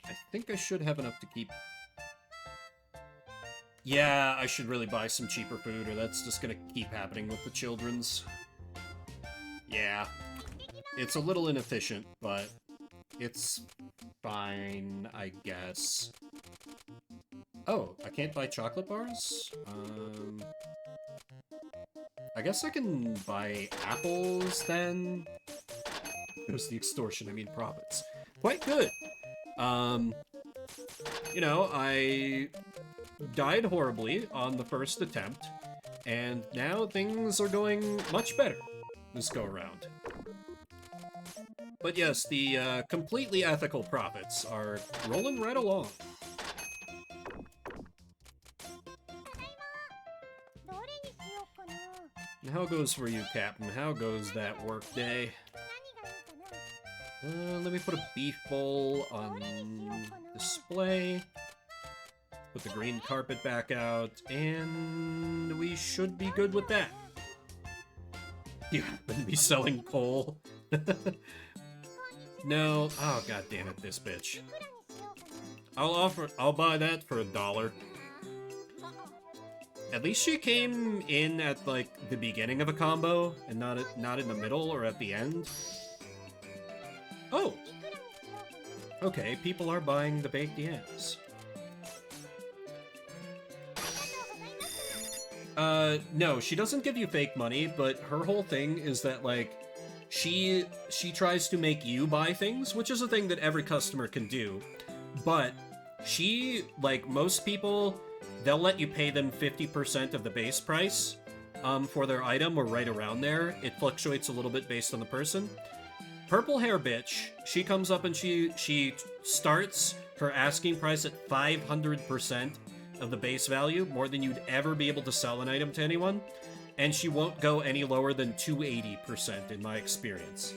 I think I should have enough to keep... yeah, I should really buy some cheaper food, or that's just gonna keep happening with the children's. Yeah. It's a little inefficient, but it's fine, I guess. Oh, I can't buy chocolate bars? I guess I can buy apples, then? There's the extortion, I mean profits. Quite good! You know, I died horribly on the first attempt, and now things are going much better this go-around. But yes, the completely ethical profits are rolling right along. And how goes for you, Captain? How goes that work day? Let me put a beef bowl on display. Put the green carpet back out, and we should be good with that. You happen to be selling coal? No. Oh, god damn it, this bitch. I'll buy that for $1. At least she came in at, like, the beginning of a combo, and not in the middle or at the end. Oh! Okay, people are buying the baked yams. No, she doesn't give you fake money, but her whole thing is that, like, she tries to make you buy things, which is a thing that every customer can do. But she, like most people, they'll let you pay them 50% of the base price for their item, or right around there. It fluctuates a little bit based on the person. Purple hair bitch, she comes up and she starts her asking price at 500% of the base value, more than you'd ever be able to sell an item to anyone, and she won't go any lower than 280% in my experience.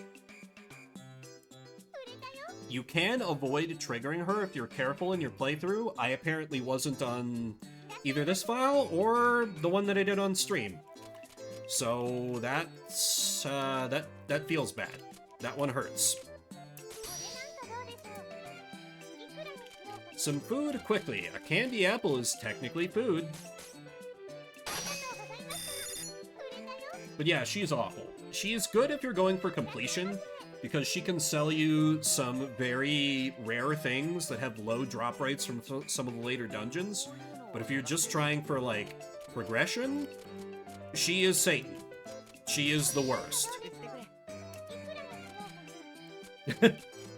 You can avoid triggering her if you're careful in your playthrough. I apparently wasn't on either this file or the one that I did on stream. So that's, that feels bad. That one hurts. Some food quickly. A candy apple is technically food. But yeah, she's awful. She is good if you're going for completion, because she can sell you some very rare things that have low drop rates from some of the later dungeons. But if you're just trying for, like, progression, she is Satan. She is the worst.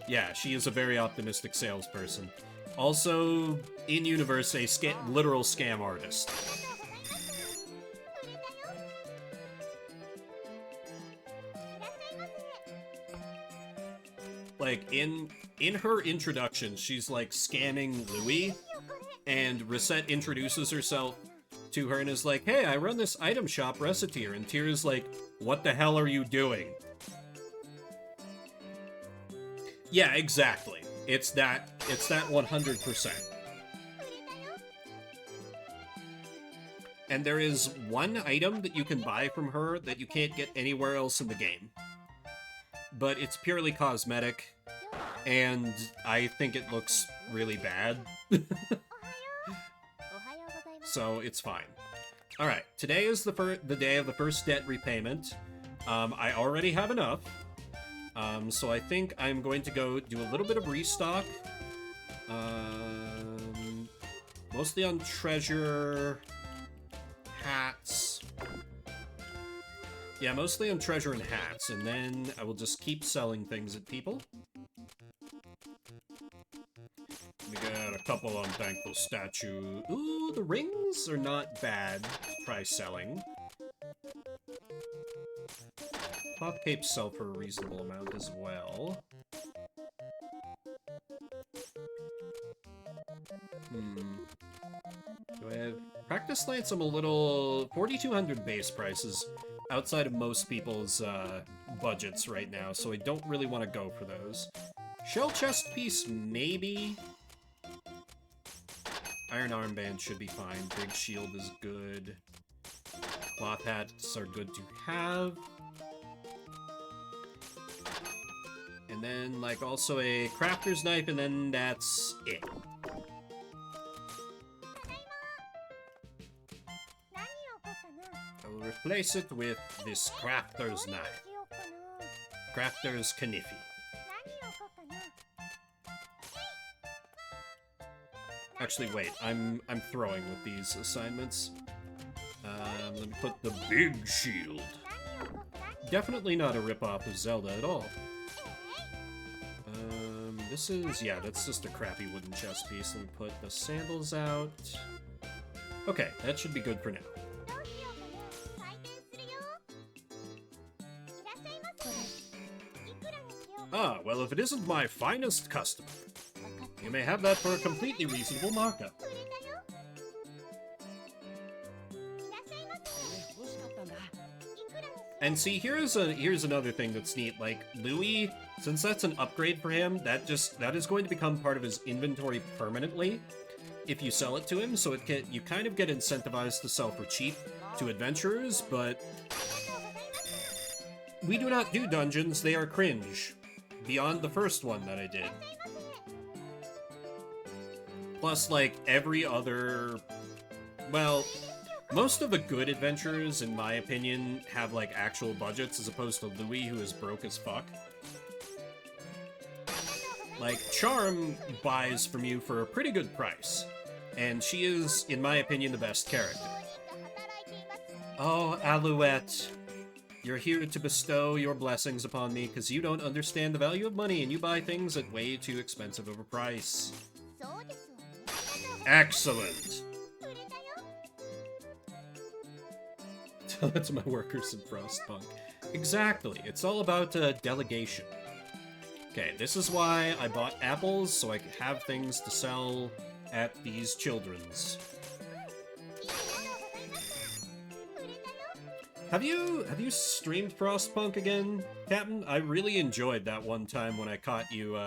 Yeah, she is a very optimistic salesperson. Also, in-universe, a literal scam artist. Like, in her introduction, she's, like, scamming Louis, and Recette introduces herself to her and is like, hey, I run this item shop, Recettear, and Tyr's like, what the hell are you doing? Yeah, exactly. It's that 100%. And there is one item that you can buy from her that you can't get anywhere else in the game. But it's purely cosmetic, and I think it looks really bad. So it's fine. Alright, today is the day of the first debt repayment. I already have enough. So I think I'm going to go do a little bit of restock. Mostly on treasure, hats. Yeah, mostly on treasure and hats, and then I will just keep selling things at people. We got a couple unthankful statue. Ooh, the rings are not bad to try selling. Pop capes sell for a reasonable amount as well. Do I have... Practice Lance, I'm a little... 4,200 base prices outside of most people's budgets right now, so I don't really want to go for those. Shell chest piece, maybe. Iron armband should be fine. Big shield is good. Cloth hats are good to have. And then, like, also a crafter's knife, and then that's it. I will replace it with this crafter's knife. Crafter's kniffy. Actually, wait, I'm throwing with these assignments. Let me put the big shield. Definitely not a ripoff of Zelda at all. This is, yeah, that's just a crappy wooden chest piece. Let me put the sandals out. Okay, that should be good for now. Ah, well, if it isn't my finest customer, you may have that for a completely reasonable markup. And see, here's another thing that's neat. Like, Louis, since that's an upgrade for him, that is going to become part of his inventory permanently if you sell it to him, so you kind of get incentivized to sell for cheap to adventurers, but we do not do dungeons, they are cringe. Beyond the first one that I did. Plus, like, every other... Well, most of the good adventurers, in my opinion, have, like, actual budgets, as opposed to Louis, who is broke as fuck. Like, Charm buys from you for a pretty good price, and she is, in my opinion, the best character. Oh, Alouette. You're here to bestow your blessings upon me because you don't understand the value of money and you buy things at way too expensive of a price. Excellent. Tell that to my workers in Frostpunk. Exactly. It's all about delegation. Okay, this is why I bought apples, so I could have things to sell at these children's. Have you streamed Frostpunk again, Captain? I really enjoyed that one time when I caught you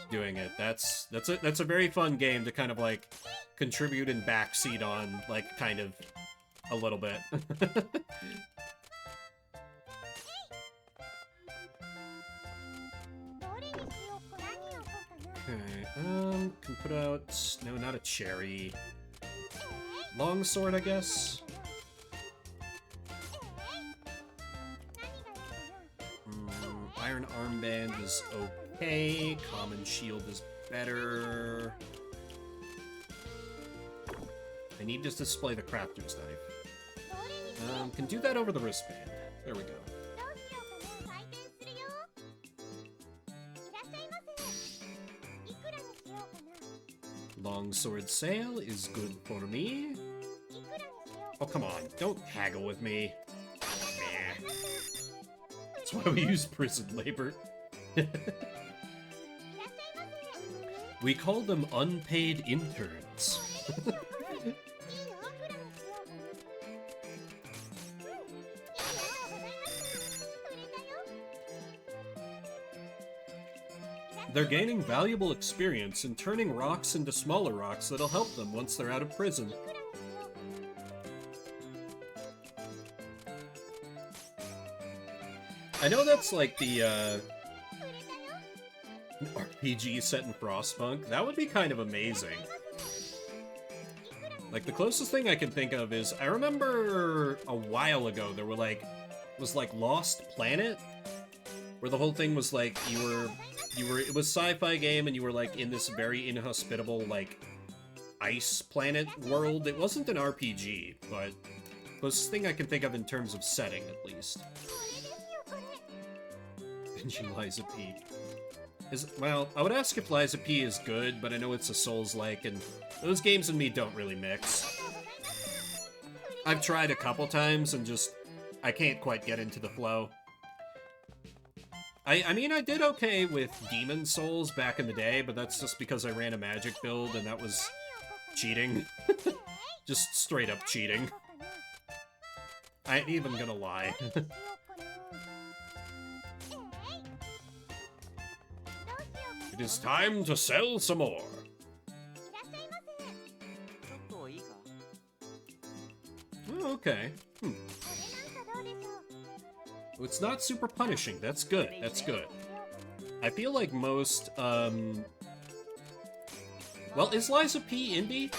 doing it. That's a very fun game to kind of like contribute and backseat on, like kind of a little bit. Okay, can put out, no, not a cherry. Longsword, I guess. Iron armband is okay. Common shield is better. I need to display the crafter's knife. Can do that over the wristband. There we go. Longsword sale is good for me. Oh, come on. Don't haggle with me. Nah. That's why we use prison labor. We call them unpaid interns. They're gaining valuable experience in turning rocks into smaller rocks that'll help them once they're out of prison. I know that's like the, RPG set in Frostpunk. That would be kind of amazing. Like, the closest thing I can think of is, I remember a while ago there were like, was like Lost Planet? Where the whole thing was like, it was sci-fi game and you were like in this very inhospitable, like, ice planet world. It wasn't an RPG, but closest thing I can think of in terms of setting, at least. Binging Liza P. Well, I would ask if Liza P is good, but I know it's a Souls-like, and those games and me don't really mix. I've tried a couple times and just, I can't quite get into the flow. I mean, I did okay with Demon Souls back in the day, but that's just because I ran a magic build, and that was cheating. Just straight up cheating. I ain't even gonna lie. It is time to sell some more. Oh, okay. It's not super punishing. That's good. That's good. I feel like most, well, is Liza P indie?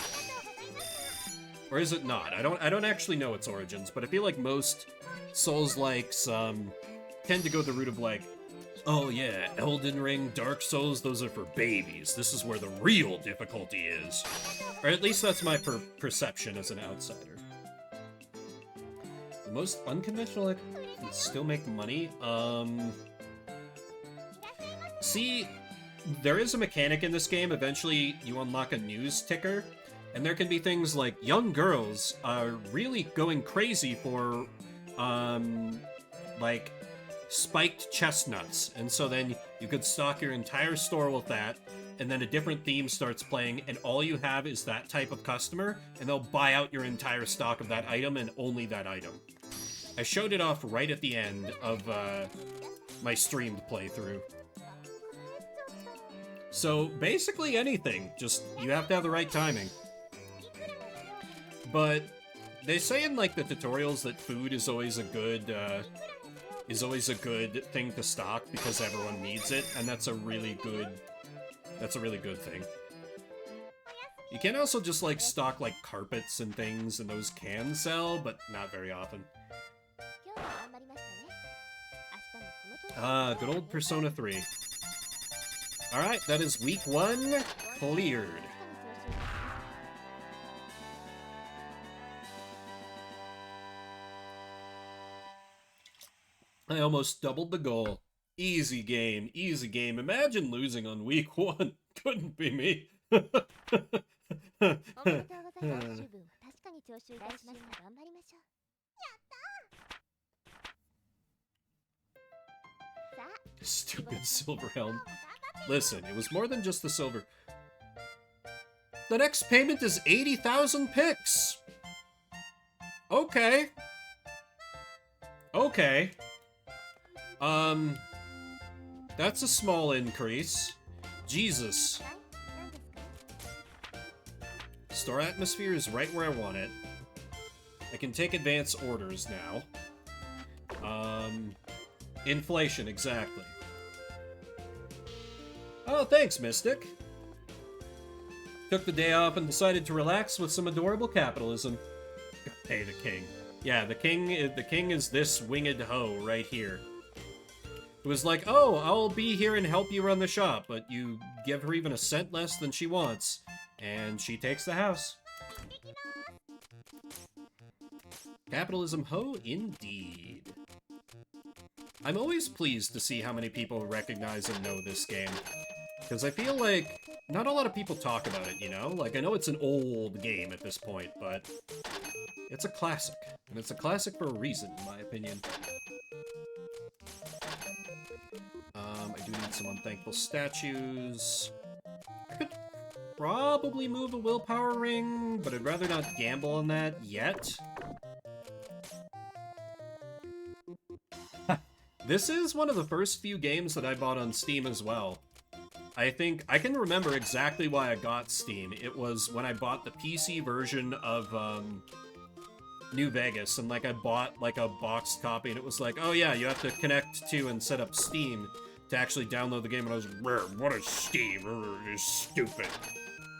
Or is it not? I don't actually know its origins, but I feel like most Souls-likes, tend to go the route of like, oh yeah, Elden Ring, Dark Souls, those are for babies. This is where the real difficulty is. Or at least that's my perception as an outsider. The most unconventional can still make money? See, there is a mechanic in this game. Eventually, you unlock a news ticker, and there can be things like young girls are really going crazy for, like, spiked chestnuts, and so then you could stock your entire store with that, and then a different theme starts playing, and all you have is that type of customer, and they'll buy out your entire stock of that item and only that item. I showed it off right at the end of my streamed playthrough. So basically anything, just you have to have the right timing. But they say in like the tutorials that food is always a good thing to stock because everyone needs it, and that's a really good thing. You can also just like stock like carpets and things, and those can sell, but not very often. Good old Persona 3. Alright, that is week 1 cleared. I almost doubled the goal. Easy game, easy game. Imagine losing on week 1. Couldn't be me. おめでとうございます。主分は確かに徴収いたしますが頑張りましょう。さあ、 Stupid silver helm. Listen, it was more than just the silver. The next payment is 80,000 picks. Okay. Okay. That's a small increase. Jesus. はい、何ですか？ Store atmosphere is right where I want it. I can take advance orders now. Inflation, exactly. Oh, thanks, Mystic. Took the day off and decided to relax with some adorable capitalism. Hey, the king. Yeah, the king is this winged hoe right here. It was like, oh, I'll be here and help you run the shop, but you give her even a cent less than she wants, and she takes the house. Capitalism hoe indeed. I'm always pleased to see how many people recognize and know this game. Because I feel like not a lot of people talk about it, you know? Like, I know it's an old game at this point, but it's a classic. And it's a classic for a reason, in my opinion. I do need some unthankful statues. I could probably move a willpower ring, but I'd rather not gamble on that yet. This is one of the first few games that I bought on Steam as well. I think I can remember exactly why I got Steam. It was when I bought the PC version of New Vegas, and like I bought like a boxed copy, and it was like, oh yeah, you have to connect to and set up Steam to actually download the game, and I was, what is Steam? It's stupid.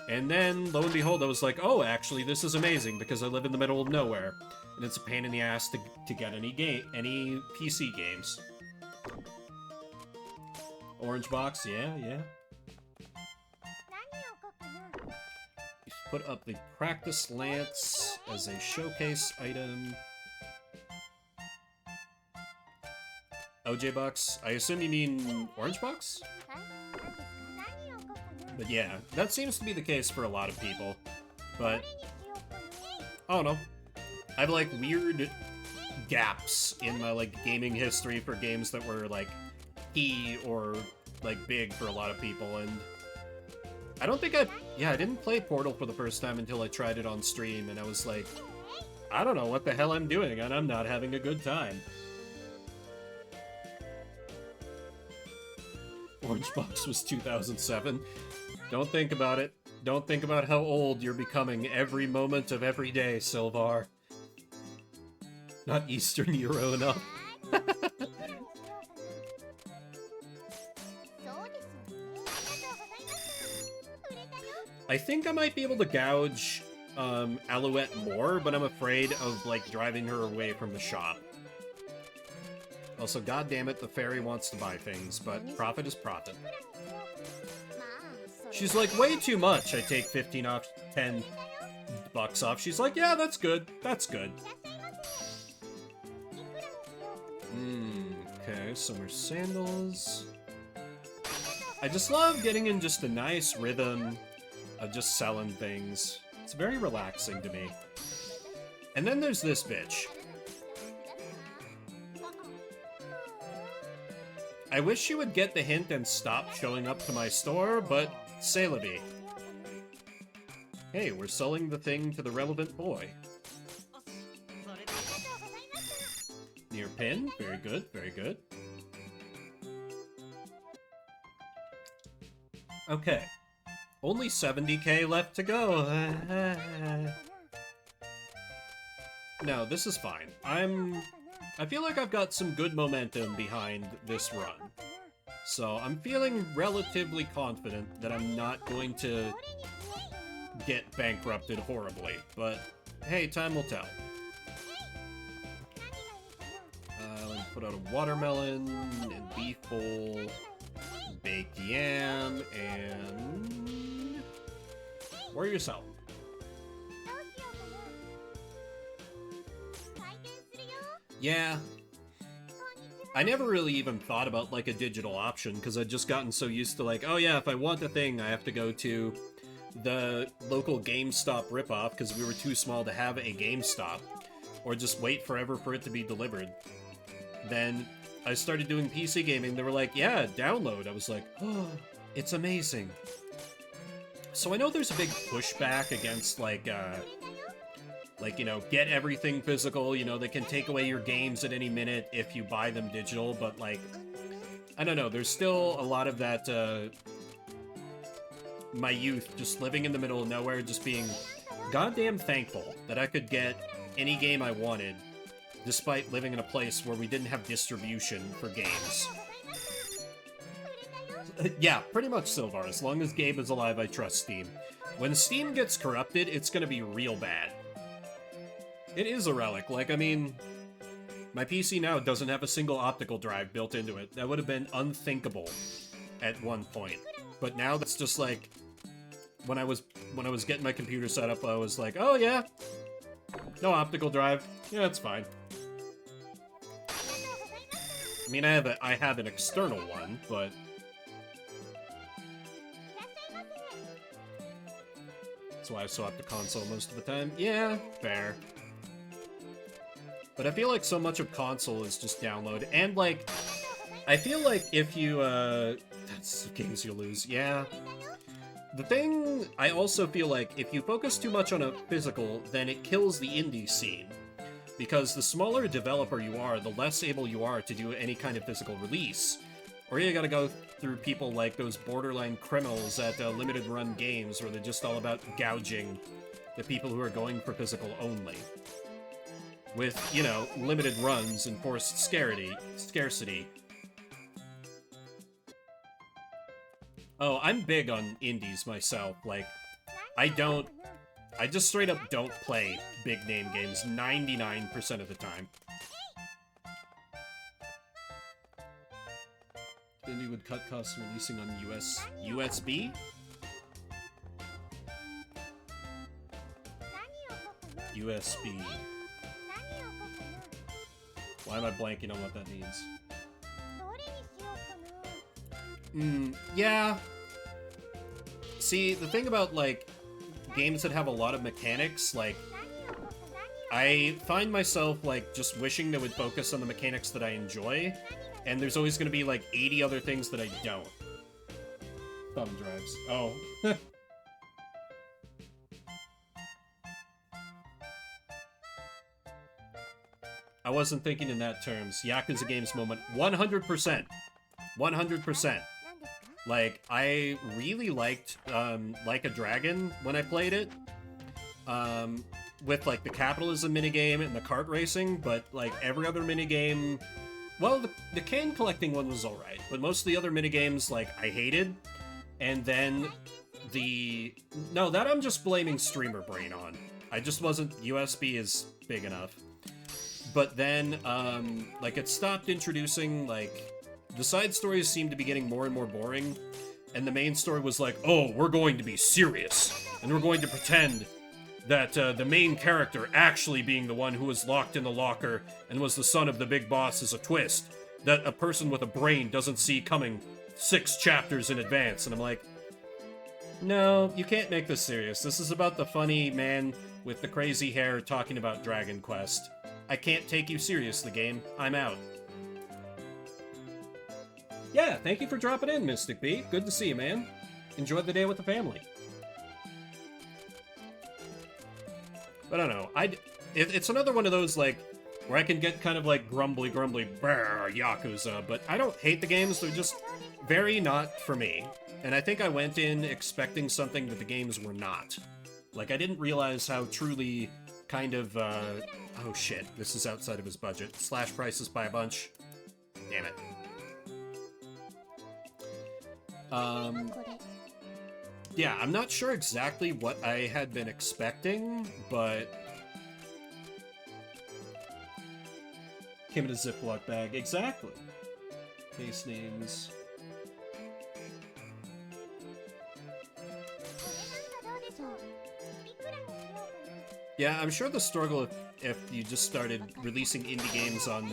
And then, lo and behold, I was like, oh, actually, this is amazing, because I live in the middle of nowhere, and it's a pain in the ass to get any PC games. Orange box, yeah. 何を書くの？ You put up the practice lance as a showcase item. OJ box? I assume you mean orange box? はい、何ですか？何を書くの？ But yeah, that seems to be the case for a lot of people. どれ But にしようかな？ I don't know. I have like weird gaps in my like gaming history for games that were like key or like big for a lot of people, and I don't think I didn't play Portal for the first time until I tried it on stream, and I was like, I don't know what the hell I'm doing, and I'm not having a good time. Orange Box was 2007. Don't think about it. Don't think about how old you're becoming every moment of every day, Sylvar. Not Eastern Euro enough. いくらにしようかな？そうですよね。ありがとうございました。売れたよ。 I think I might be able to gouge Alouette more, but I'm afraid of like driving her away from the shop. Also, goddammit, the fairy wants to buy things, but profit is profit. まあ、それ She's like, way too much. I take 15 off, 10 bucks off. She's like, yeah, that's good. That's good. いらっしゃいませ。いくらにしようかな？ Okay, some more sandals. I just love getting in just a nice rhythm of just selling things. It's very relaxing to me. And then there's this bitch. I wish she would get the hint and stop showing up to my store, but c'est la vie. Hey, we're selling the thing to the relevant boy. Near pin. Very good, very good. Okay. Only 70k left to go. No, this is fine. I feel like I've got some good momentum behind this run. So I'm feeling relatively confident that I'm not going to get bankrupted horribly. But hey, time will tell. Let me put out a watermelon and beef bowl, baked yam, and warrior salad. どうしようかな？開店するよ。 Yeah, こんにちは。I never really even thought about, like, a digital option, because I'd just gotten so used to, like, oh yeah, if I want a thing, I have to go to the local GameStop ripoff, because we were too small to have a GameStop, or just wait forever for it to be delivered. Then I started doing PC gaming, they were like, yeah, download. I was like, oh, it's amazing. So I know there's a big pushback against, like, you know, get everything physical, you know, they can take away your games at any minute if you buy them digital, but, like, I don't know, there's still a lot of that, my youth just living in the middle of nowhere, just being goddamn thankful that I could get any game I wanted, despite living in a place where we didn't have distribution for games. Yeah, pretty much Silvar. As long as Gabe is alive, I trust Steam. When Steam gets corrupted, it's gonna be real bad. It is a relic. Like, I mean, my PC now doesn't have a single optical drive built into it. That would have been unthinkable at one point. But now that's just like, when I was getting my computer set up, I was like, oh yeah, no optical drive. Yeah, it's fine. I mean, I have an external one, but that's why I swap the console most of the time. Yeah, fair. But I feel like so much of console is just download, and, like, I feel like if you, that's games you lose, yeah. The thing, I also feel like if you focus too much on a physical, then it kills the indie scene. Because the smaller a developer you are, the less able you are to do any kind of physical release. Or you gotta go through people like those borderline criminals at limited run games, where they're just all about gouging the people who are going for physical only. With, you know, limited runs and forced scarcity. Oh, I'm big on indies myself. Like, I just straight up don't play big name games 99% of the time. Indie would cut costs releasing on USB? USB. Why am I blanking on what that means? Yeah. See, the thing about, like, games that have a lot of mechanics, like, I find myself, like, just wishing they would focus on the mechanics that I enjoy, and there's always gonna be, like, 80 other things that I don't. Thumb drives. Oh. I wasn't thinking in that terms. Yakuza Games moment. 100%. 100%. Like, I really liked, Like a Dragon when I played it. With, like, the capitalism minigame and the kart racing, but, like, every other minigame... Well, the can collecting one was alright, but most of the other minigames, like, I hated. And then the... No, that I'm just blaming streamer brain on. I just wasn't... USB is big enough. But then, like, it stopped introducing, like... The side stories seemed to be getting more and more boring, and the main story was like, oh, we're going to be serious, and we're going to pretend that the main character actually being the one who was locked in the locker and was the son of the big boss is a twist that a person with a brain doesn't see coming 6 chapters in advance. And I'm like, no, you can't make this serious. This is about the funny man with the crazy hair talking about Dragon Quest. I can't take you seriously, game. I'm out. Yeah, thank you for dropping in, Mystic B. Good to see you, man. Enjoy the day with the family. But I don't know. It's another one of those, like, where I can get kind of, like, grumbly, brr, Yakuza, but I don't hate the games. They're just very not for me. And I think I went in expecting something that the games were not. Like, I didn't realize how truly kind of, oh shit, this is outside of his budget. Slash prices by a bunch. Damn it. Yeah, I'm not sure exactly what I had been expecting, but... Came in a Ziploc bag. Exactly. Case names. Yeah, I'm sure the struggle if you just started releasing indie games on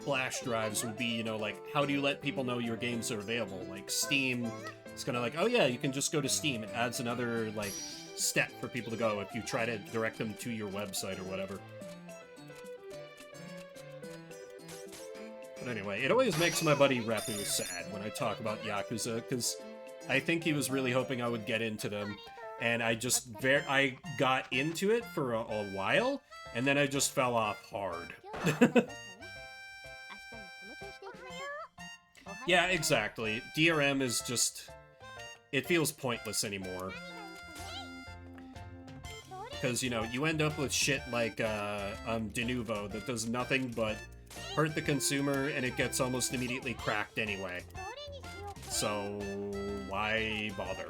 flash drives would be, you know, like, how do you let people know your games are available? Like, Steam, it's gonna like, oh yeah, you can just go to Steam. It adds another, like, step for people to go if you try to direct them to your website or whatever. But anyway, it always makes my buddy Repu sad when I talk about Yakuza, because I think he was really hoping I would get into them, and I just I got into it for a while, and then I just fell off hard. Yeah, exactly. DRM is just... it feels pointless anymore. Because, you know, you end up with shit like De Novo that does nothing but hurt the consumer, and it gets almost immediately cracked anyway. So, why bother?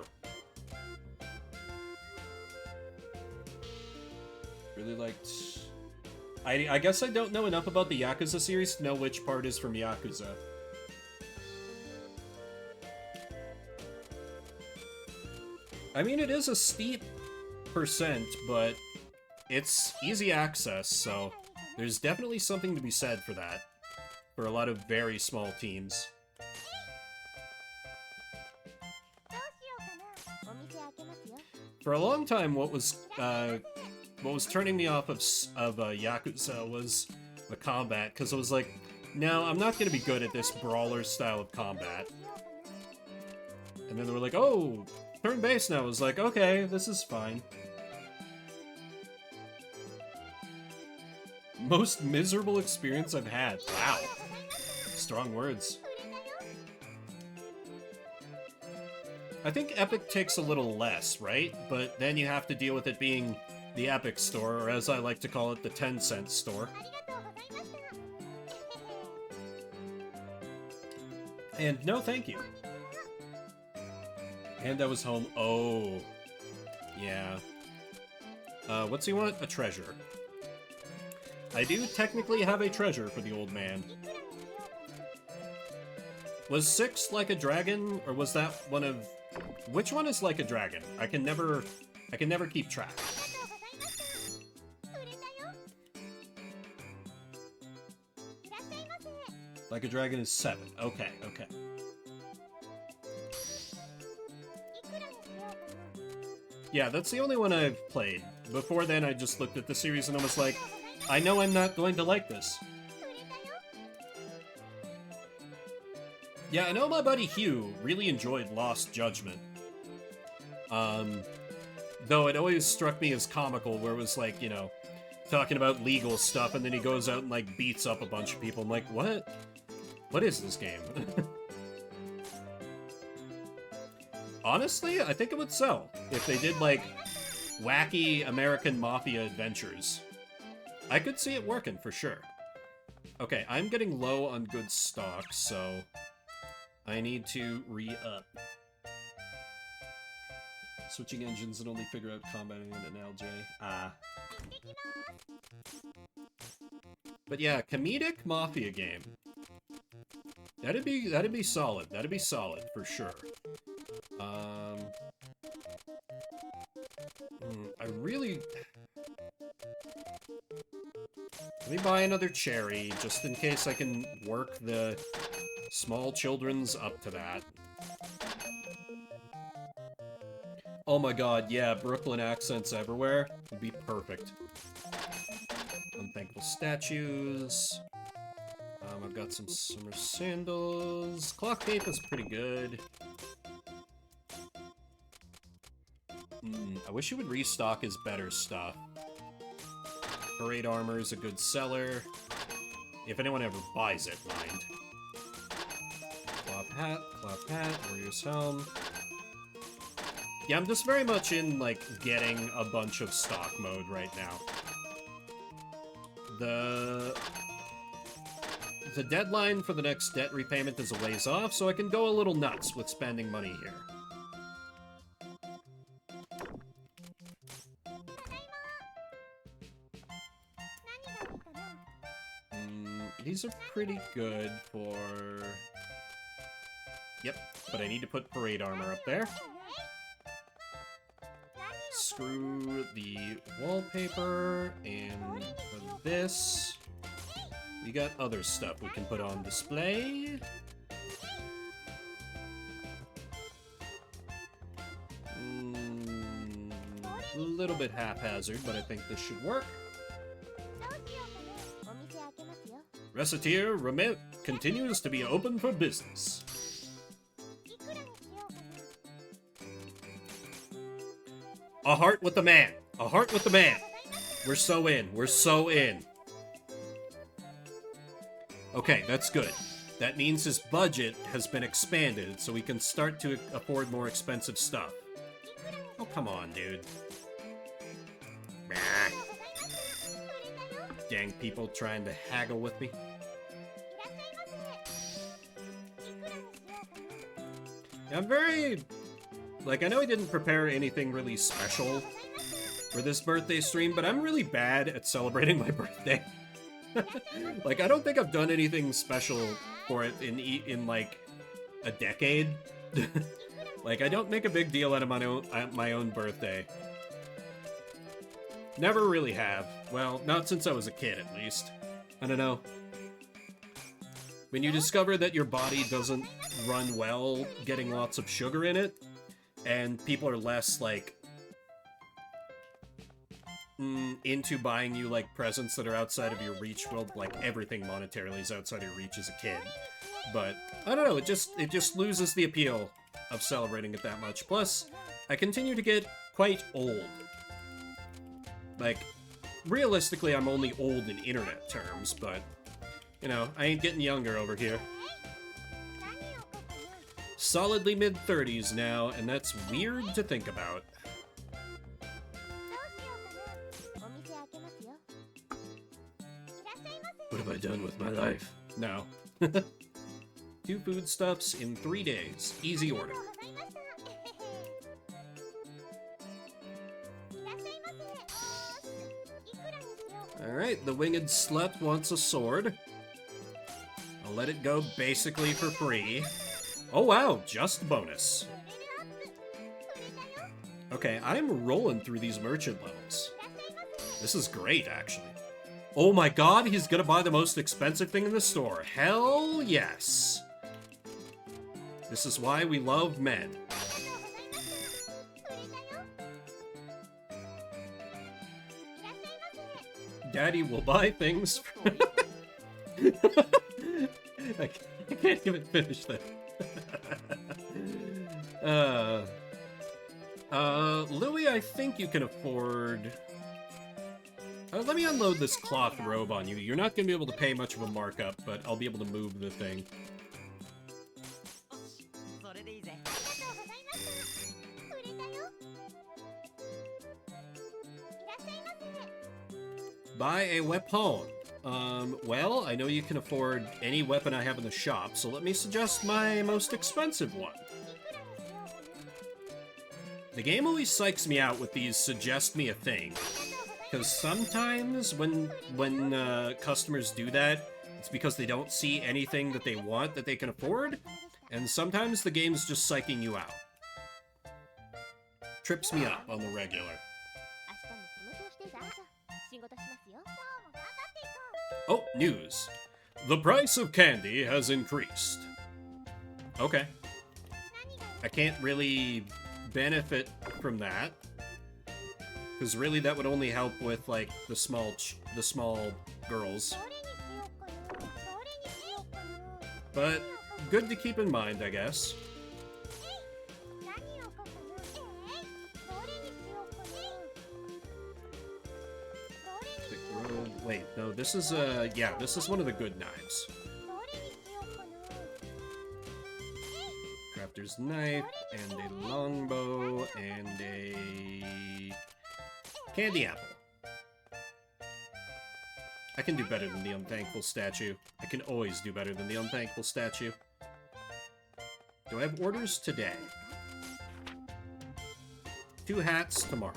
Really liked... I guess I don't know enough about the Yakuza series to know which part is from Yakuza. I mean, it is a steep percent, but it's easy access, so there's definitely something to be said for that. For a lot of very small teams. For a long time, what was turning me off of Yakuza was the combat, because I was like, no, I'm not going to be good at this brawler style of combat. And then they were like, oh, turn-based now. I was like, okay, this is fine. Most miserable experience I've had. Wow. Strong words. I think Epic takes a little less, right? But then you have to deal with it being the Epic store, or as I like to call it, the 10-cent store. And no thank you. And I was home. Oh. Yeah. What's he want? A treasure. I do technically have a treasure for the old man. Was 6 like a dragon, or was that one of... which one is like a dragon? I can never keep track. Like a dragon is 7. Okay, okay. Yeah, that's the only one I've played. Before then, I just looked at the series and I was like, I know I'm not going to like this. Yeah, I know my buddy Hugh really enjoyed Lost Judgment. Though it always struck me as comical, where it was like, you know, talking about legal stuff, and then he goes out and, like, beats up a bunch of people. I'm like, what? What is this game? Honestly, I think it would sell if they did, like, wacky American Mafia adventures. I could see it working, for sure. Okay, I'm getting low on good stock, so I need to re-up. Switching engines and only figure out combating in an LJ. Ah. But yeah, comedic Mafia game. That'd be solid. That'd be solid, for sure. I really... Let me buy another cherry, just in case I can work the small children's up to that. Oh my god, yeah, Brooklyn accents everywhere would be perfect. Unthankful statues. I've got some summer sandals. Clock tape is pretty good. I wish you would restock his better stuff. Parade armor is a good seller. If anyone ever buys it, mind. Cloth hat, warrior's helm. Yeah, I'm just very much in, like, getting a bunch of stock mode right now. The deadline for the next debt repayment is a ways off, so I can go a little nuts with spending money here. These are pretty good for... Yep, but I need to put parade armor up there. Screw the wallpaper, and for this, We got other stuff we can put on display. A little bit haphazard, but I think this should work. どうしようかな。お店開けますよ。 Recettear continues to be open for business. いくらにしようかな。 A heart with the man. A heart with the man. We're so in. We're so in. Okay, that's good. That means his budget has been expanded, so we can start to afford more expensive stuff. Oh, come on, dude. Nah. Dang people trying to haggle with me. いらっしゃいませ。いくらにしようかな。 I'm very... Like, I know I didn't prepare anything really special for this birthday stream, but I'm really bad at celebrating my birthday. Like, I don't think I've done anything special for it in like, a decade. Like, I don't make a big deal out of my own birthday. Never really have. Well, not since I was a kid, at least. I don't know. When you discover that your body doesn't run well getting lots of sugar in it, and people are less, like, into buying you, like, presents that are outside of your reach. Well, like, everything monetarily is outside of your reach as a kid. But, I don't know, it just loses the appeal of celebrating it that much. Plus, I continue to get quite old. Like, realistically, I'm only old in internet terms, but, you know, I ain't getting younger over here. 何を書くの。 Solidly mid-30s now, and that's weird to think about. どうしようかな。お店開けますよ。いらっしゃいませ。 What have I done with my life? No. 2 foodstuffs in 3 days. Easy order. ございました。いらっしゃいませ。いくらにしようかな。 Alright, the winged slut wants a sword. I'll let it go basically for free. Oh wow, just bonus. レベルアップ。売れたよ。 Okay, I'm rolling through these merchant levels. いらっしゃいませ。 This is great, actually. Oh my god, he's gonna buy the most expensive thing in the store. Hell yes. This is why we love men. ありがとうございます。売れたよ。いらっしゃいませ。 Daddy will buy things. I can't even finish that. Louis, I think you can afford... let me unload this cloth robe on you. You're not going to be able to pay much of a markup, but I'll be able to move the thing. それでいいぜ。ありがとうございました。売れたよ。いらっしゃいませ。 Buy a weapon. Well, I know you can afford any weapon I have in the shop, so let me suggest my most expensive one. いくらにしようかな。 The game always psychs me out with these suggest me a thing. Because sometimes when customers do that, it's because they don't see anything that they want that they can afford, and sometimes the game's just psyching you out. Trips me up on the regular. 明日もこの調子でさ。仕事しますよ。今日も頑張っていこう。 Oh, news. The price of candy has increased. Okay. 何が I can't really benefit from that. Because really that would only help with, like, the small girls. どれにしようかな。どれにしようかな。 But good to keep in mind, I guess. 何を書くの。どれにしようかな。どれに Thick しようかな。 robe. Wait, no, this is, yeah, this is one of the good knives. どれにしようかな。 Crafter's knife, and a longbow, and a candy apple. I can do better than the unthankful statue. I can always do better than the unthankful statue. Do I have orders today? 2 hats tomorrow.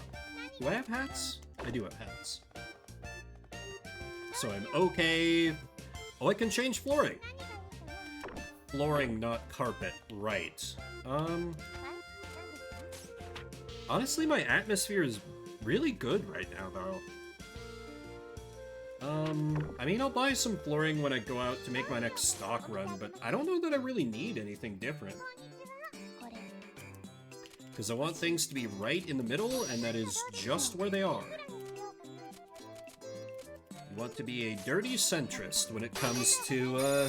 Do I have hats? I do have hats. So I'm okay. Oh, I can change flooring. 何がいいかな。 Flooring, not carpet. Right. はい。何ですか。 Honestly, my atmosphere is really good right now, though. I mean, I'll buy some flooring when I go out to make my next stock run, but I don't know that I really need anything different. これ Because I want things to be right in the middle, and that is just where they are. You want to be a dirty centrist when it comes to,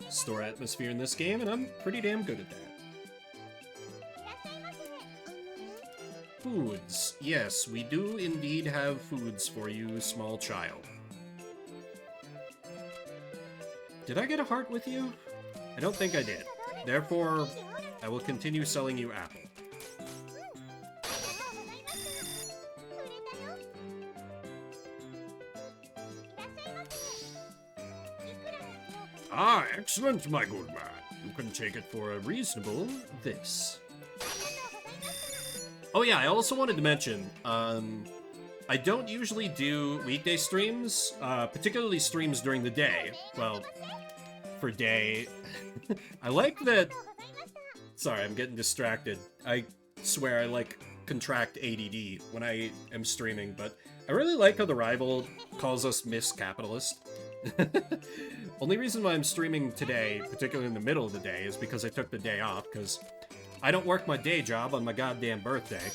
store atmosphere in this game, and I'm pretty damn good at that. いらっしゃいませ。Foods. Yes, we do indeed have foods for you, small child. Did I get a heart with you? I don't think I did. Therefore, I will continue selling you apple. ありがとうございます。売れたよ。 Ah, excellent, my good man. You can take it for a reasonable this. Oh yeah, I also wanted to mention, I don't usually do weekday streams, particularly streams during the day. Well, for day. I like that... Sorry, I'm getting distracted. I swear I like contract ADD when I am streaming, but I really like how the rival calls us Miss Capitalist. Only reason why I'm streaming today, particularly in the middle of the day, is because I took the day off, because I don't work my day job on my goddamn birthday.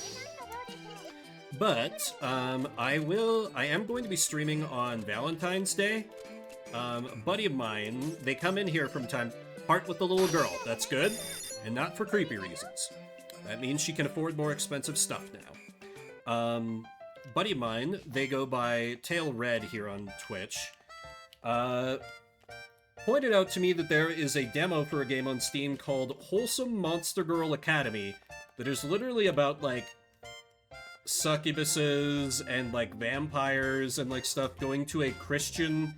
But, I am going to be streaming on Valentine's Day. A buddy of mine, they come in here from time, part with the little girl, that's good, and not for creepy reasons. That means she can afford more expensive stuff now. Buddy of mine, they go by Tail Red here on Twitch, pointed out to me that there is a demo for a game on Steam called Wholesome Monster Girl Academy that is literally about, like, succubuses and, like, vampires and, like, stuff going to a Christian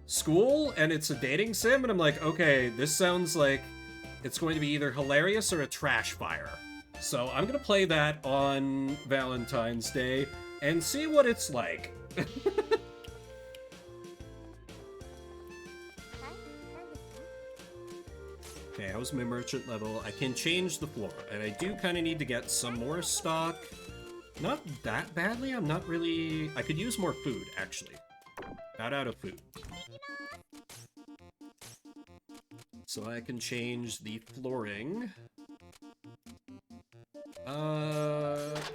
school, and it's a dating sim, and I'm like, okay, this sounds like it's going to be either hilarious or a trash fire. So I'm gonna play that on Valentine's Day and see what it's like. Okay, how's my merchant level? I can change the floor, and I do kind of need to get some more stock. Not that badly, I'm not really... I could use more food, actually. Not out of food. So I can change the flooring.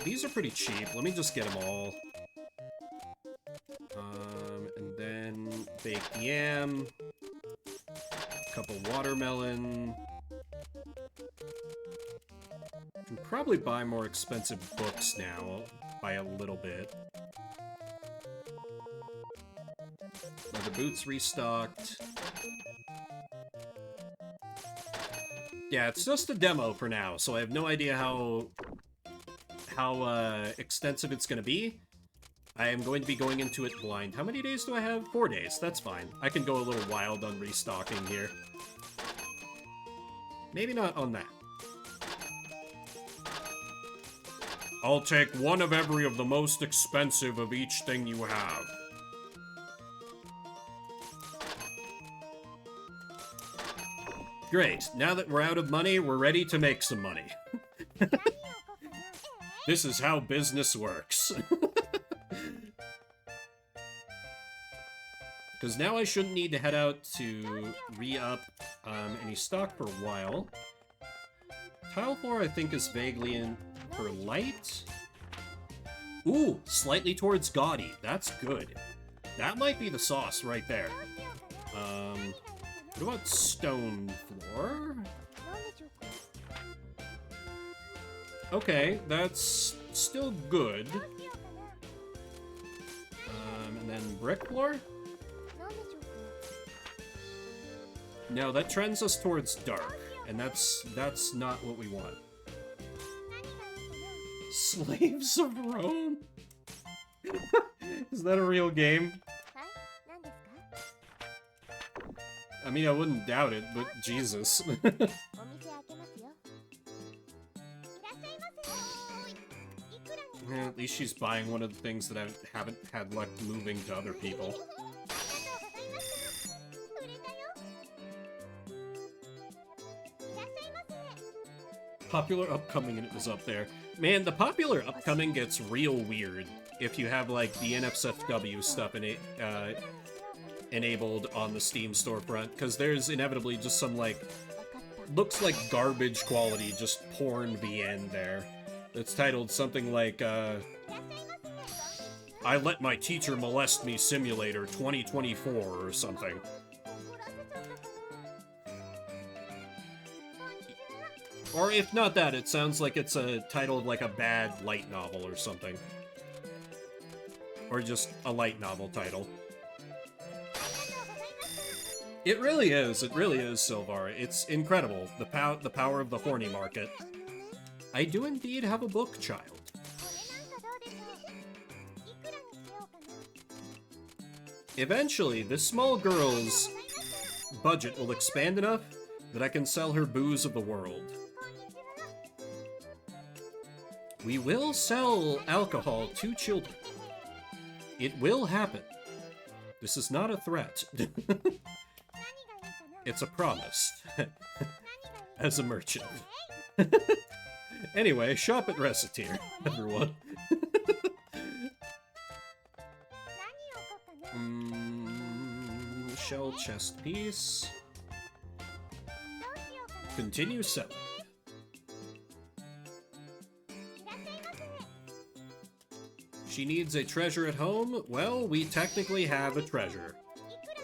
These are pretty cheap. Let me just get them all. And then baked yam. Couple watermelon. Can probably buy more expensive books now by a little bit. Leather boots restocked. Yeah, it's just a demo for now, so I have no idea how extensive it's gonna be. I am going to be going into it blind. How many days do I have? 4 days. That's fine. I can go a little wild on restocking here. Maybe not on that. I'll take one of every of the most expensive of each thing you have. Great. Now that we're out of money, we're ready to make some money. This is how business works. Because now I shouldn't need to head out to re-up any stock for a while. Tile floor, I think, is vaguely in for light. Ooh, slightly towards gaudy. That's good. That might be the sauce right there. What about stone floor? Okay, that's still good. And then brick floor? No, that trends us towards dark, and that's not what we want. Slaves of Rome? Is that a real game? I mean, I wouldn't doubt it, but Jesus. Yeah, at least she's buying one of the things that I haven't had luck moving to other people. Popular upcoming and it was up there. Man, the popular upcoming gets real weird if you have like the NSFW stuff enabled on the Steam storefront, because there's inevitably just some like looks like garbage quality just porn VN there. That's titled something like I Let My Teacher Molest Me Simulator 2024 or something. Or if not that, it sounds like it's a title of like a bad light novel or something. Or just a light novel title. It really is, Silvar. It's incredible, the power of the horny market. I do indeed have a book, child. Eventually, this small girl's budget will expand enough that I can sell her booze of the world. We will sell alcohol to children. It will happen. This is not a threat. It's a promise. As a merchant. Anyway, shop at Recettear, everyone. Shell chest piece. Continue selling. She needs a treasure at home? Well, we technically have a treasure.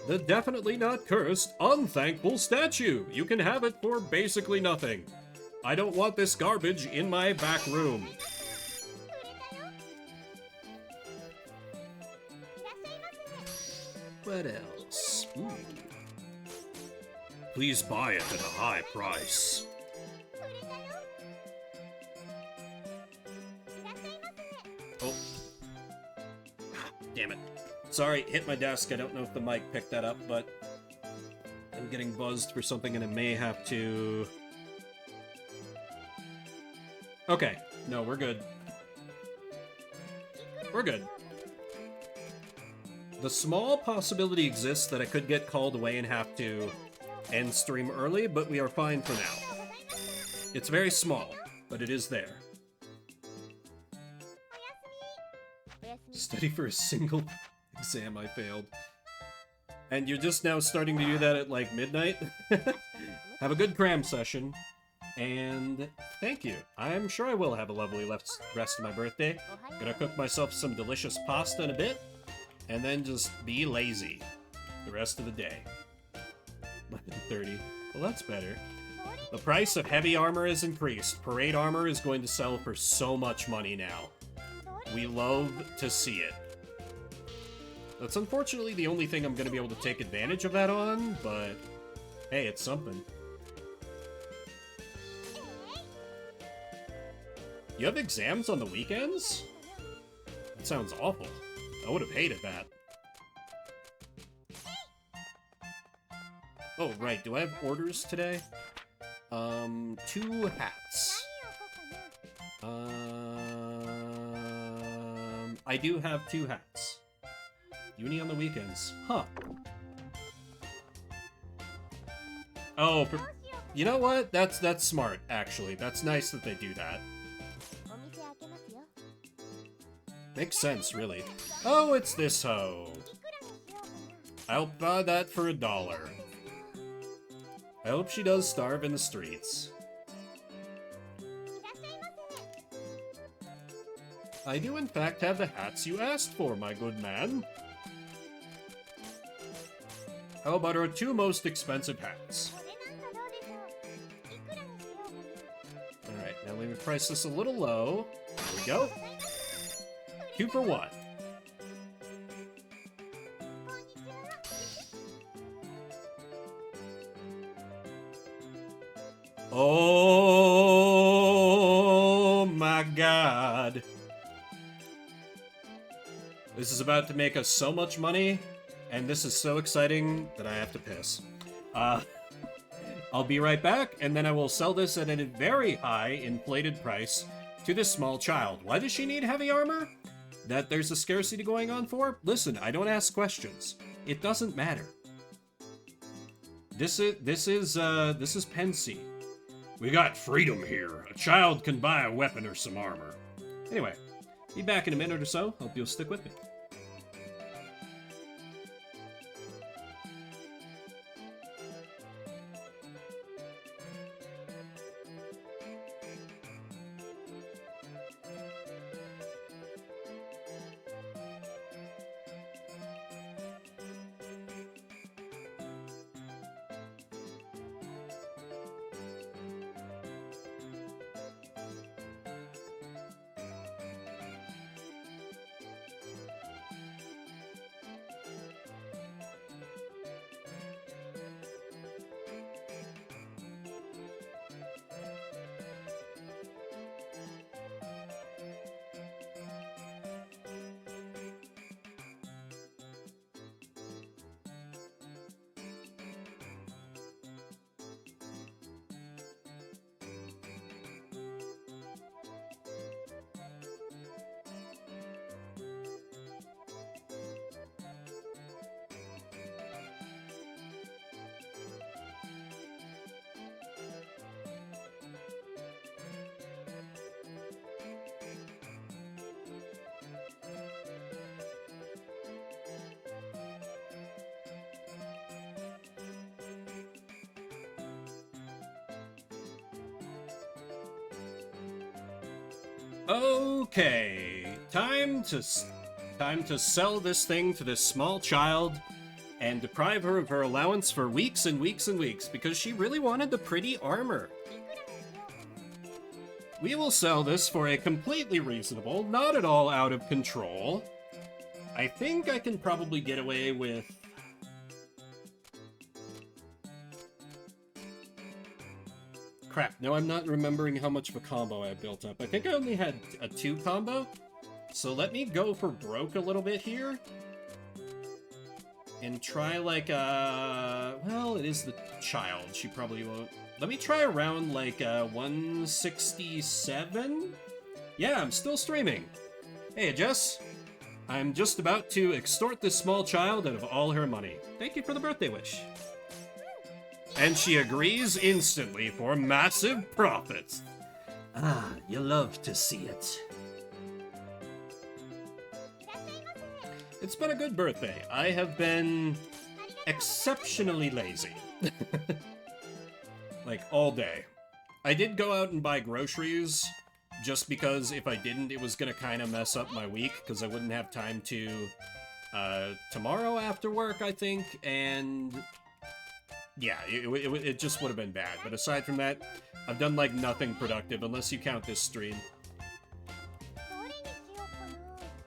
The definitely not cursed, unthankful statue! You can have it for basically nothing. I don't want this garbage in my back room. What else? Ooh. Please buy it at a high price. Oh. Damn it. Sorry, hit my desk. I don't know if the mic picked that up, but I'm getting buzzed for something and I may have to... Okay. No, we're good. We're good. The small possibility exists that I could get called away and have to end stream early, but we are fine for now. It's very small, but it is there. Study for a single exam I failed. And you're just now starting to do that at, like, midnight? Have a good cram session. And thank you. I'm sure I will have a lovely rest of my birthday. Gonna cook myself some delicious pasta in a bit. And then just be lazy the rest of the day. 11:30. Well, that's better. The price of heavy armor is increased. Parade armor is going to sell for so much money now. We love to see it. That's unfortunately the only thing I'm going to be able to take advantage of that on, but hey, it's something. You have exams on the weekends? That sounds awful. I would have hated that. Oh, right. Do I have orders today? 2 hats. I do have 2 hats. Uni on the weekends. Huh. Oh, you know what? That's smart, actually. That's nice that they do that. Makes sense, really. Oh, it's this hoe. I'll buy that for $1. I hope she does starve in the streets. I do in fact have the hats you asked for, my good man. How about our 2 most expensive hats? Alright, now let me price this a little low. There we go. 2 for 1. Oh my god. This is about to make us so much money, and this is so exciting that I have to piss. I'll be right back, and then I will sell this at a very high inflated price to this small child. Why does she need heavy armor? That there's a scarcity going on for? Listen, I don't ask questions. It doesn't matter. This is Pensy. We got freedom here. A child can buy a weapon or some armor. Anyway, be back in a minute or so. Hope you'll stick with me. Okay, time to sell this thing to this small child and deprive her of her allowance for weeks and weeks and weeks because she really wanted the pretty armor. We will sell this for a completely reasonable, not at all out of control. I think I can probably get away with... Crap, no, I'm not remembering how much of a combo I built up. I think I only had a 2 combo. So let me go for broke a little bit here. And try like, well, it is the child. She probably won't. Let me try around like 167? Yeah, I'm still streaming. Hey, Jess. I'm just about to extort this small child out of all her money. Thank you for the birthday wish. And she agrees instantly for massive profits. Ah, you love to see it. It's been a good birthday. I have been exceptionally lazy. Like, all day. I did go out and buy groceries, just because if I didn't, it was gonna kind of mess up my week, because I wouldn't have time to, tomorrow after work, I think, and... yeah, it just would have been bad. But aside from that, I've done, like, nothing productive, unless you count this stream.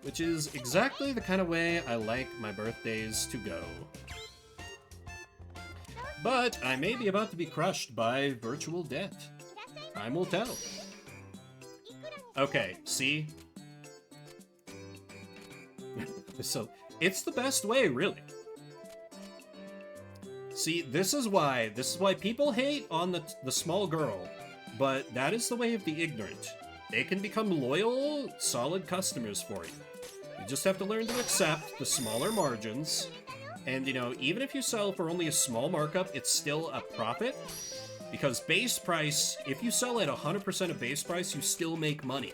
Which is exactly the kind of way I like my birthdays to go. But I may be about to be crushed by virtual debt. Time will tell. Okay, see? So, it's the best way, really. See, this is why people hate on the small girl, but that is the way of the ignorant. They can become loyal, solid customers for you. You just have to learn to accept the smaller margins, and, you know, even if you sell for only a small markup, it's still a profit, because base price, if you sell at 100% of base price, you still make money.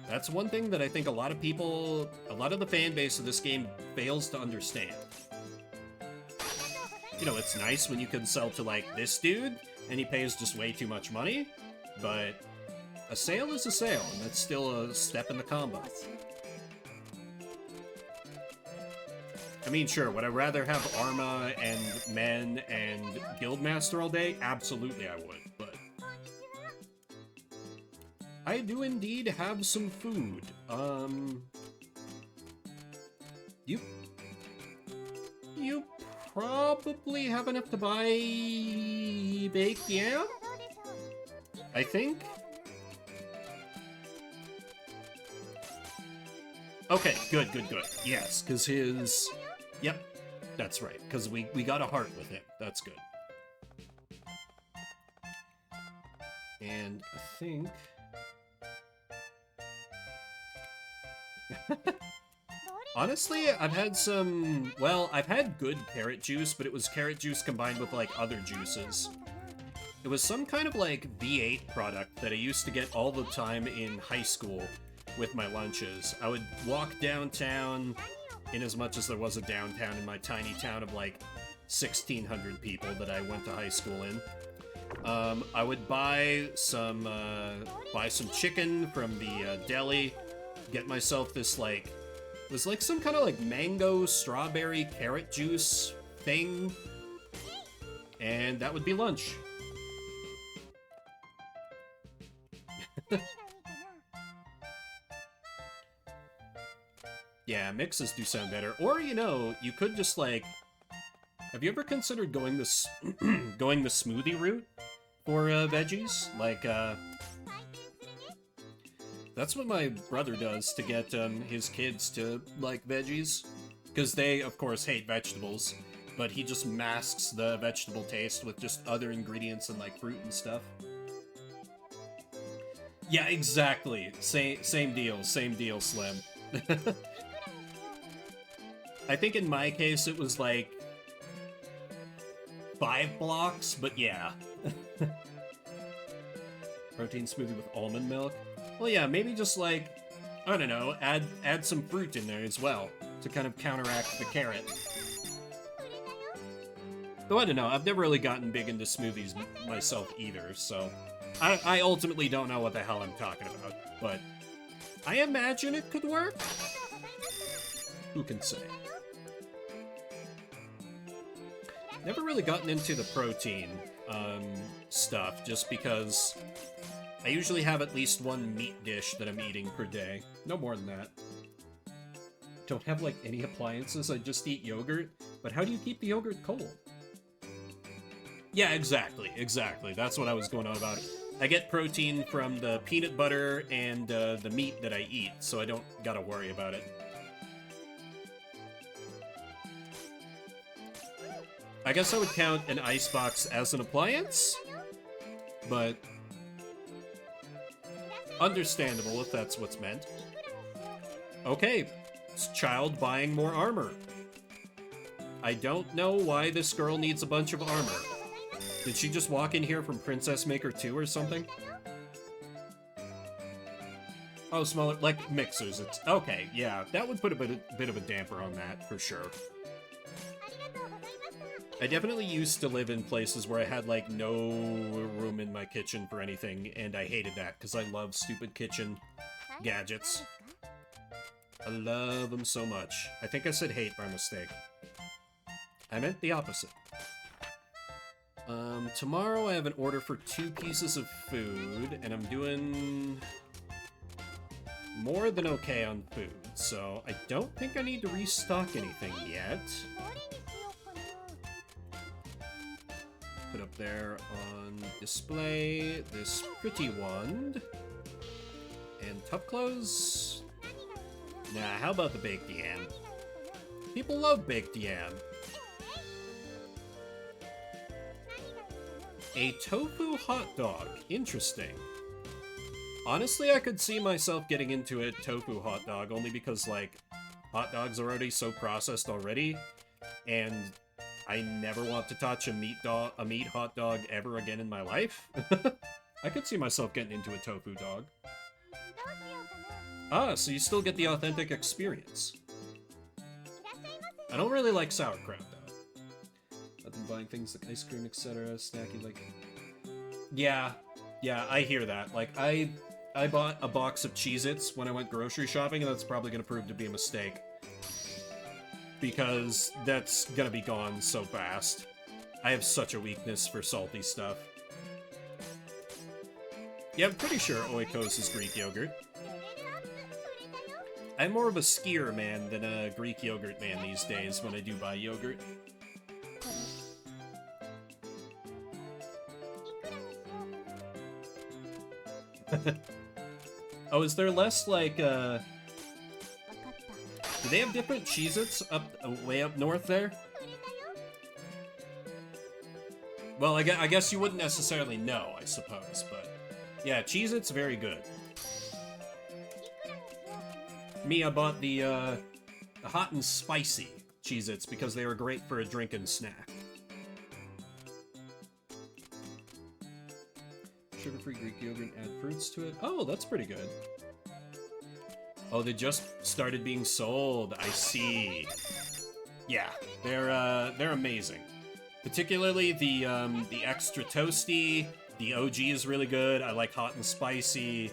That's one thing that I think a lot of people, a lot of the fan base of this game fails to understand. You know, it's nice when you can sell to, like, this dude, and he pays just way too much money, but a sale is a sale, and that's still a step in the combo. I mean, sure, would I rather have Arma and Men and Guildmaster all day? Absolutely I would, but... I do indeed have some food. You probably have enough to buy baked yam? I think? Okay, good. Yes, because his... Yep, that's right, because we got a heart with him. That's good. And I think... honestly, I've had some... well, I've had good carrot juice, but it was carrot juice combined with, like, other juices. It was some kind of like V8 product that I used to get all the time in high school with my lunches. I would walk downtown, in as much as there was a downtown in my tiny town of like 1,600 people that I went to high school in. I would buy some chicken from the deli, get myself this like, it was like some kind of like mango, strawberry, carrot juice thing, and that would be lunch. Yeah, mixes do sound better. Or, you know, you could just like... Have you ever considered going this going the smoothie route for veggies? Like, that's what my brother does to get his kids to like veggies. Because they, of course, hate vegetables. But he just masks the vegetable taste with just other ingredients and like fruit and stuff. Yeah, exactly. Same deal, Slim. I think in my case it was like 5 blocks, but yeah. Protein smoothie with almond milk? Well, yeah, maybe just like, I don't know, add some fruit in there as well to kind of counteract the carrot. Though I don't know, I've never really gotten big into smoothies myself either, so I ultimately don't know what the hell I'm talking about, but I imagine it could work. Who can say? Never really gotten into the protein stuff, just because I usually have at least one meat dish that I'm eating per day. No more than that. Don't have, like, any appliances, I just eat yogurt. But how do you keep the yogurt cold? Yeah, exactly. That's what I was going on about. I get protein from the peanut butter and the meat that I eat, so I don't gotta worry about it. I guess I would count an icebox as an appliance, but understandable if that's what's meant. Okay, it's child buying more armor. I don't know why this girl needs a bunch of armor. Did she just walk in here from Princess Maker 2 or something? Oh, smaller, like mixers. It's okay, yeah, that would put a bit of a damper on that, for sure. I definitely used to live in places where I had, like, no room in my kitchen for anything, and I hated that, because I love stupid kitchen gadgets. I love them so much. I think I said hate by mistake. I meant the opposite. Tomorrow I have an order for 2 pieces of food, and I'm doing more than okay on food, so I don't think I need to restock anything yet. Put up there on display this pretty wand. And tough clothes? Nah, how about the baked yam? People love baked yam. A tofu hot dog. Interesting. Honestly, I could see myself getting into a tofu hot dog only because, like, hot dogs are already so processed already, and I never want to touch a meat hot dog ever again in my life. I could see myself getting into a tofu dog. Ah, so you still get the authentic experience. I don't really like sauerkraut, though. I've been buying things like ice cream, etc., snacky, like... Yeah, I hear that. Like, I bought a box of Cheez-Its when I went grocery shopping, and that's probably gonna prove to be a mistake. Because that's gonna be gone so fast. I have such a weakness for salty stuff. Yeah, I'm pretty sure Oikos is Greek yogurt. I'm more of a skier man than a Greek yogurt man these days when I do buy yogurt. Oh, is there less, like, do they have different Cheez-Its way up north there? Well, I guess you wouldn't necessarily know, I suppose, but... Yeah, Cheez-Its, very good. Me, I bought the hot and spicy Cheez-Its because they were great for a drink and snack. Sugar-free Greek yogurt, add fruits to it. Oh, that's pretty good. Oh, they just started being sold. I see. Yeah, they're amazing. Particularly the extra toasty. The OG is really good. I like hot and spicy.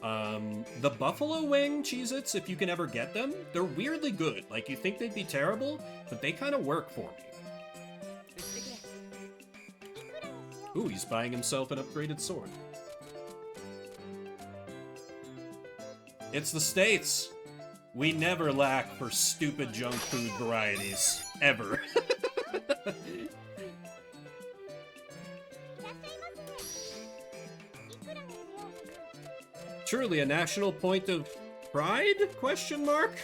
The buffalo wing Cheez-Its, if you can ever get them, they're weirdly good. Like, you think they'd be terrible, but they kind of work for me. Ooh, he's buying himself an upgraded sword. It's the States. We never lack for stupid junk food varieties. Ever. Truly a national point of pride? Question mark?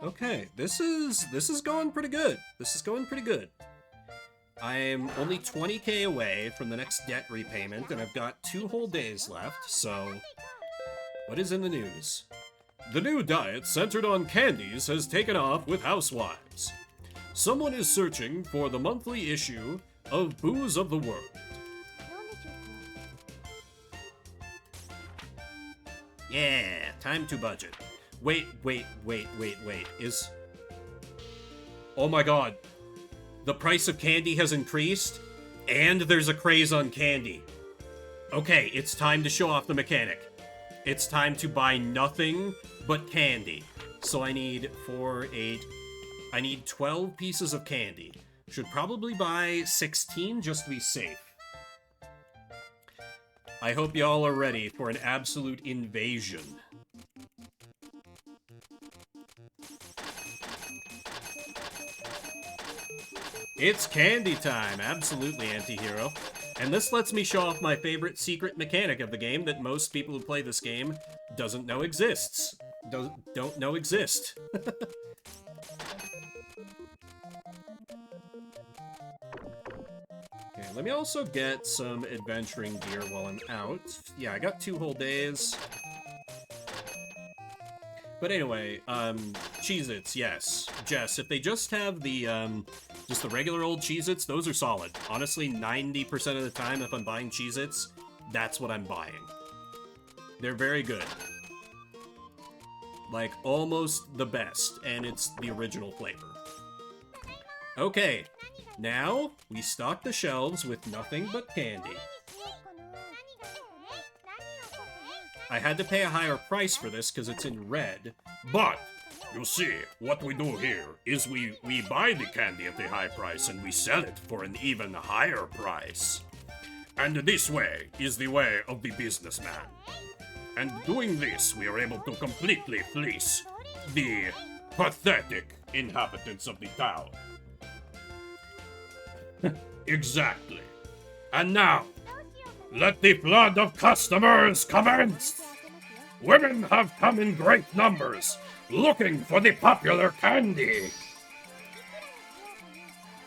Okay, this is going pretty good. This is going pretty good. I'm only 20k away from the next debt repayment, and I've got 2 whole days left, so... What is in the news? The new diet centered on candies has taken off with housewives. Someone is searching for the monthly issue of Booze of the World. Yeah, time to budget. Wait. Is... Oh my god. The price of candy has increased, and there's a craze on candy. Okay, it's time to show off the mechanic. It's time to buy nothing but candy. So I need 4, 8... I need 12 pieces of candy. Should probably buy 16 just to be safe. I hope y'all are ready for an absolute invasion. It's candy time, absolutely, Antihero. And this lets me show off my favorite secret mechanic of the game that most people who play this game doesn't know exists. Don't know exist. Okay, let me also get some adventuring gear while I'm out. Yeah, I got 2 whole days. But anyway, Cheez-Its, yes. Jess, if they just have the regular old Cheez-Its, those are solid. Honestly, 90% of the time, if I'm buying Cheez-Its, that's what I'm buying. They're very good. Like, almost the best, and it's the original flavor. Okay, now we stock the shelves with nothing but candy. I had to pay a higher price for this because it's in red, but you see, what we do here is we buy the candy at a high price and we sell it for an even higher price. And this way is the way of the businessman. And doing this, we are able to completely fleece the pathetic inhabitants of the town. Exactly. And now, let the flood of customers commence! Women have come in great numbers, looking for the popular candy.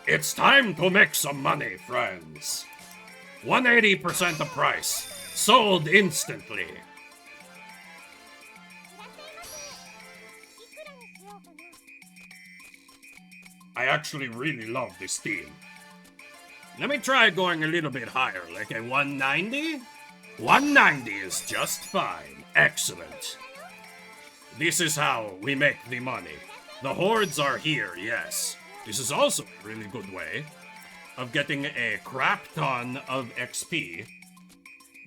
It's time to make some money, friends. 180% the price, sold instantly. I actually really love this theme. Let me try going a little bit higher, like a 190? 190 is just fine. Excellent. This is how we make the money. The hordes are here, yes. This is also a really good way of getting a crap ton of XP.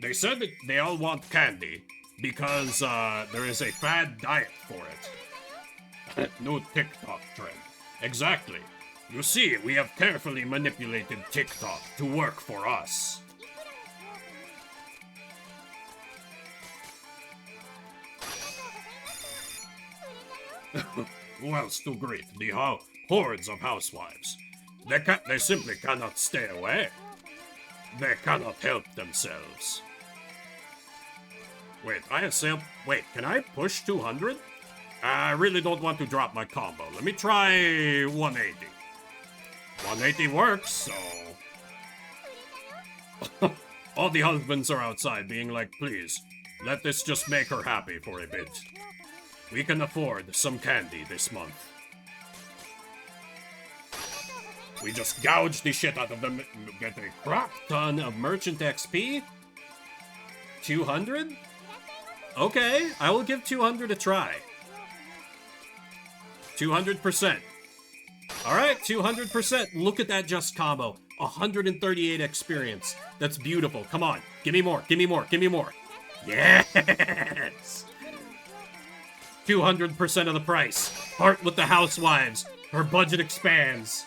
They said that they all want candy because there is a fad diet for it. New TikTok trend. Exactly. You see, we have carefully manipulated TikTok to work for us. Who else to greet? The hordes of housewives. They simply cannot stay away. They cannot help themselves. Wait, wait, can I push 200? I really don't want to drop my combo. Let me try 180. 180 works, so... All the husbands are outside being like, please, let this just make her happy for a bit. We can afford some candy this month. We just gouge the shit out of them, get a crap ton of merchant XP. 200? Okay, I will give 200 a try. 200%. Alright, 200%. Look at that just combo. 138 experience. That's beautiful. Come on. Give me more. Give me more. Give me more. Yes! 200% of the price. Part with the housewives. Her budget expands.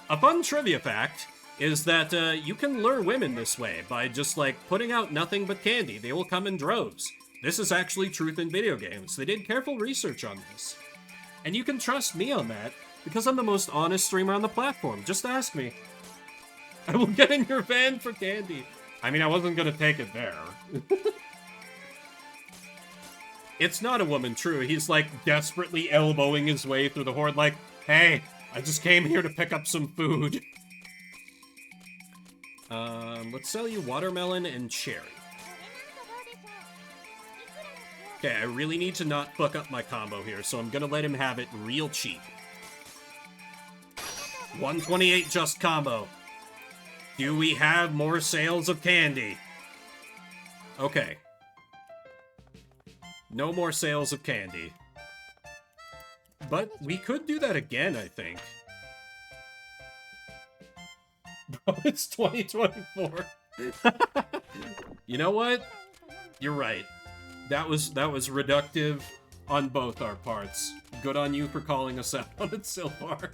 A fun trivia fact is that you can lure women this way by just, like, putting out nothing but candy. They will come in droves. This is actually truth in video games. They did careful research on this. And you can trust me on that, because I'm the most honest streamer on the platform. Just ask me. I will get in your van for candy. I mean, I wasn't gonna take it there. It's not a woman, true. He's, like, desperately elbowing his way through the horde like, hey, I just came here to pick up some food. Let's sell you watermelon and cherry. Okay, I really need to not fuck up my combo here, so I'm gonna let him have it real cheap. 128 just combo. Do we have more sales of candy? Okay. No more sales of candy. But we could do that again, I think. Bro, it's 2024. You know what? You're right. That was reductive on both our parts. Good on you for calling us out on it so far.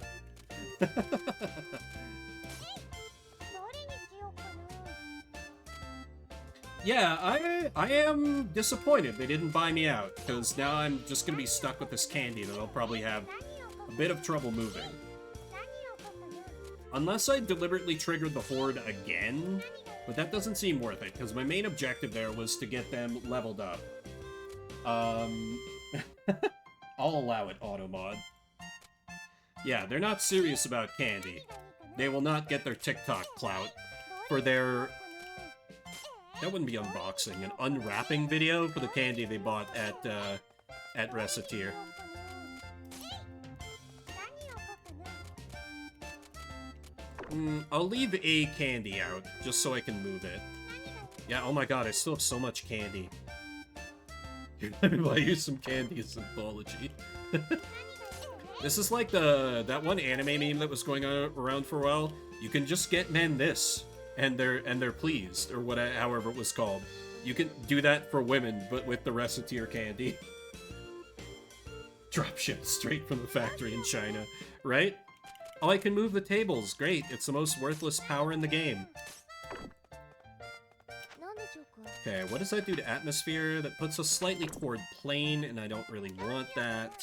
Yeah, I am disappointed they didn't buy me out, because now I'm just gonna be stuck with this candy that I'll probably have a bit of trouble moving. Unless I deliberately triggered the horde again, but that doesn't seem worth it, because my main objective there was to get them leveled up. I'll allow it, Automod. Yeah, they're not serious about candy. They will not get their TikTok clout for their... That wouldn't be unboxing. An unwrapping video for the candy they bought at Recettear. I'll leave a candy out, just so I can move it. Yeah, oh my god, I still have so much candy. Let me buy you some candy symbology. This is like that one anime meme that was going on around for a while. You can just get men this. And they're pleased, or whatever, however it was called. You can do that for women, but with the Recettear candy. Dropship straight from the factory in China, right? Oh, I can move the tables. Great, it's the most worthless power in the game. Okay, what does that do to atmosphere? That puts us slightly toward plane, and I don't really want that.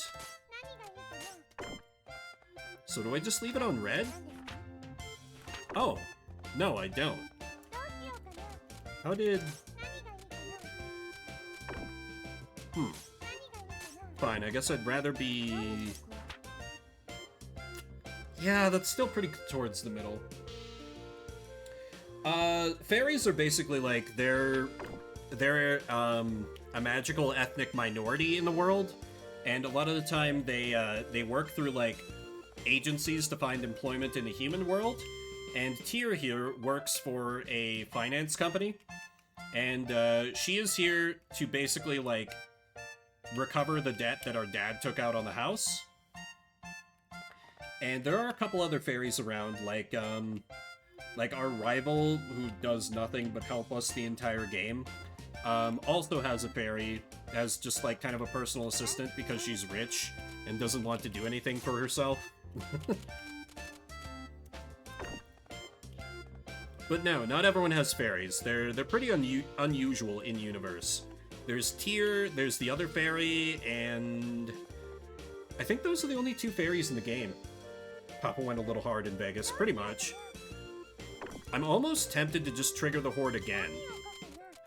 So do I just leave it on red? Oh. No, I don't. How did... Fine, I guess I'd rather be... Yeah, that's still pretty towards the middle. Fairies are basically like, they're a magical ethnic minority in the world, and a lot of the time they work through, like, agencies to find employment in the human world. And Tyr here works for a finance company, and she is here to basically, like, recover the debt that our dad took out on the house. And there are a couple other fairies around, like our rival, who does nothing but help us the entire game, also has a fairy as just, like, kind of a personal assistant because she's rich and doesn't want to do anything for herself. But no, not everyone has fairies. They're pretty unusual in universe. There's Tyr, there's the other fairy, and I think those are the only two fairies in the game. Papa went a little hard in Vegas, pretty much. I'm almost tempted to just trigger the horde again.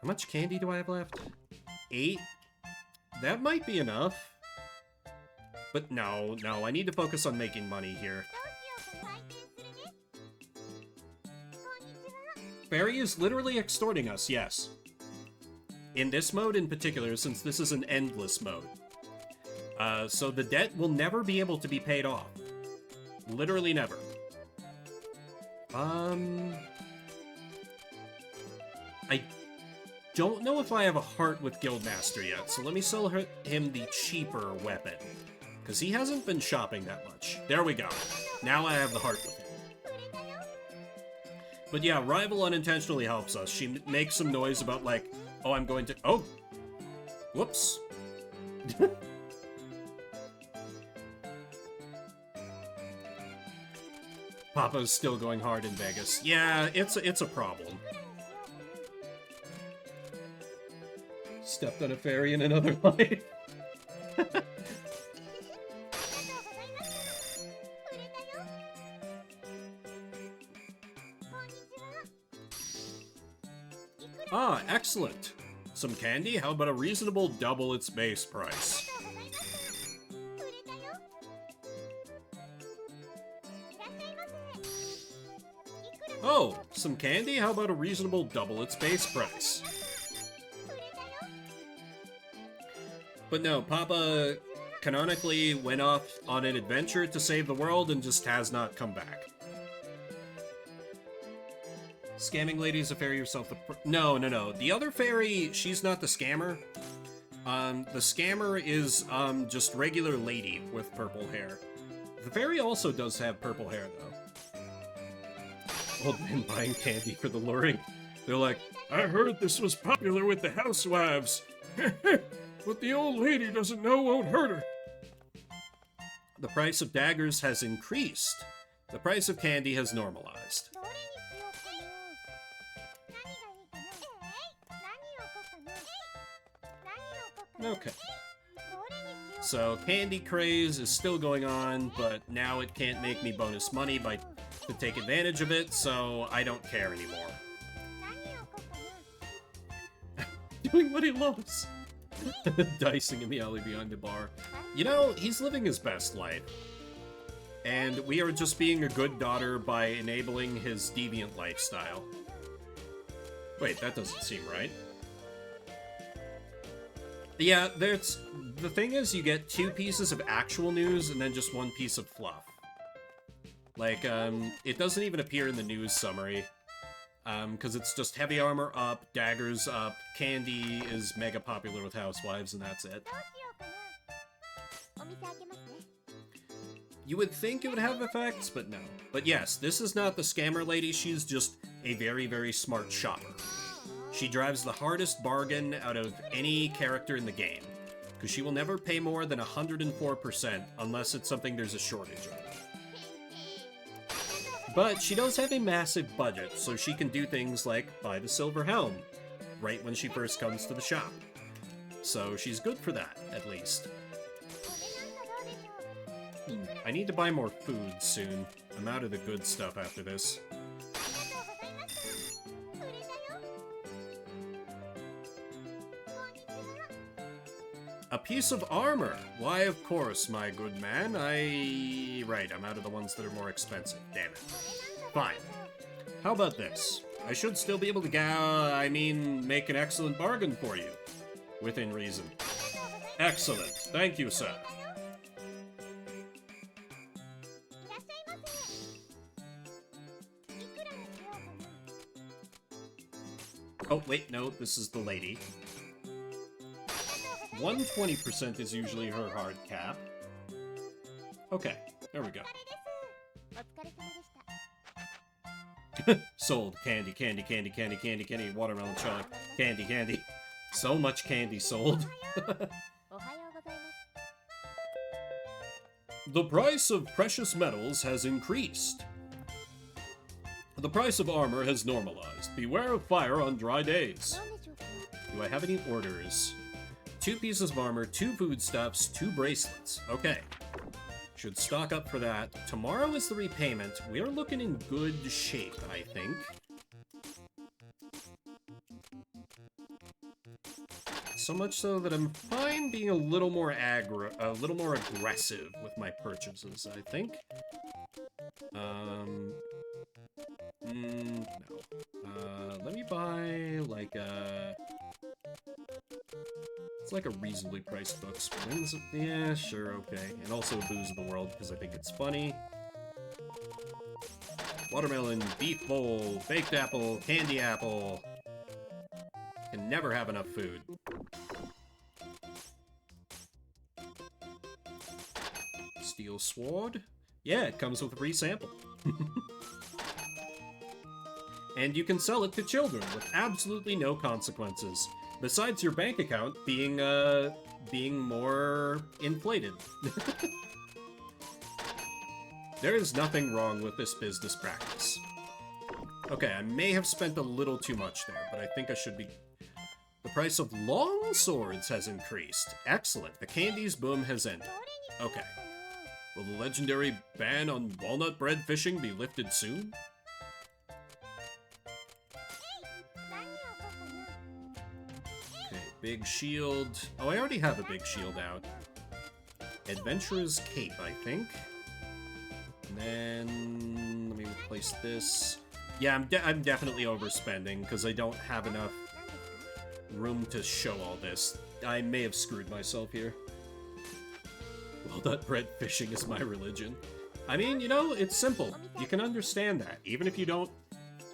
How much candy do I have left? 8? That might be enough. But no, I need to focus on making money here. Fairy is literally extorting us, yes. In this mode in particular, since this is an endless mode. So the debt will never be able to be paid off. Literally never. I don't know if I have a heart with Guildmaster yet, so let me sell him the cheaper weapon. Because he hasn't been shopping that much. There we go. Now I have the heart with him. But yeah, Rival unintentionally helps us. She makes some noise about like, oh, I'm going to... Oh! Whoops. Papa's still going hard in Vegas. Yeah, it's a problem. Stepped on a fairy in another life. Ah, excellent. Some candy? How about a reasonable double its base price? Oh, some candy? How about a reasonable double its base price? But no, Papa canonically went off on an adventure to save the world and just has not come back. Scamming lady is a fairy yourself. No. The other fairy, she's not the scammer. The scammer is just regular lady with purple hair. The fairy also does have purple hair, though. Old men buying candy for the luring. They're like, I heard this was popular with the housewives. What the old lady doesn't know won't hurt her. The price of daggers has increased. The price of candy has normalized. Okay. So, candy craze is still going on, but now it can't make me bonus money to take advantage of it, so I don't care anymore. Doing what he loves. Dicing in the alley behind the bar. You know, he's living his best life. And we are just being a good daughter by enabling his deviant lifestyle. Wait, that doesn't seem right. Yeah, the thing is, you get 2 pieces of actual news and then just 1 piece of fluff. Like, it doesn't even appear in the news summary. Because it's just heavy armor up, daggers up, candy is mega popular with housewives, and that's it. You would think it would have effects, but no. But yes, this is not the scammer lady, she's just a very, very smart shopper. She drives the hardest bargain out of any character in the game, because she will never pay more than 104% unless it's something there's a shortage of. But she does have a massive budget, so she can do things like buy the silver helm, right when she first comes to the shop. So she's good for that, at least. I need to buy more food soon. I'm out of the good stuff after this. A piece of armor! Why, of course, my good man. Right, I'm out of the ones that are more expensive. Damn it. Fine. How about this? I should still be able to make an excellent bargain for you. Within reason. Excellent. Thank you, sir. Oh, wait, no, this is the lady. 120% is usually her hard cap. Okay, there we go. Sold. Candy, candy, candy, candy, candy, candy, watermelon chug. Candy, candy. So much candy sold. The price of precious metals has increased. The price of armor has normalized. Beware of fire on dry days. Do I have any orders? 2 pieces of armor, 2 foodstuffs, 2 bracelets. Okay. Should stock up for that. Tomorrow is the repayment. We are looking in good shape, I think. So much so that I'm fine being a little more aggressive with my purchases, I think. No. Let me buy, like, it's like a reasonably priced book. Springs? Yeah, sure, okay. And also Booze of the World, because I think it's funny. Watermelon, beef bowl, baked apple, candy apple. Can never have enough food. Steel sword? Yeah, it comes with a free sample. And you can sell it to children with absolutely no consequences. Besides your bank account being more inflated. There is nothing wrong with this business practice. Okay, I may have spent a little too much there, but I think I should be... The price of long swords has increased. Excellent. The candy's boom has ended. Okay. Will the legendary ban on walnut bread fishing be lifted soon? Okay, big shield. Oh, I already have a big shield out. Adventurer's cape, I think. And then... let me replace this. Yeah, I'm definitely overspending, because I don't have enough room to show all this. I may have screwed myself here. Walnut bread fishing is my religion. I mean, you know, it's simple. You can understand that. Even if you don't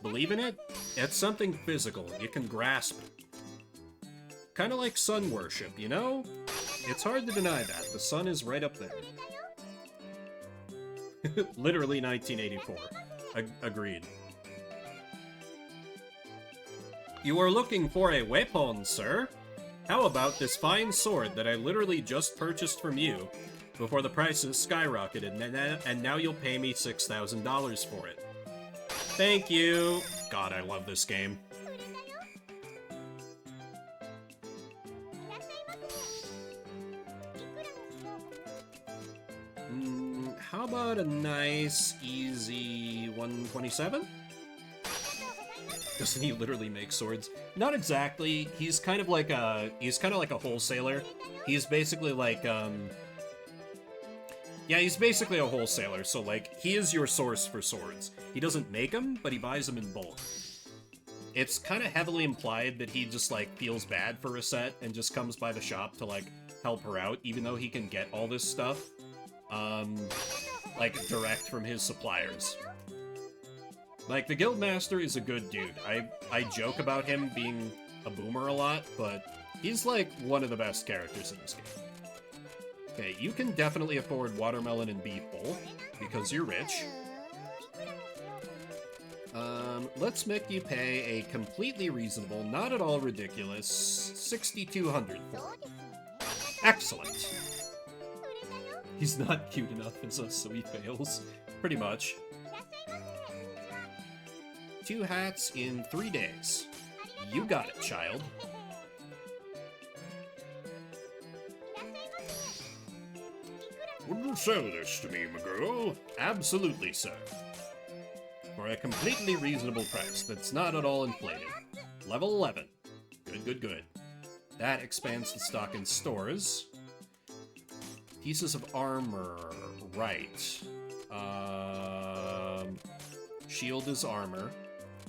believe in it, it's something physical. You can grasp it. Kind of like sun worship, you know? It's hard to deny that. The sun is right up there. Literally 1984. Agreed. You are looking for a weapon, sir? How about this fine sword that I literally just purchased from you before the prices skyrocketed, and now you'll pay me $6,000 for it. Thank you! God, I love this game. How about a nice, easy 127? Doesn't he literally make swords? Not exactly. He's kind of like a wholesaler. He's basically like, yeah, he's basically a wholesaler, so, like, he is your source for swords. He doesn't make them, but he buys them in bulk. It's kind of heavily implied that he just, like, feels bad for Recette and just comes by the shop to, like, help her out, even though he can get all this stuff, like, direct from his suppliers. Like, the Guildmaster is a good dude. I joke about him being a boomer a lot, but he's, like, one of the best characters in this game. Okay, you can definitely afford watermelon and beef bowl, because you're rich. Let's make you pay a completely reasonable, not at all ridiculous, 6,200 for it. Excellent! He's not cute enough as us, so he fails. Pretty much. 2 hats in 3 days. You got it, child. Would you sell this to me, my girl? Absolutely, sir. For a completely reasonable price that's not at all inflated. Level 11. Good, good, good. That expands the stock in stores. Pieces of armor. Right. Shield is armor.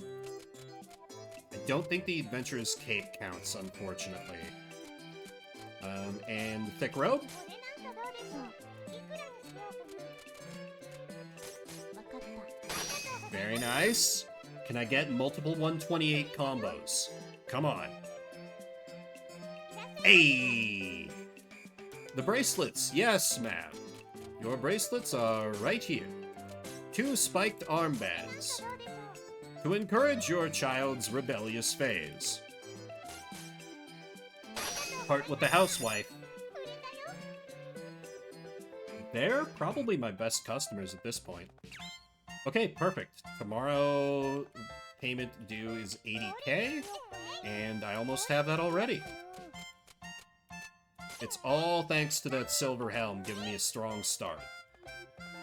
I don't think the Adventurer's Cape counts, unfortunately. And the thick robe? Very nice. Can I get multiple 128 combos? Come on. Hey! The bracelets, yes, ma'am. Your bracelets are right here. 2 spiked armbands. To encourage your child's rebellious phase. Part with the housewife. They're probably my best customers at this point. Okay, perfect. Tomorrow, payment due is 80k, and I almost have that already. It's all thanks to that silver helm giving me a strong start.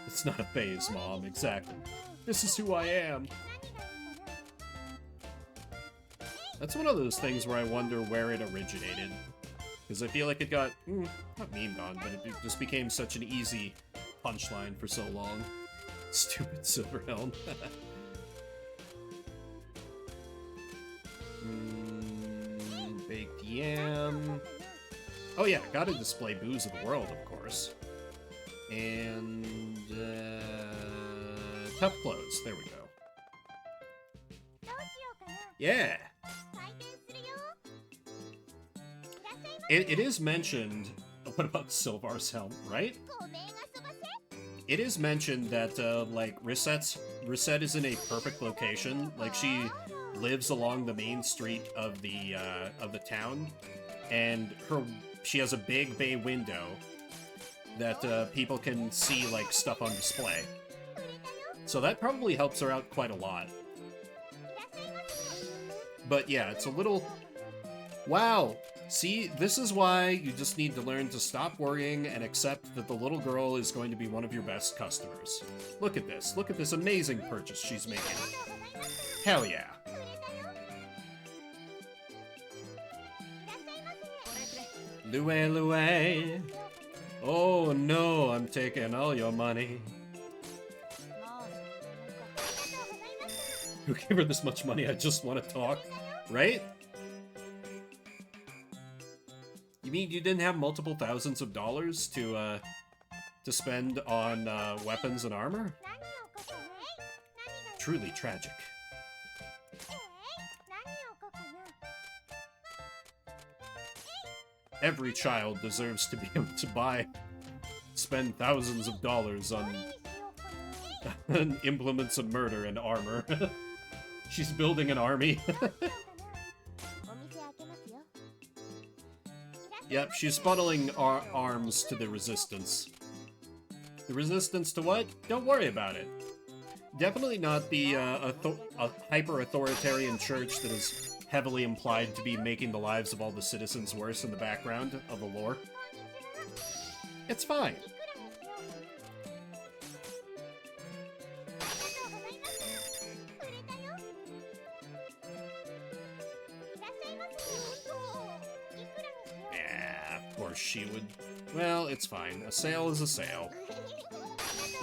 It's not a phase, Mom, exactly. This is who I am. That's one of those things where I wonder where it originated. Because I feel like it got, not memed on, but it just became such an easy punchline for so long. Stupid silver helm. Baked yam. Oh yeah, gotta display Booze of the World, of course. And, tough clothes, there we go. Yeah. 採点するよ。いらっしゃいま It is mentioned. What about Sylvar's helm, right? せ。ごめんあそばせ。 It is mentioned that, like, Recette is in a perfect location. Like, she lives along the main street of the town, and she has a big bay window that, people can see, like, stuff on display. 売れたよ。 So that probably helps her out quite a lot. いらっしゃいませ。 But yeah, it's a little... Wow! See, this is why you just need to learn to stop worrying and accept that the little girl is going to be one of your best customers. Look at this. Look at this amazing purchase she's making. ありがとうございます。 Hell yeah. 売れたよ。いらっしゃいませ。 Lue Lue. Oh no, I'm taking all your money. まあ、そうか。ありがとうございました。 Who gave her this much money? I just want to talk. Right? You mean you didn't have multiple thousands of dollars to spend on weapons and armor? 何を書くね。何が。 Truly tragic. 何を書くな。 Every child deserves to be able to spend thousands of dollars どれ on にしようかな。 on implements of murder and armor. She's building an army. どうしようかな。お店開けますよ。 Yep, she's funneling arms to the resistance. The resistance to what? Don't worry about it. Definitely not the hyper-authoritarian church that is heavily implied to be making the lives of all the citizens worse in the background of the lore. こんにちは。 It's fine. いくらにしようかな。ありがとうございました。いらっしゃいませ。 売れたよ。いらっしゃいませ。そう。いくらにしよう。 Yeah, of course she would. Well, it's fine. A sale is a sale. ありがとうございまし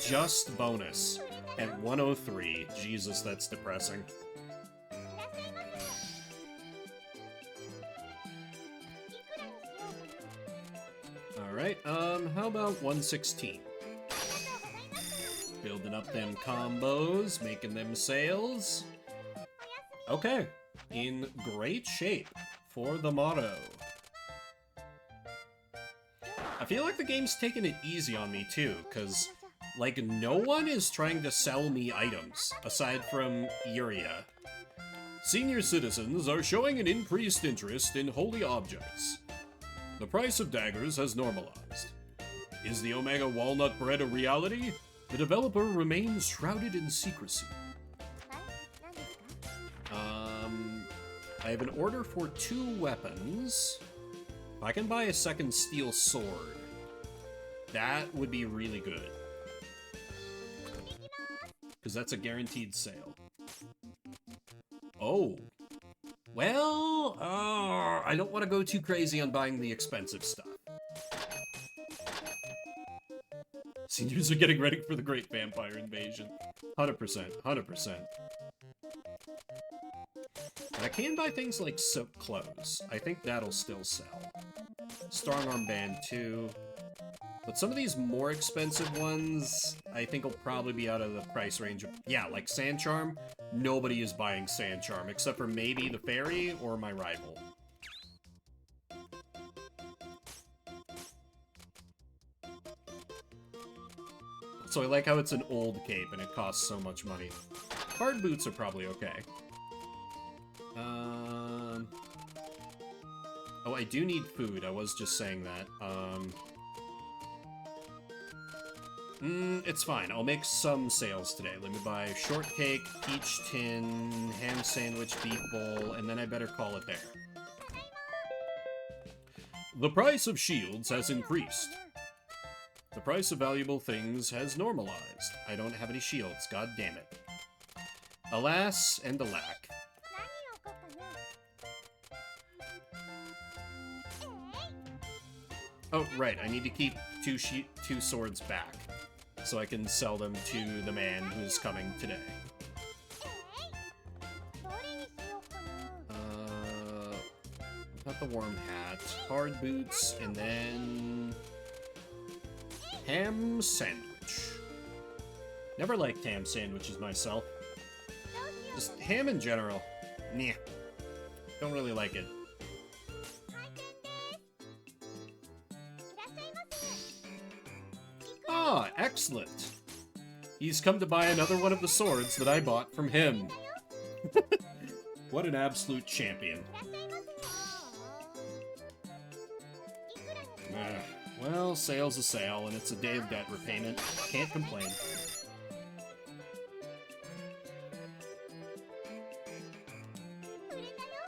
た。 Just bonus at 103. Jesus, that's depressing. いらっしゃいませ。いくらにしようかな。 Alright, how about 116? ありがとうございました。 Building up them combos, making them sales. Okay, in great shape for the motto. I feel like the game's taking it easy on me too, because, like, no one is trying to sell me items, aside from Iria. Senior citizens are showing an increased interest in holy objects. The price of daggers has normalized. Is the Omega Walnut Bread a reality? The developer remains shrouded in secrecy. 何ですか。 I have an order for 2 weapons. I can buy a second steel sword. That would be really good. Because that's a guaranteed sale. Oh. Well, I don't want to go too crazy on buying the expensive stuff. Seniors are getting ready for the Great Vampire Invasion. 100%, 100%. But I can buy things like silk clothes. I think that'll still sell. Strong arm band too. But some of these more expensive ones, I think will probably be out of the price range of... Yeah, like Sand Charm. Nobody is buying Sand Charm, except for maybe the Fairy or my rival. So I like how it's an old cape and it costs so much money. Hard boots are probably okay. Oh, I do need food. I was just saying that. It's fine. I'll make some sales today. Let me buy shortcake, peach tin, ham sandwich, beef bowl, and then I better call it there. The price of shields has increased. The price of valuable things has normalized. I don't have any shields, god damn it. Alas and alack. 何を書くかな。 Oh, right, I need to keep two swords back, so I can sell them to the man who's coming today. どれにしようかな。 Not the warm hat, hard boots, and then... ham sandwich. Never liked ham sandwiches myself. Just ham in general. Nah. Don't really like it. 開店です。いらっしゃいませ。 Ah, excellent. He's come to buy another one of the swords that I bought from him. What an absolute champion. いらっしゃいませ。いくらにしよ Well, sale's a sale, and it's a day of debt repayment. Can't complain. う。売れたよ。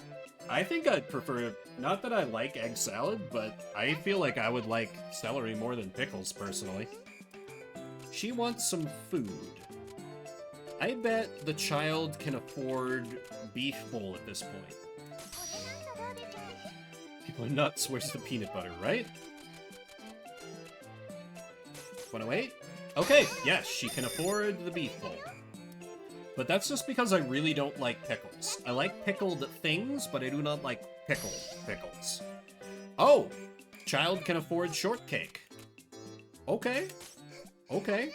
I think I'd prefer... Not that I like egg salad, but I feel like I would like celery more than pickles, personally. She wants some food. I bet the child can afford beef bowl at this point. お値段のどうでしょう。 People are nuts. Where's the peanut butter, right? 108? Okay, yes, she can afford the beef bowl. But that's just because I really don't like pickles. I like pickled things, but I do not like pickles. Oh! Child can afford shortcake. Okay. Okay.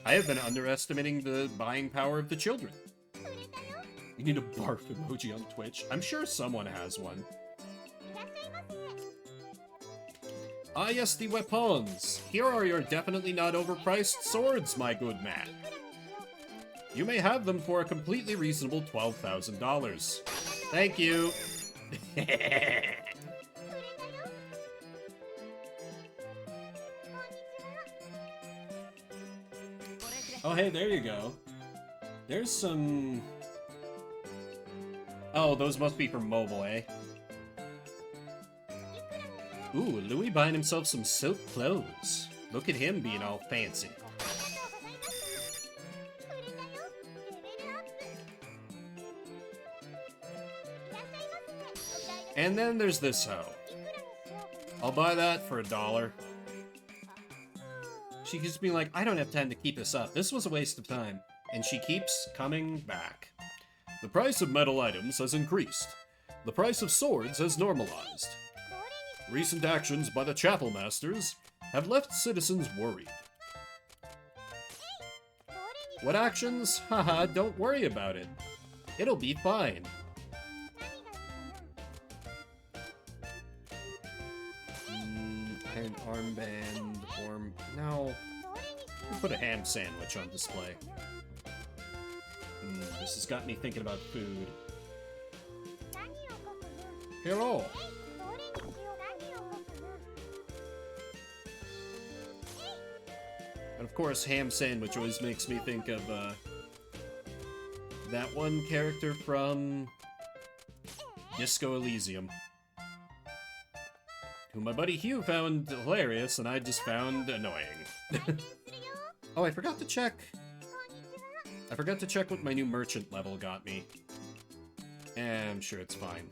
I have been underestimating the buying power of the children. 売れたよ。 You need a barf emoji on Twitch. I'm sure someone has one. いらっしゃいませ。 Ah, yes, the weapons. Here are your definitely not overpriced swords, my good man. いくらにしようかな。 You may have them for a completely reasonable $12,000. Thank you. 売れたよ。 Oh, hey, there you go. There's some... Oh, those must be for mobile, eh? いくらにしよう。 Ooh, Louis buying himself some silk clothes. Look at him being all fancy. ありがとうございました。売れたよ。レベルアップ。いらっしゃいませ。お買い得。 And then there's this hoe. いくらにしようかな。 I'll buy that for $1. She keeps being like, I don't have time to keep this up. This was a waste of time. And she keeps coming back. The price of metal items has increased. The price of swords has normalized. どれにしよ Recent actions by the chapel masters have left citizens worried. う。どれにしよう。 What actions? Haha, don't worry about it. It'll be fine. 何がいいかな。 Iron armband, no. どれにしよう。 Put a ham sandwich on display. This has got me thinking about food. 何を書くな。 Hello. どれにしよう。何を書くな。 And of course, ham sandwich always makes me think of that one character from Disco Elysium, who my buddy Hugh found hilarious and I just found annoying. するよ。 Oh, I forgot to check. こんにちは。 I forgot to check what my new merchant level got me. I'm sure it's fine.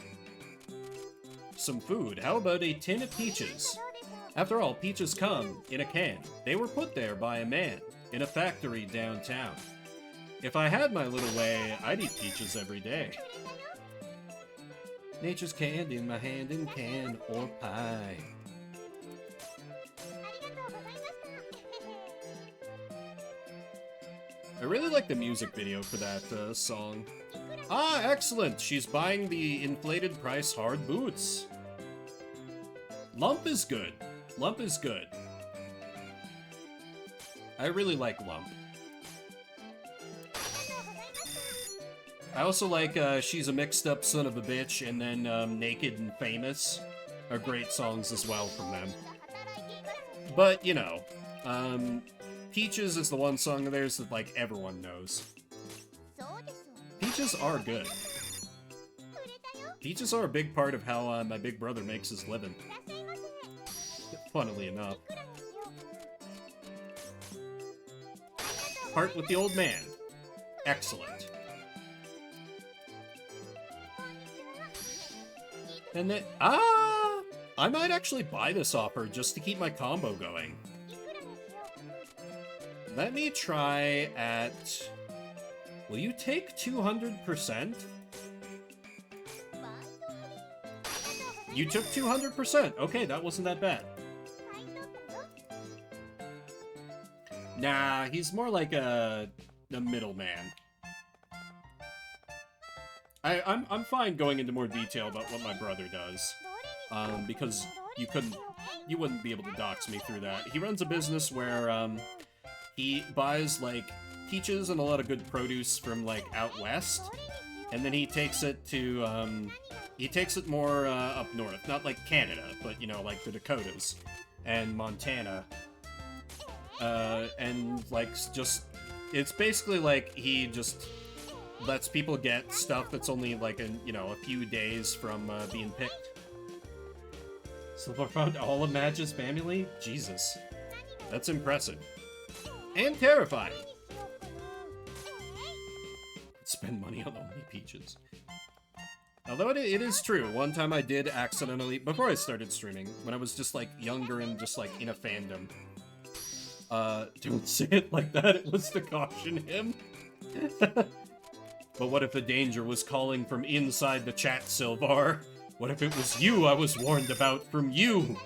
Some food. How about a tin of peaches? どうでしょう。 After all, peaches come in a can. They were put there by a man in a factory downtown. If I had my little way, I'd eat peaches every day. 売れたよ。 Nature's candy in my hand in can or pie. ありがとうございました。 I really like the music video for that song. いくらに。 Ah, excellent! She's buying the inflated price hard boots. Lump is good. Lump is good. I really like Lump. ありがとうございました。 I also like She's a Mixed Up Son of a Bitch and then Naked and Famous are great songs as well from them. 働いていくらに。 But, you know, Peaches is the one song of theirs that, like, everyone knows. そうですわ。 Peaches are good. 売れたよ。 Peaches are a big part of how my big brother makes his living. いらっしゃいませ。 Funnily enough. いくらにしようかな。 Part with the old man. Excellent. こんにちは。 And then, I might actually buy this off her just to keep my combo going. いくらにしようかな。 Let me try at... Will you take 200%? バイトあり。 You took 200%. Okay, that wasn't that bad. 買い取ったよ。 Nah, he's more like a middleman. I'm fine going into more detail about what my brother does. Because you wouldn't be able to dox me through that. He runs a business where, he buys, like, peaches and a lot of good produce from, like, out west, and then he takes it to, he takes it more, up north. Not like Canada, but, you know, like the Dakotas and Montana. And, like, just... It's basically like he just lets people get stuff that's only, like, you know, a few days from, being picked. So I found all of Madge's family? Jesus. That's impressive. And terrifying. Spend money on only peaches. Although it is true, one time I did accidentally, before I started streaming, when I was just, like, younger and just, like, in a fandom. Don't say it like that, it was to caution him. But what if the danger was calling from inside the chat, Silvar? What if it was you I was warned about from you?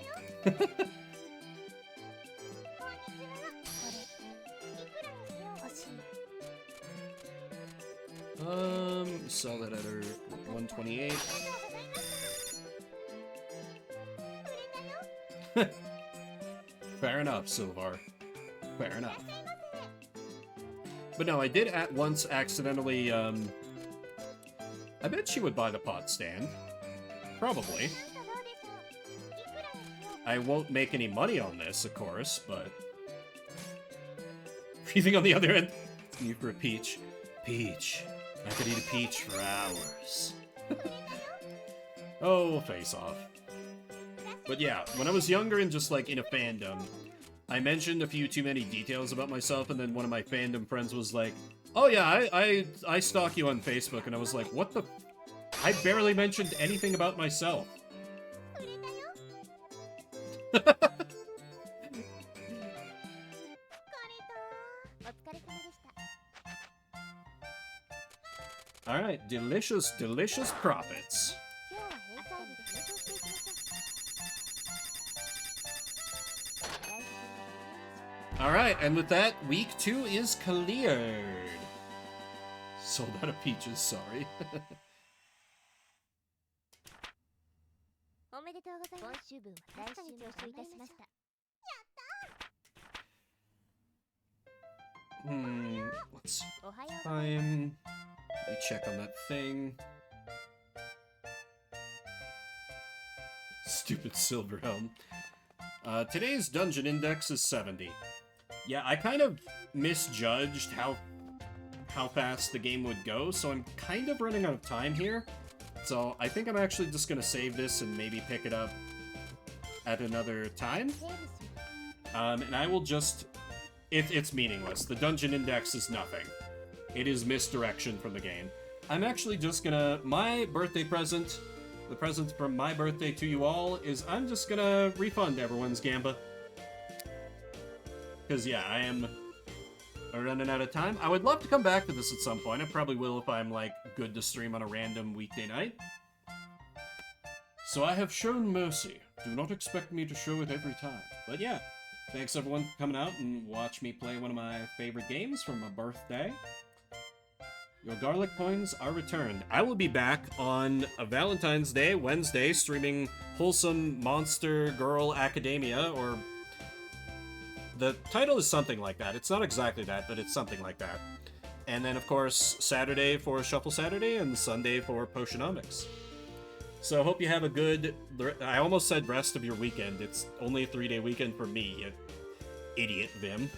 Sell that at her 128. Fair enough, Silvar. Fair enough. But no, I did at once accidentally, I bet she would buy the pot stand. Probably. I won't make any money on this, of course, but... Breathing on the other end. Need for a peach. Peach. I could eat a peach for hours. Oh, face off. But yeah, when I was younger and just, like, in a fandom, I mentioned a few too many details about myself, and then one of my fandom friends was like, oh yeah, I stalk you on Facebook, and I was like, what the... I barely mentioned anything about myself. Alright, delicious, delicious profits. Alright, and with that, week 2 is cleared. Sold out of peaches, sorry. Let's see. Time. Let me check on that thing. Stupid silver helm. Today's dungeon index is 70. Yeah, I kind of misjudged how fast the game would go, so I'm kind of running out of time here. So I think I'm actually just gonna save this and maybe pick it up at another time. And I will just... It's meaningless. The dungeon index is nothing. It is misdirection from the game. I'm actually just gonna... My birthday present, the present from my birthday to you all, is I'm just gonna refund everyone's Gamba. Because, yeah, I am running out of time. I would love to come back to this at some point. I probably will if I'm, like, good to stream on a random weekday night. So I have shown mercy. Do not expect me to show it every time. But yeah, thanks everyone for coming out and watch me play one of my favorite games for my birthday. Your garlic coins are returned. I will be back on a Valentine's Day, Wednesday, streaming Wholesome Monster Girl Academia, or... The title is something like that. It's not exactly that, but it's something like that. And then, of course, Saturday for Shuffle Saturday, and Sunday for Potionomics. So I hope you have a good... I almost said rest of your weekend. It's only a 3-day weekend for me, you idiot Vim.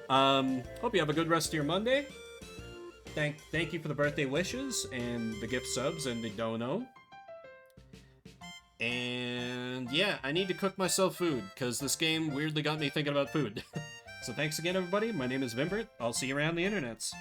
Hope you have a good rest of your Monday. Thank you for the birthday wishes, and the gift subs, and the dono. And yeah, I need to cook myself food, because this game weirdly got me thinking about food. So thanks again, everybody. My name is Vimbert. I'll see you around the internets.